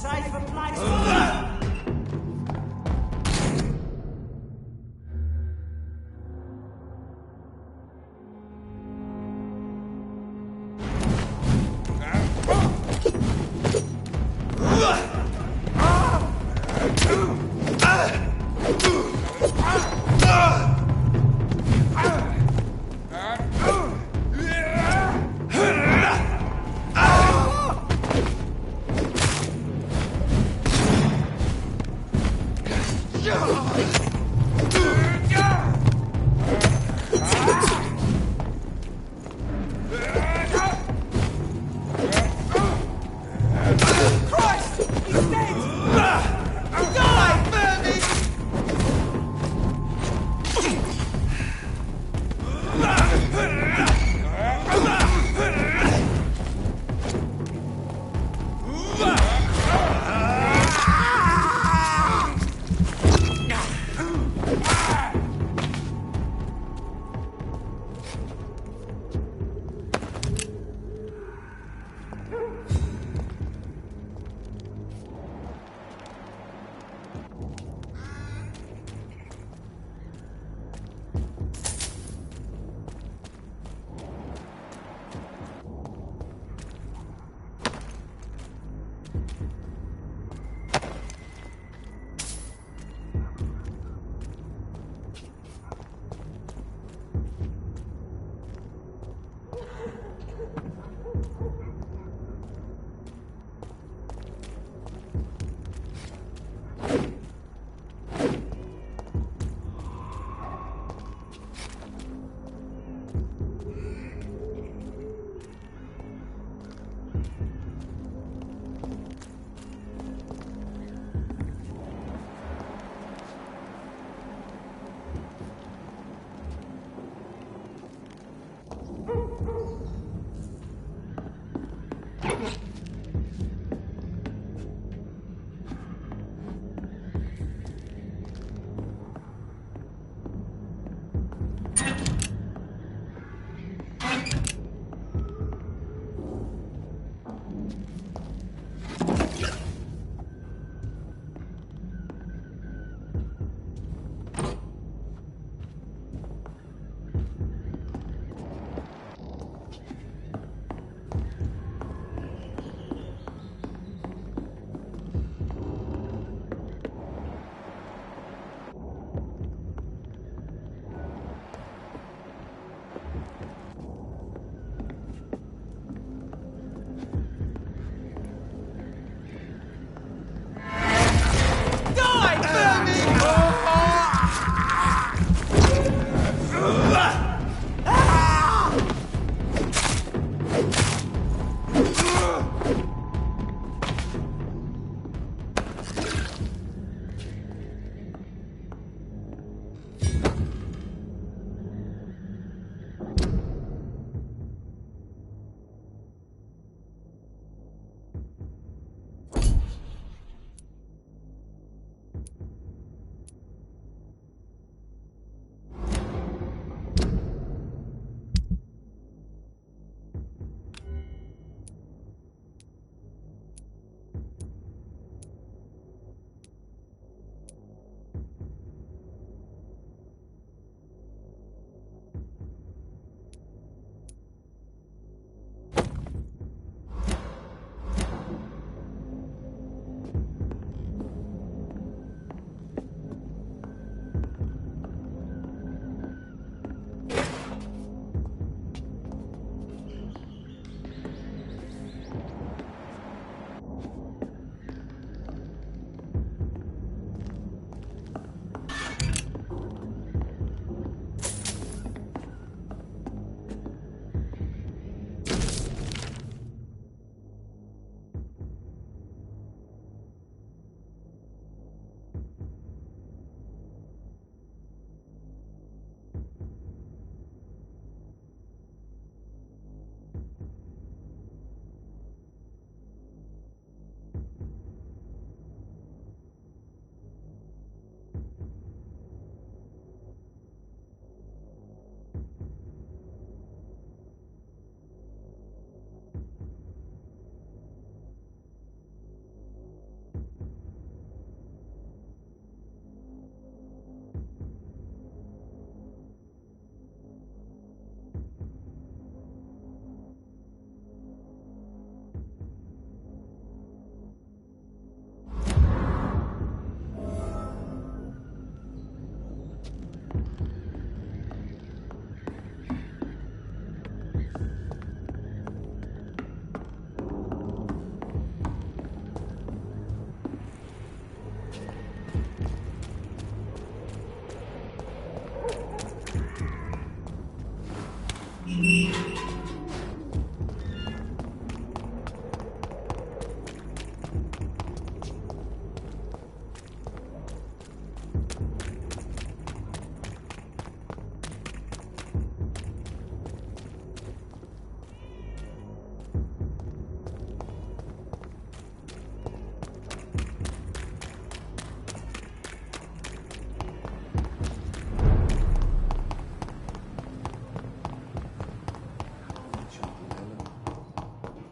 safer place.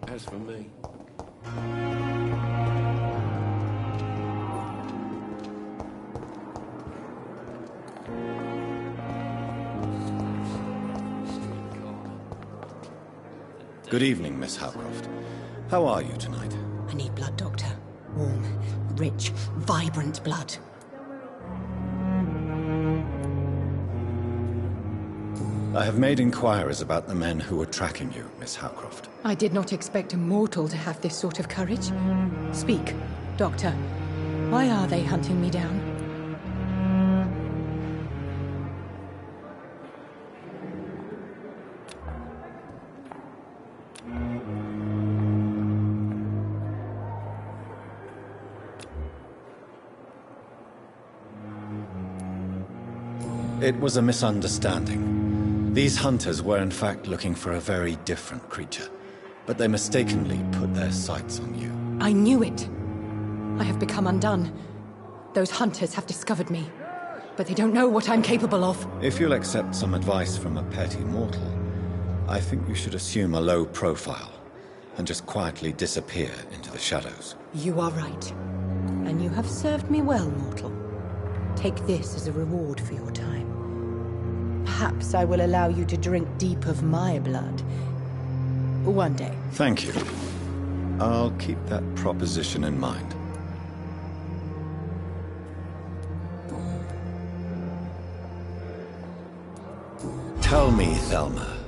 As for me...
Good evening, Miss Howcroft. How are you tonight?
I need blood, Doctor. Warm, rich, vibrant blood.
I have made inquiries about the men who were tracking you, Miss Howcroft.
I did not expect a mortal to have this sort of courage. Speak, Doctor. Why are they hunting me down?
It was a misunderstanding. These hunters were in fact looking for a very different creature, but they mistakenly put their sights on you.
I knew it. I have become undone. Those hunters have discovered me, but they don't know what I'm capable of.
If you'll accept some advice from a petty mortal, I think you should assume a low profile and just quietly disappear into the shadows.
You are right. And you have served me well, mortal. Take this as a reward for your time. Perhaps I will allow you to drink deep of my blood. One day.
Thank you. I'll keep that proposition in mind. Tell me, Thelma,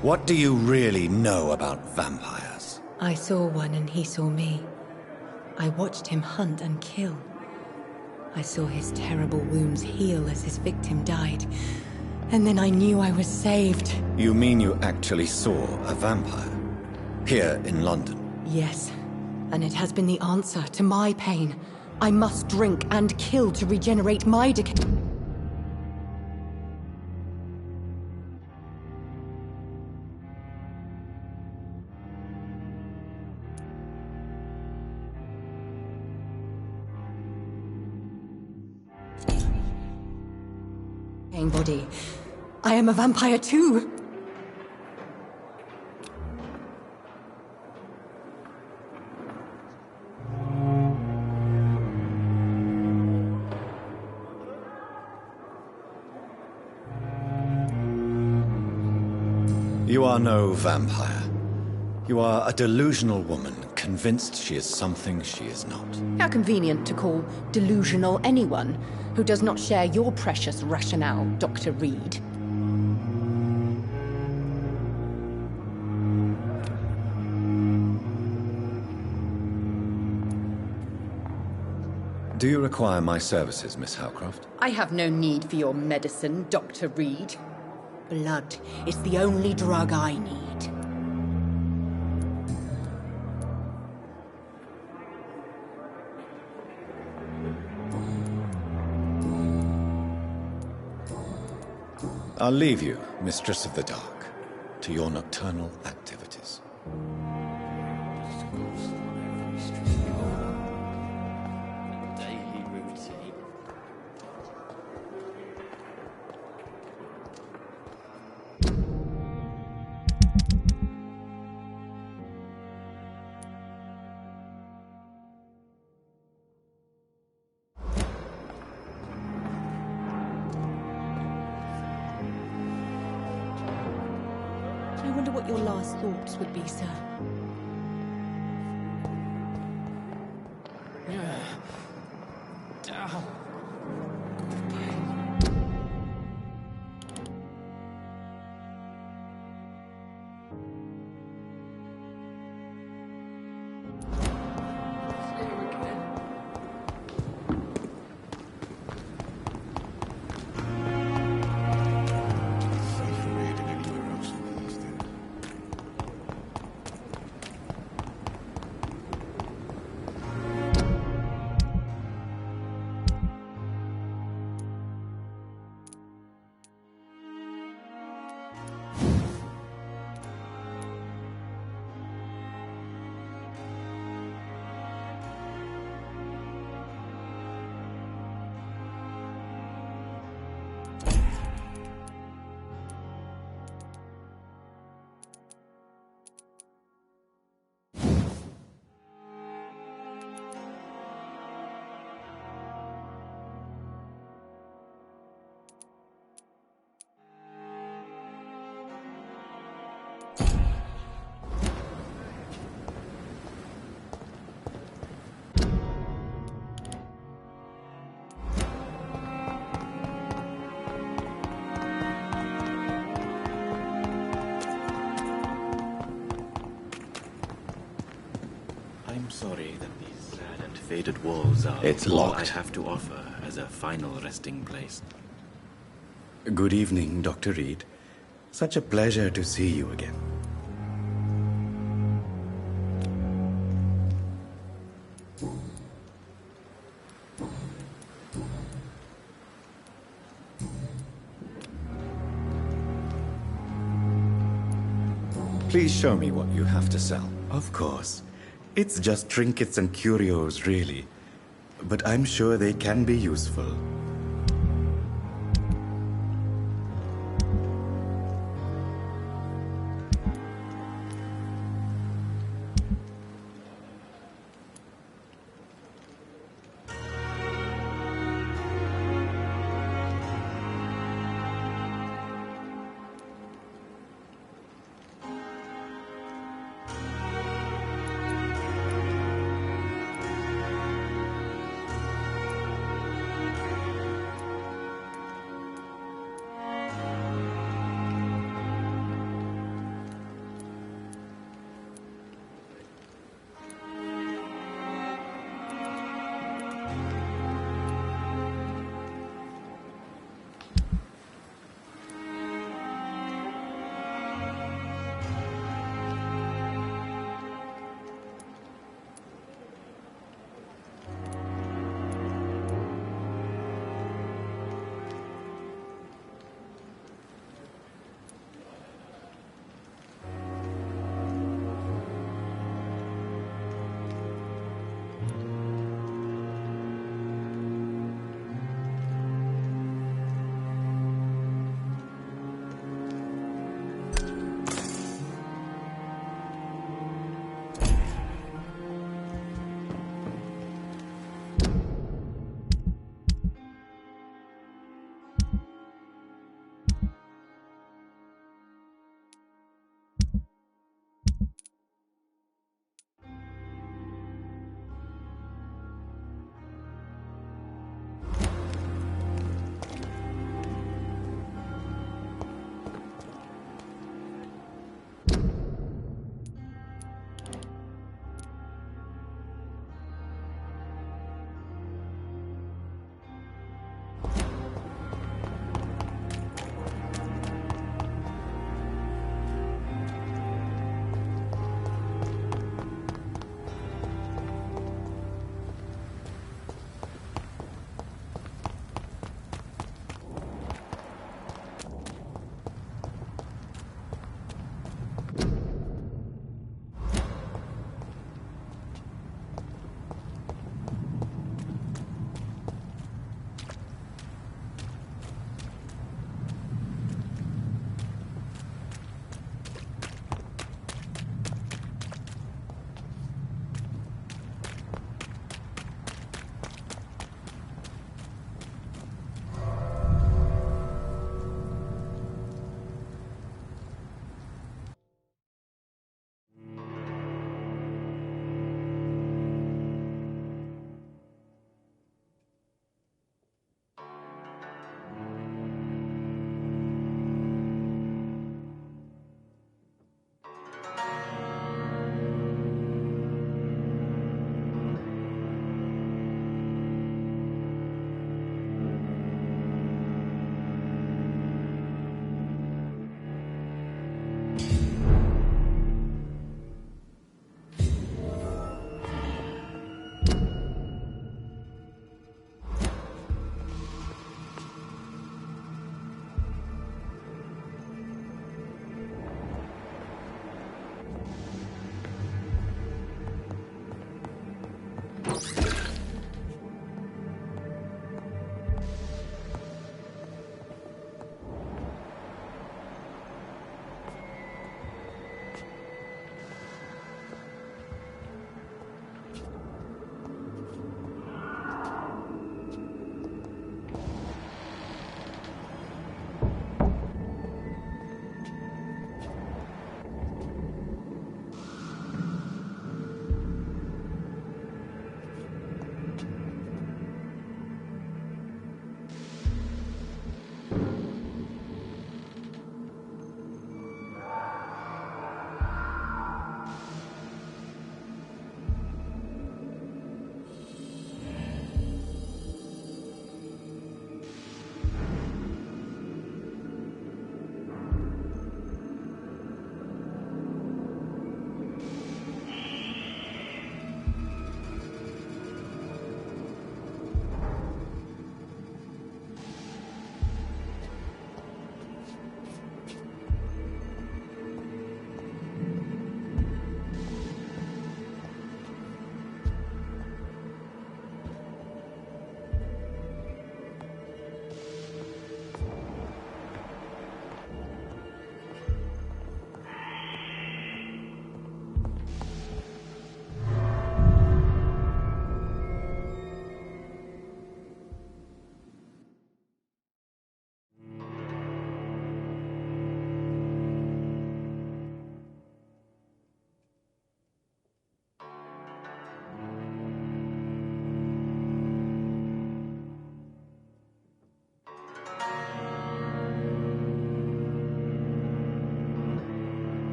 what do you really know about vampires?
I saw one and he saw me. I watched him hunt and kill. I saw his terrible wounds heal as his victim died. And then I knew I was saved.
You mean you actually saw a vampire? Here in London?
Yes. And it has been the answer to my pain. I must drink and kill to regenerate my decay. Body. I am a vampire too.
You are no vampire. You are a delusional woman, convinced she is something she is not.
How convenient to call delusional anyone who does not share your precious rationale, Dr. Reed.
Do you require my services, Miss Howcroft?
I have no need for your medicine, Dr. Reed. Blood is the only drug I need.
I'll leave you, Mistress of the Dark, to your nocturnal activities.
Daily routine.
I wonder what your last thoughts would be, sir.
faded walls are
It's
all
locked.
I have to offer as a final resting place. Good evening, Dr. Reed. Such a pleasure to see you again.
Please show me what you have to sell.
Of course. It's just trinkets and curios, really. But I'm sure they can be useful.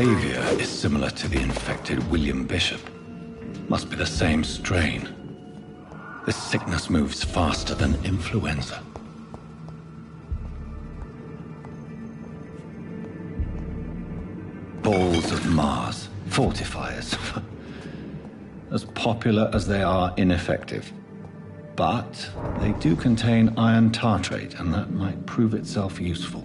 behavior is similar to the infected William Bishop. Must be the same strain. This sickness moves faster than influenza. Balls of Mars, fortifiers. As popular as they are ineffective. But they do contain iron tartrate, and that might prove itself useful.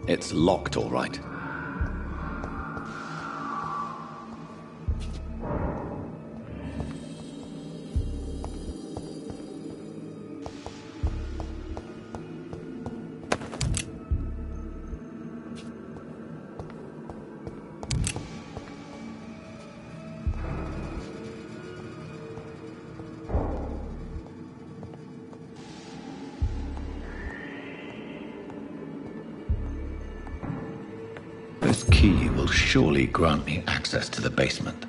It's locked, all right. This key will surely grant me access to the basement.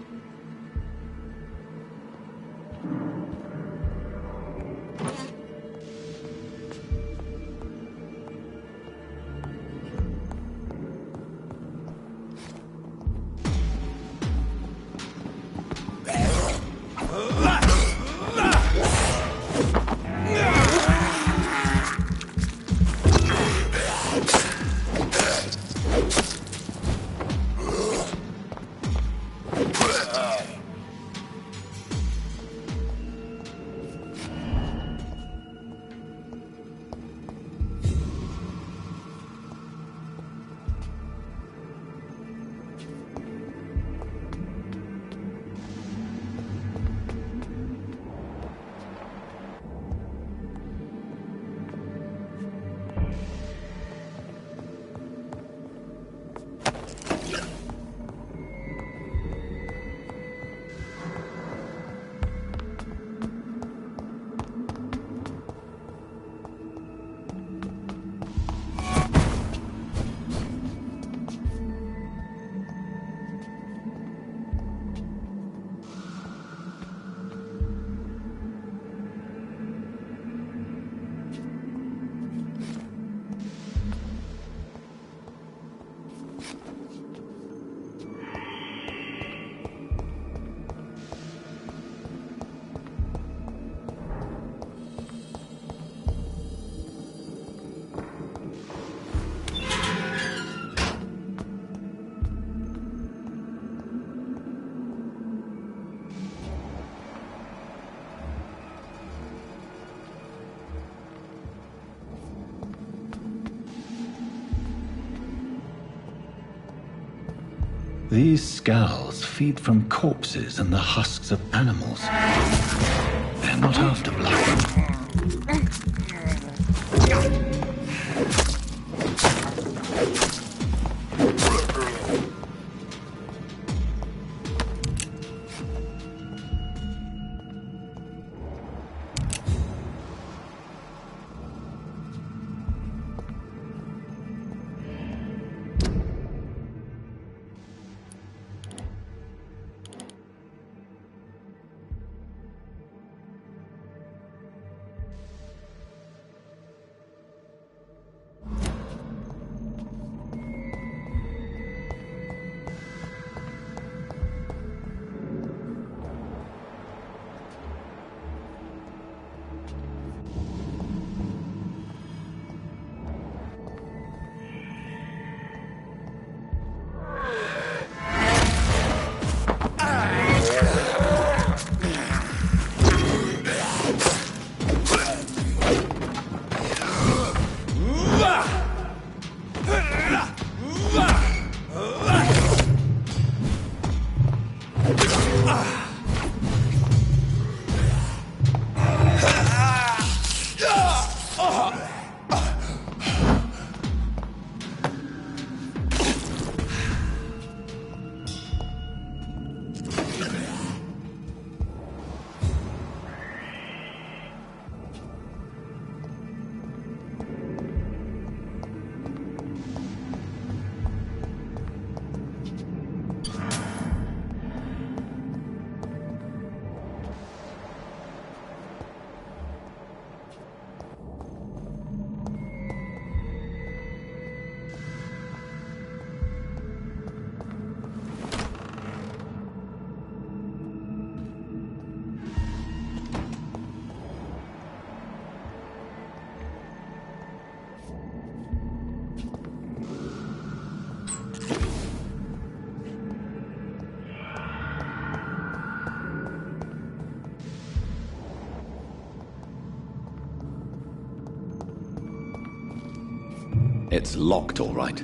These scowls feed from corpses and the husks of animals. They're not after blood. It's locked, all right.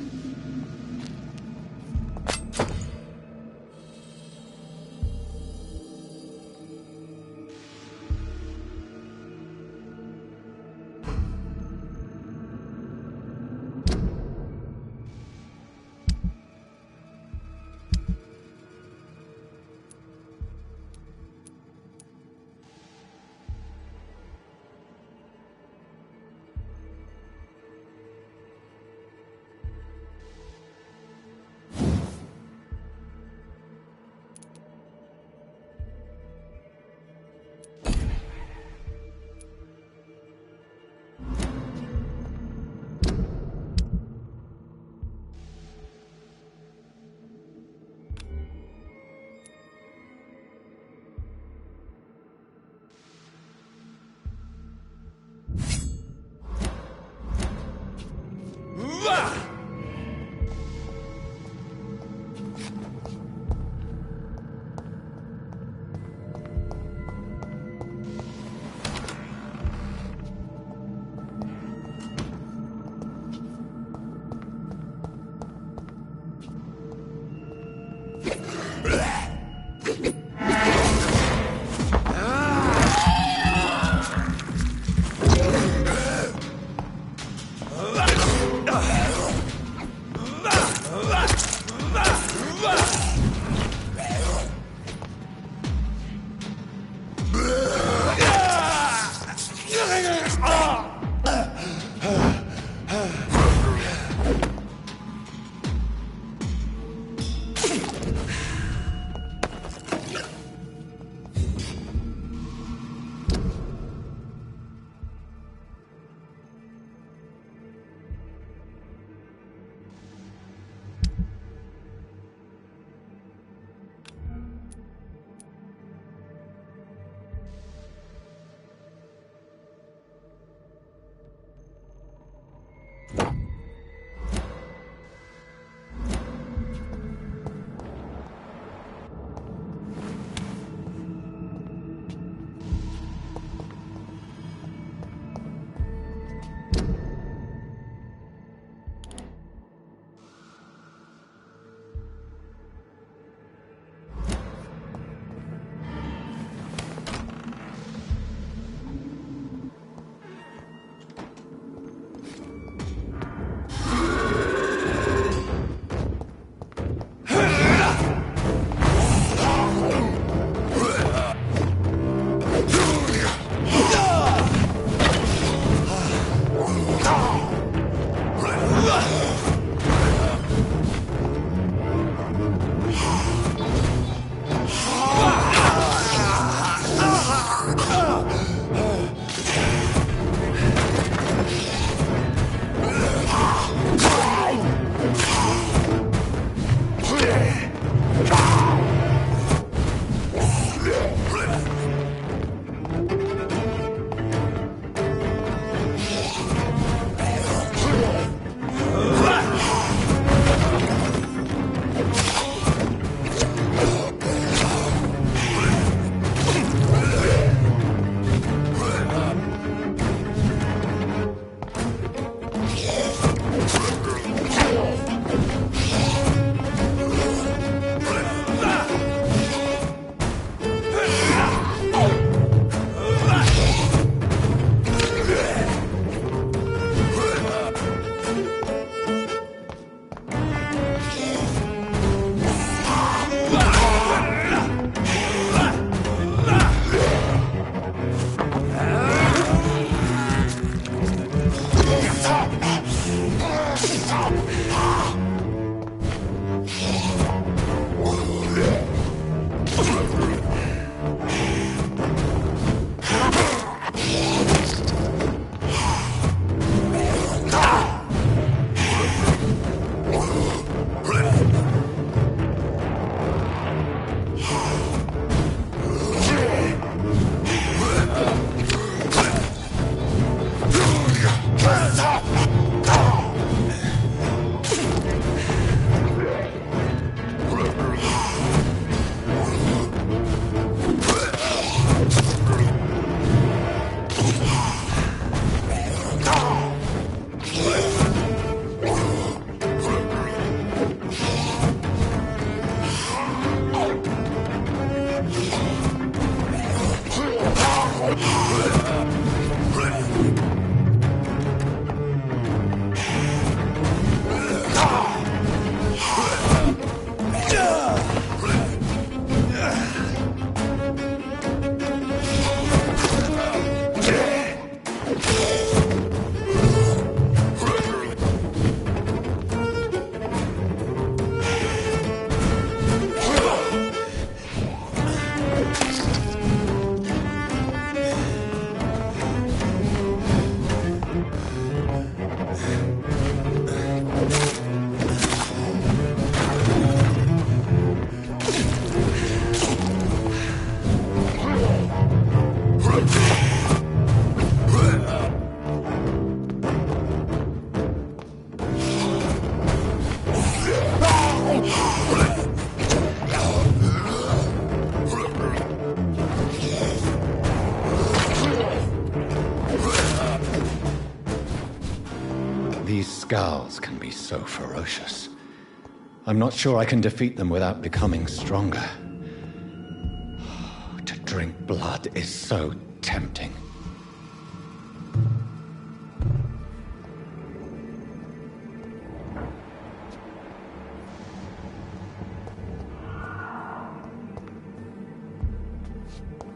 These scowls can be so ferocious. I'm not sure I can defeat them without becoming stronger. To drink blood is so tempting.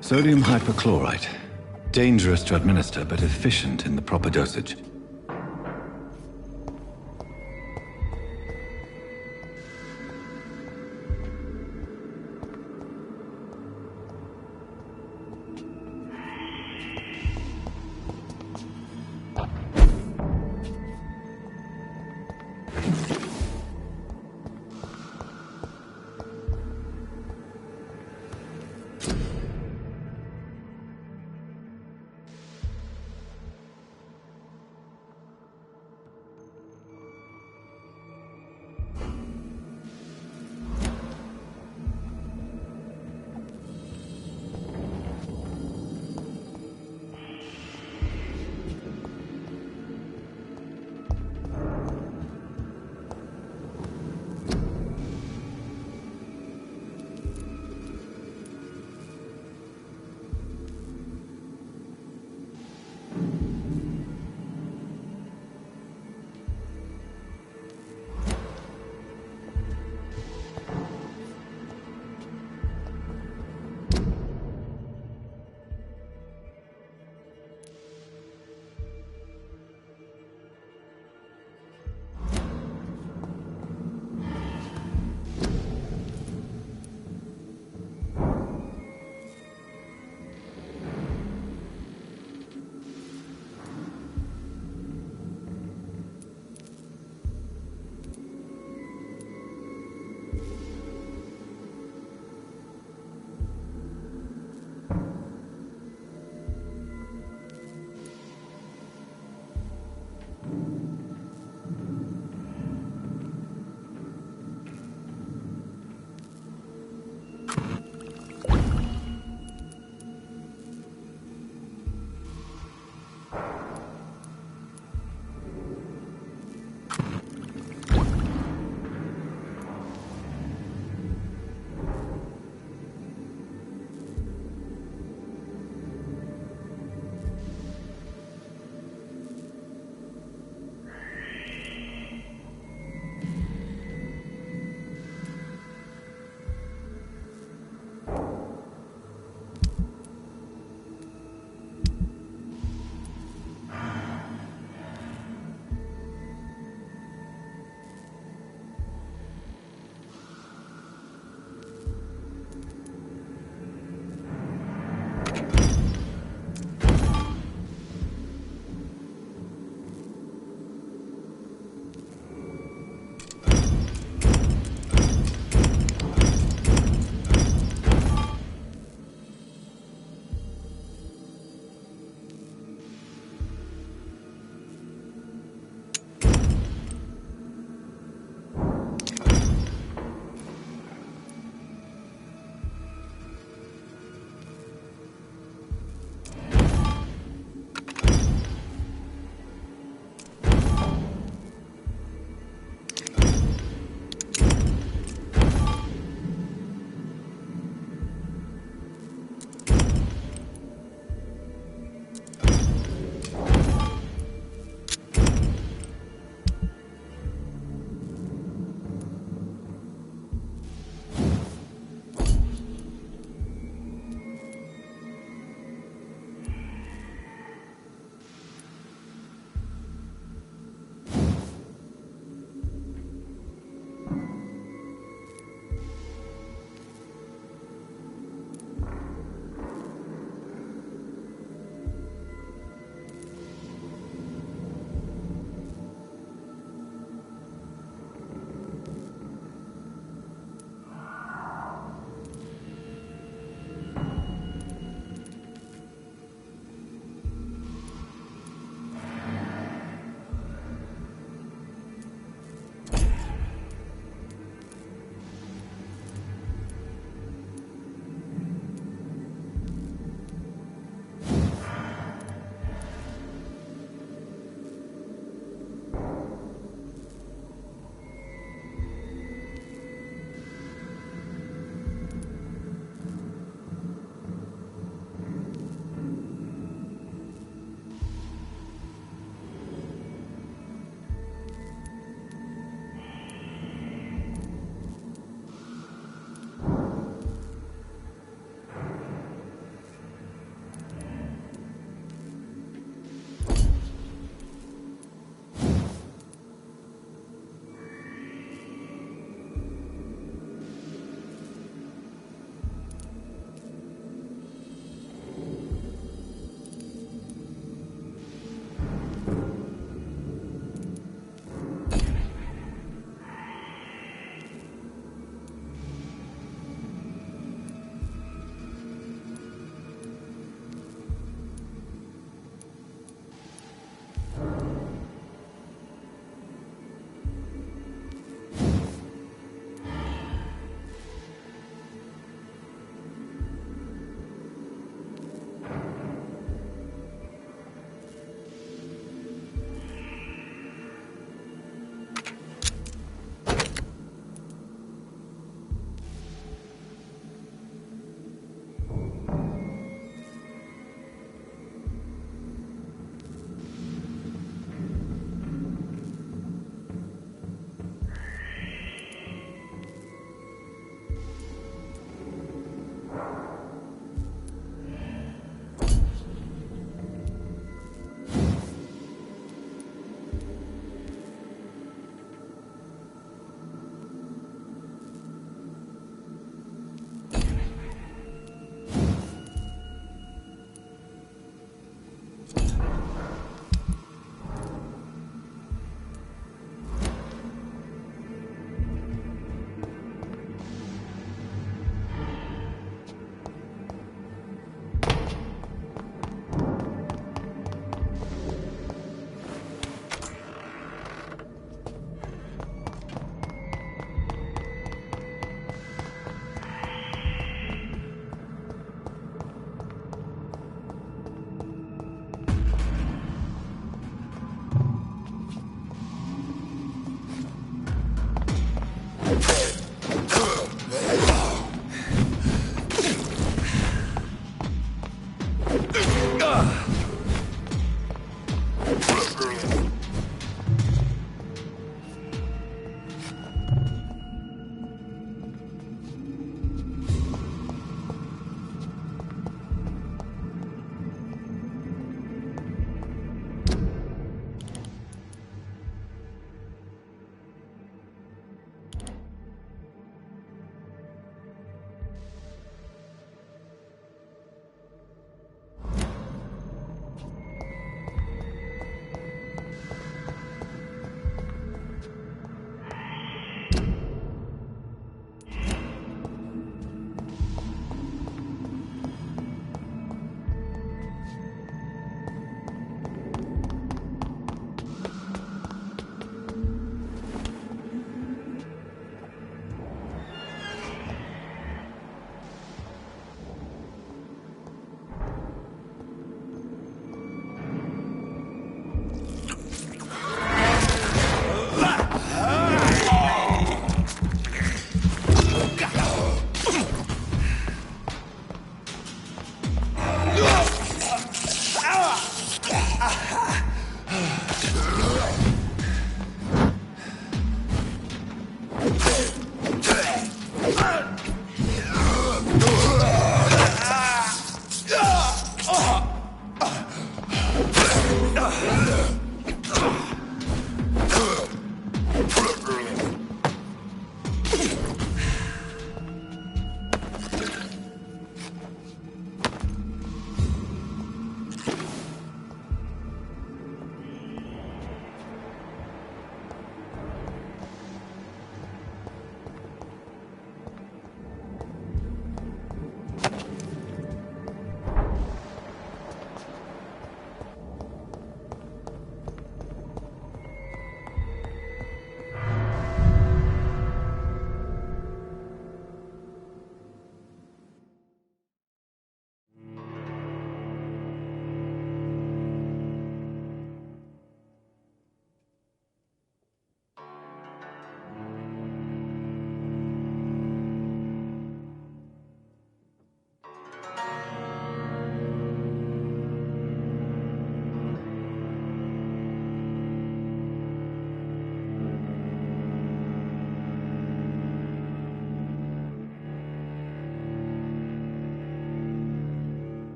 Sodium hypochlorite. Dangerous to administer, but efficient in the proper dosage.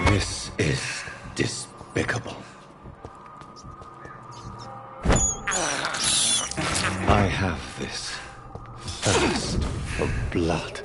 This is despicable. I have this thirst for blood.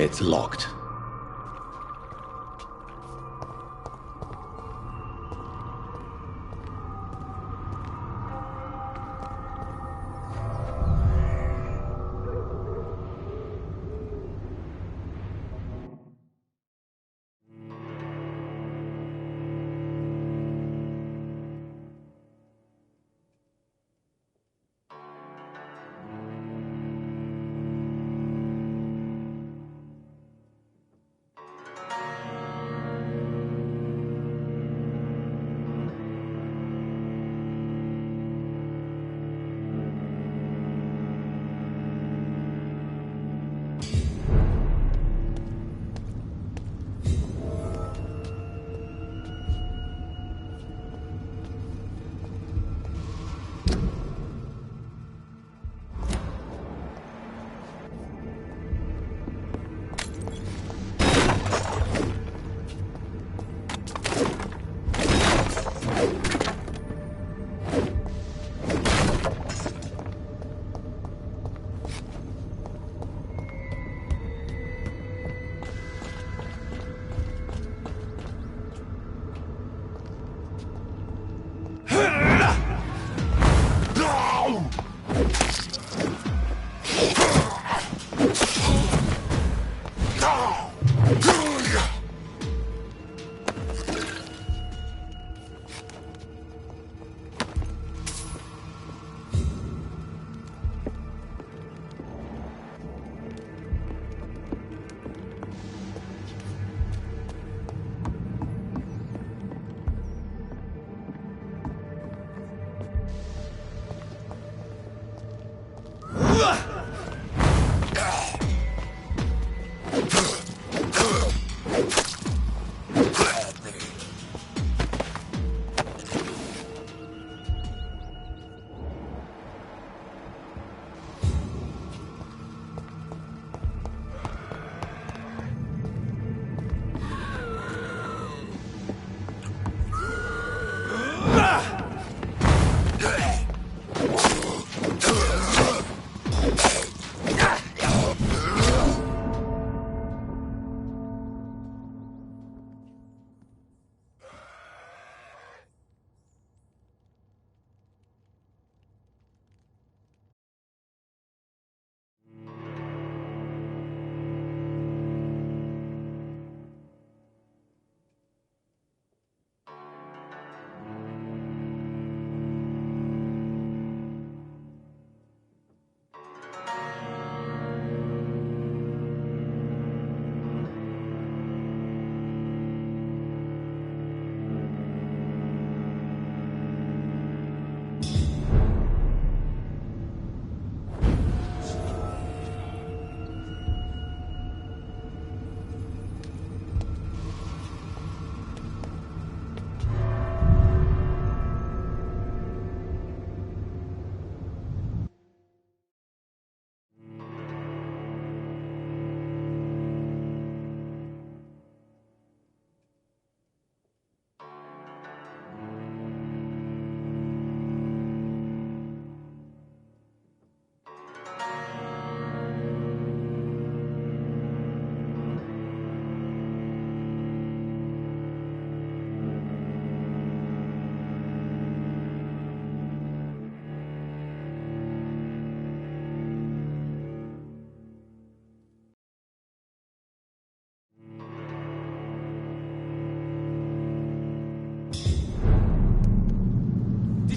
It's locked.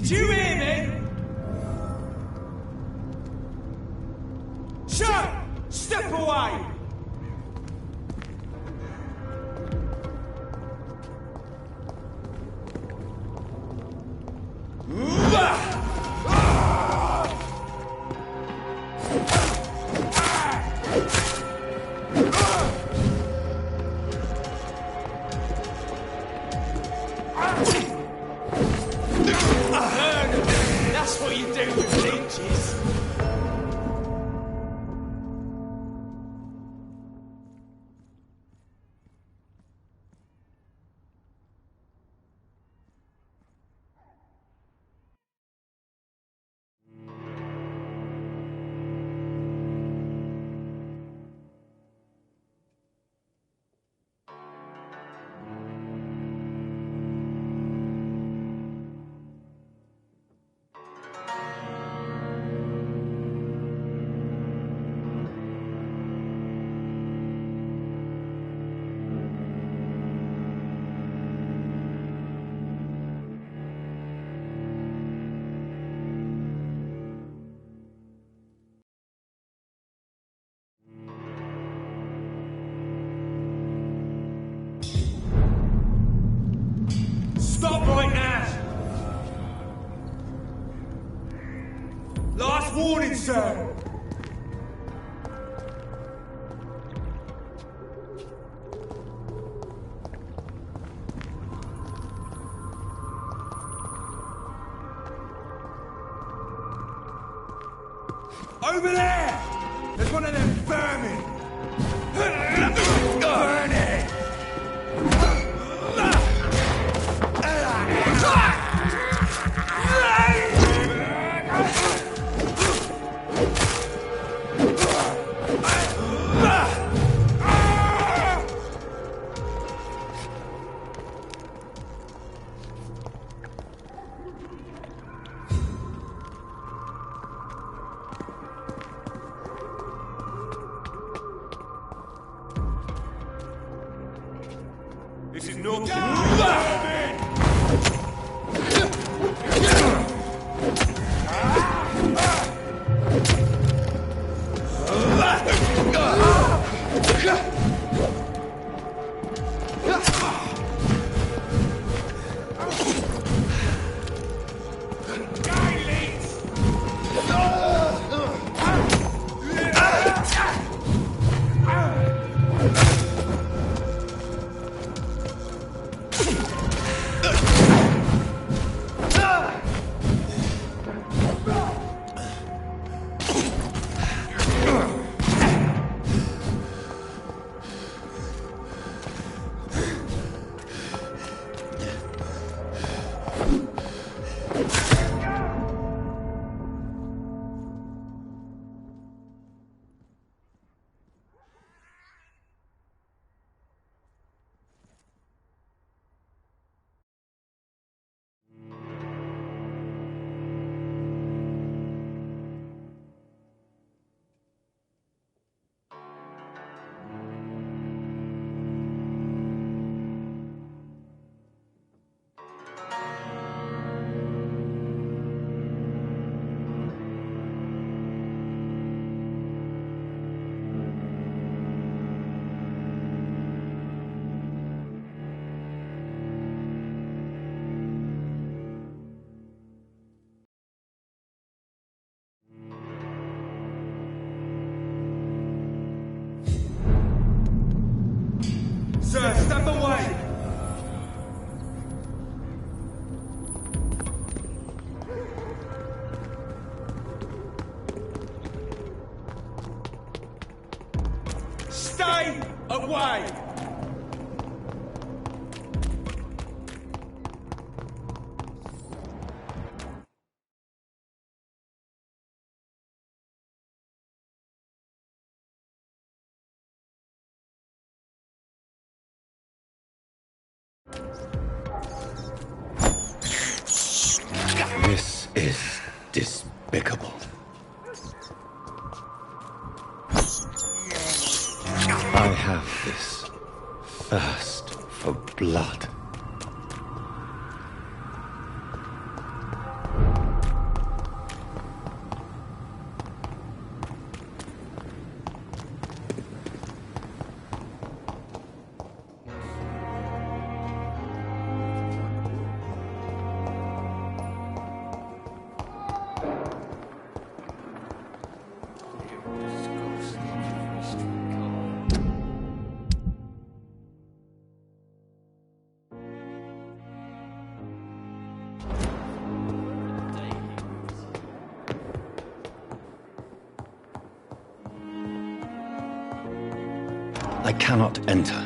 Did you hear me? Shut! Step away! That's what you do with leeches. Stop right now! Last warning, sir! Over there! There's one of them vermin! Burn it! This is no Sir, step away! Stay away!
This is despicable. I have this thirst for blood. I cannot enter.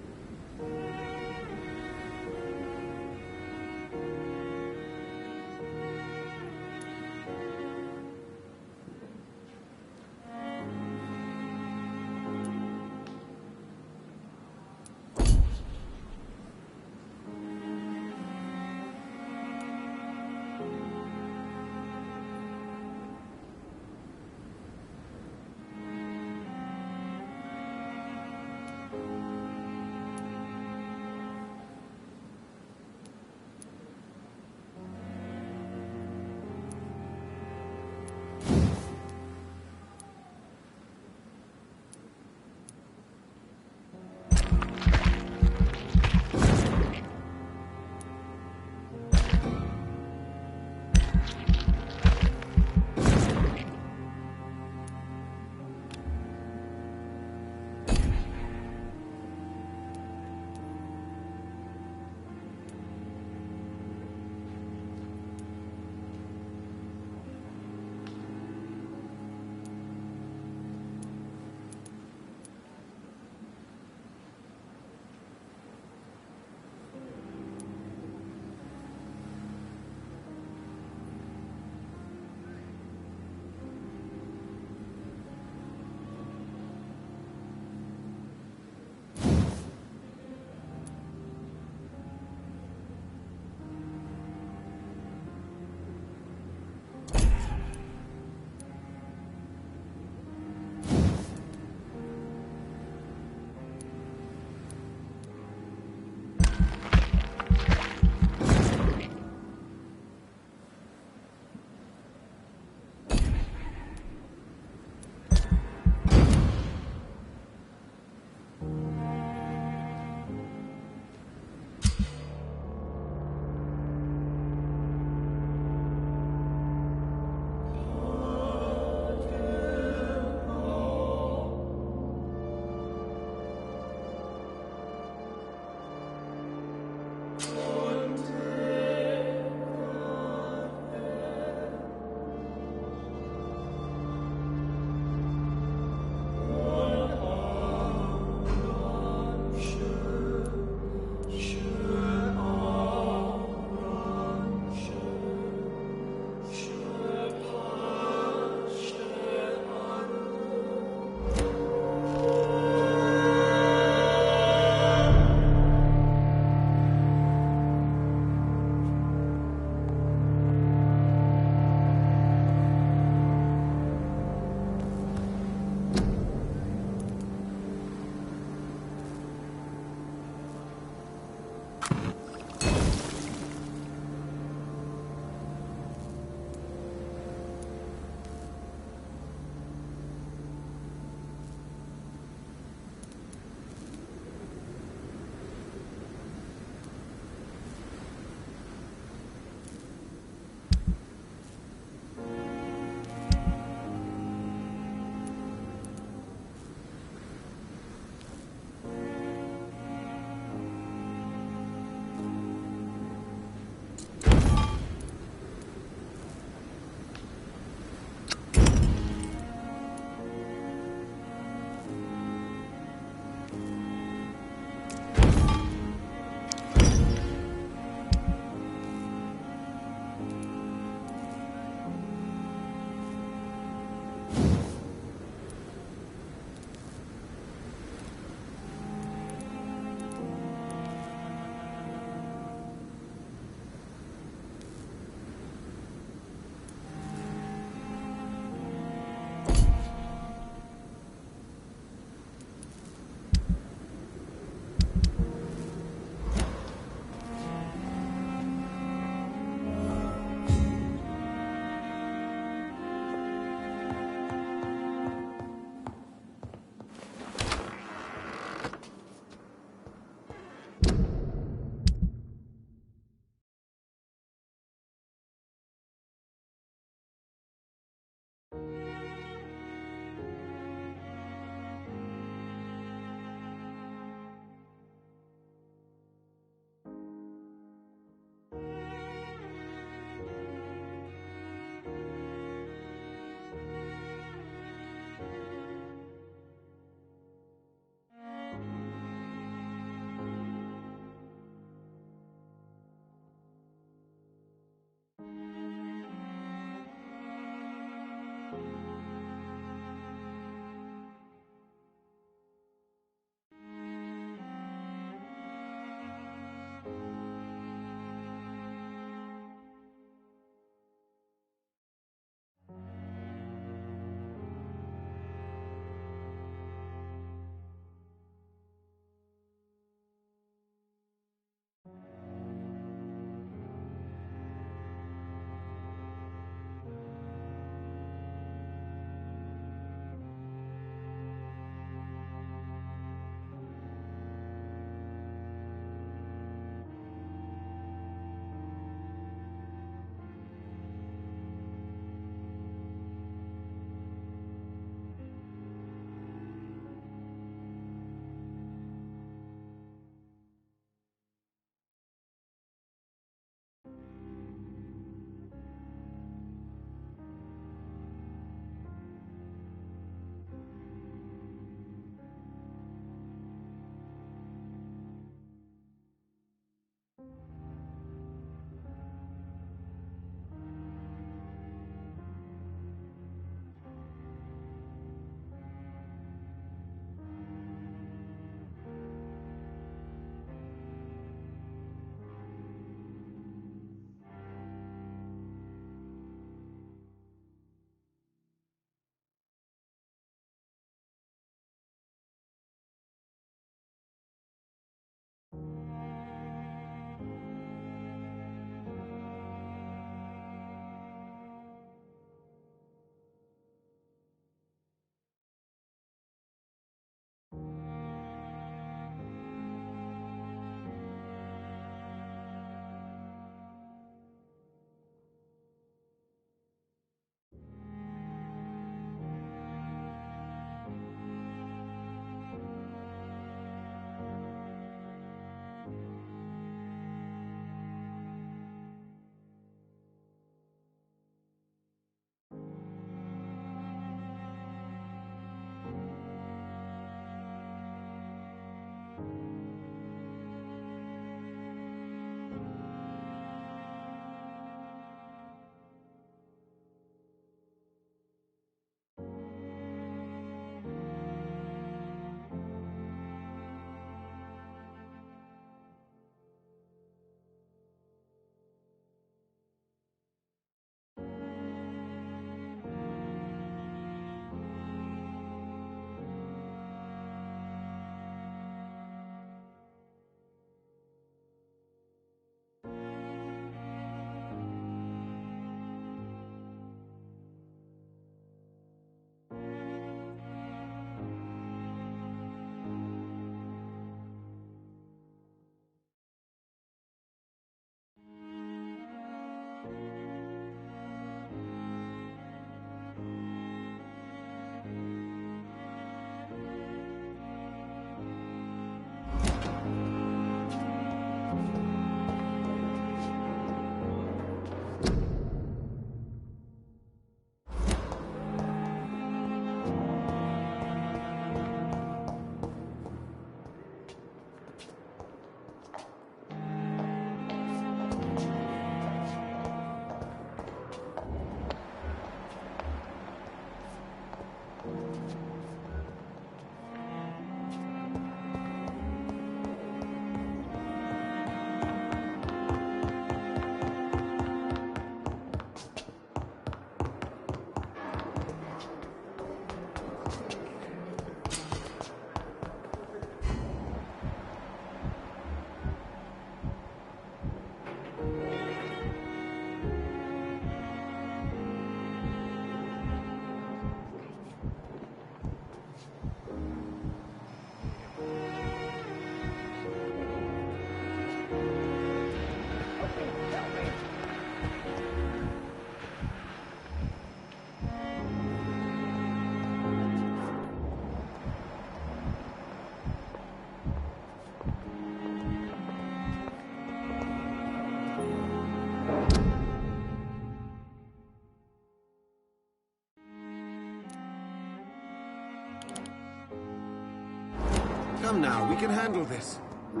Come now, we can handle this.
I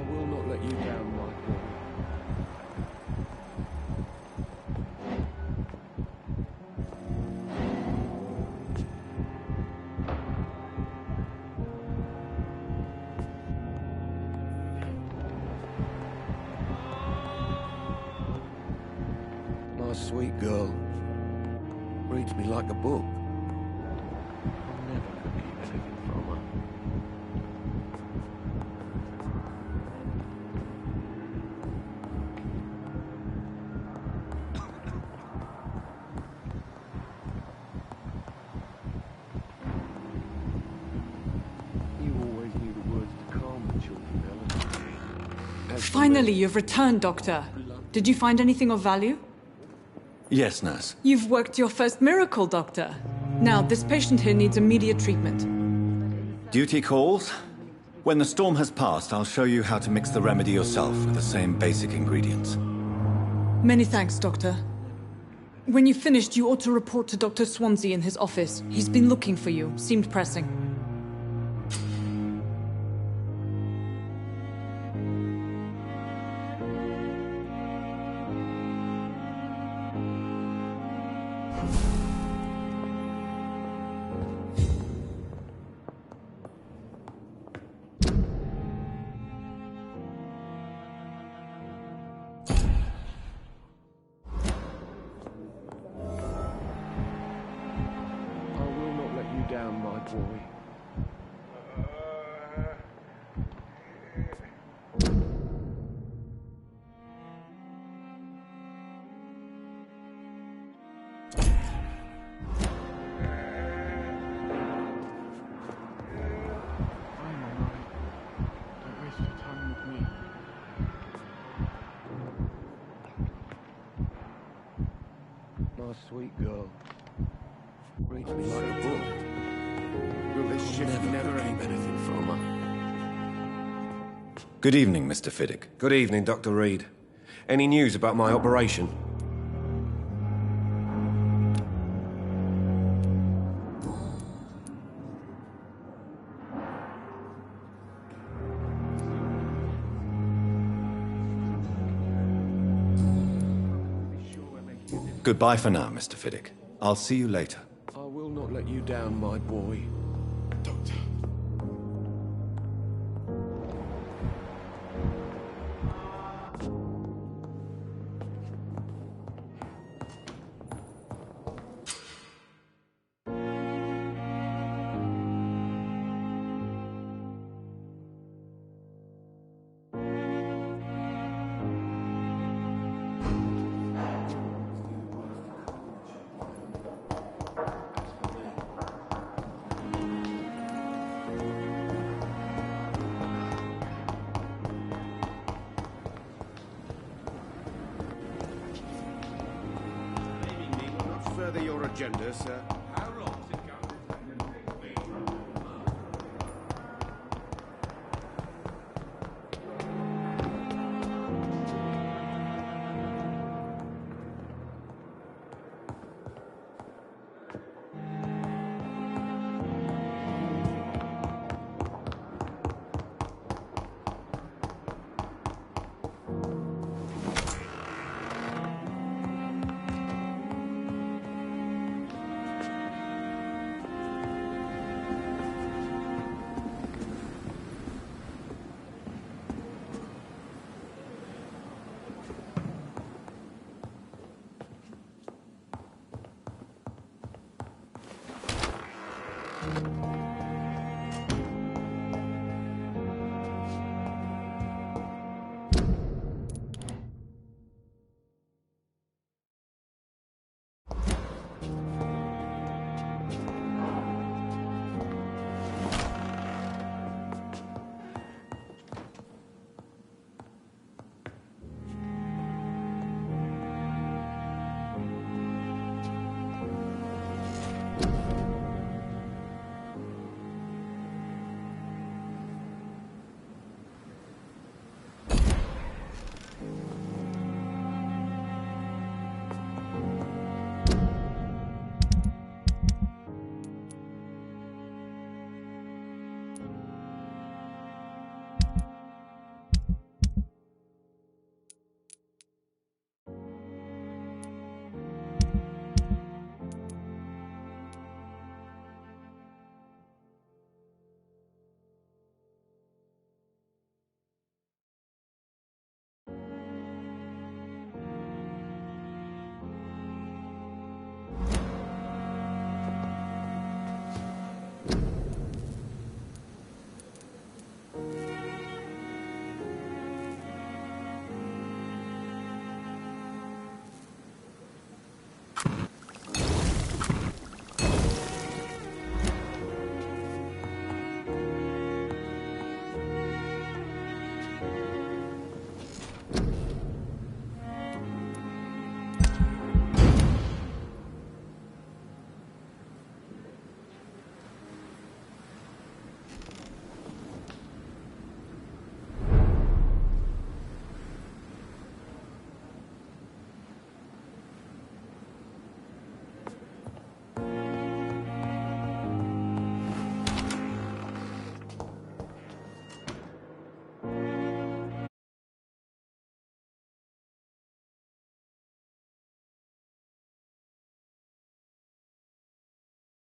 will not let you down, my boy. My sweet girl. Reads me like a book. I never could keep anything from her. You always knew the words to calm the children, Ellen.
Finally, you've returned, Doctor. Did you find anything of value?
Yes, nurse.
You've worked your first miracle, Doctor. Now, this patient here needs immediate treatment.
Duty calls. When the storm has passed, I'll show you how to mix the remedy yourself with the same basic ingredients.
Many thanks, Doctor. When you've finished, you ought to report to Dr. Swansea in his office. He's been looking for you. Seemed pressing.
Down, my boy. My sweet girl. Reads me like a book. Will this ship never keep anything from her?
Good evening, Mr. Fiddick.
Good evening, Dr. Reed. Any news about my operation?
Goodbye for now, Mr. Fiddick. I'll see you later.
I will not let you down, my boy. Doctor.
Further your agenda, sir.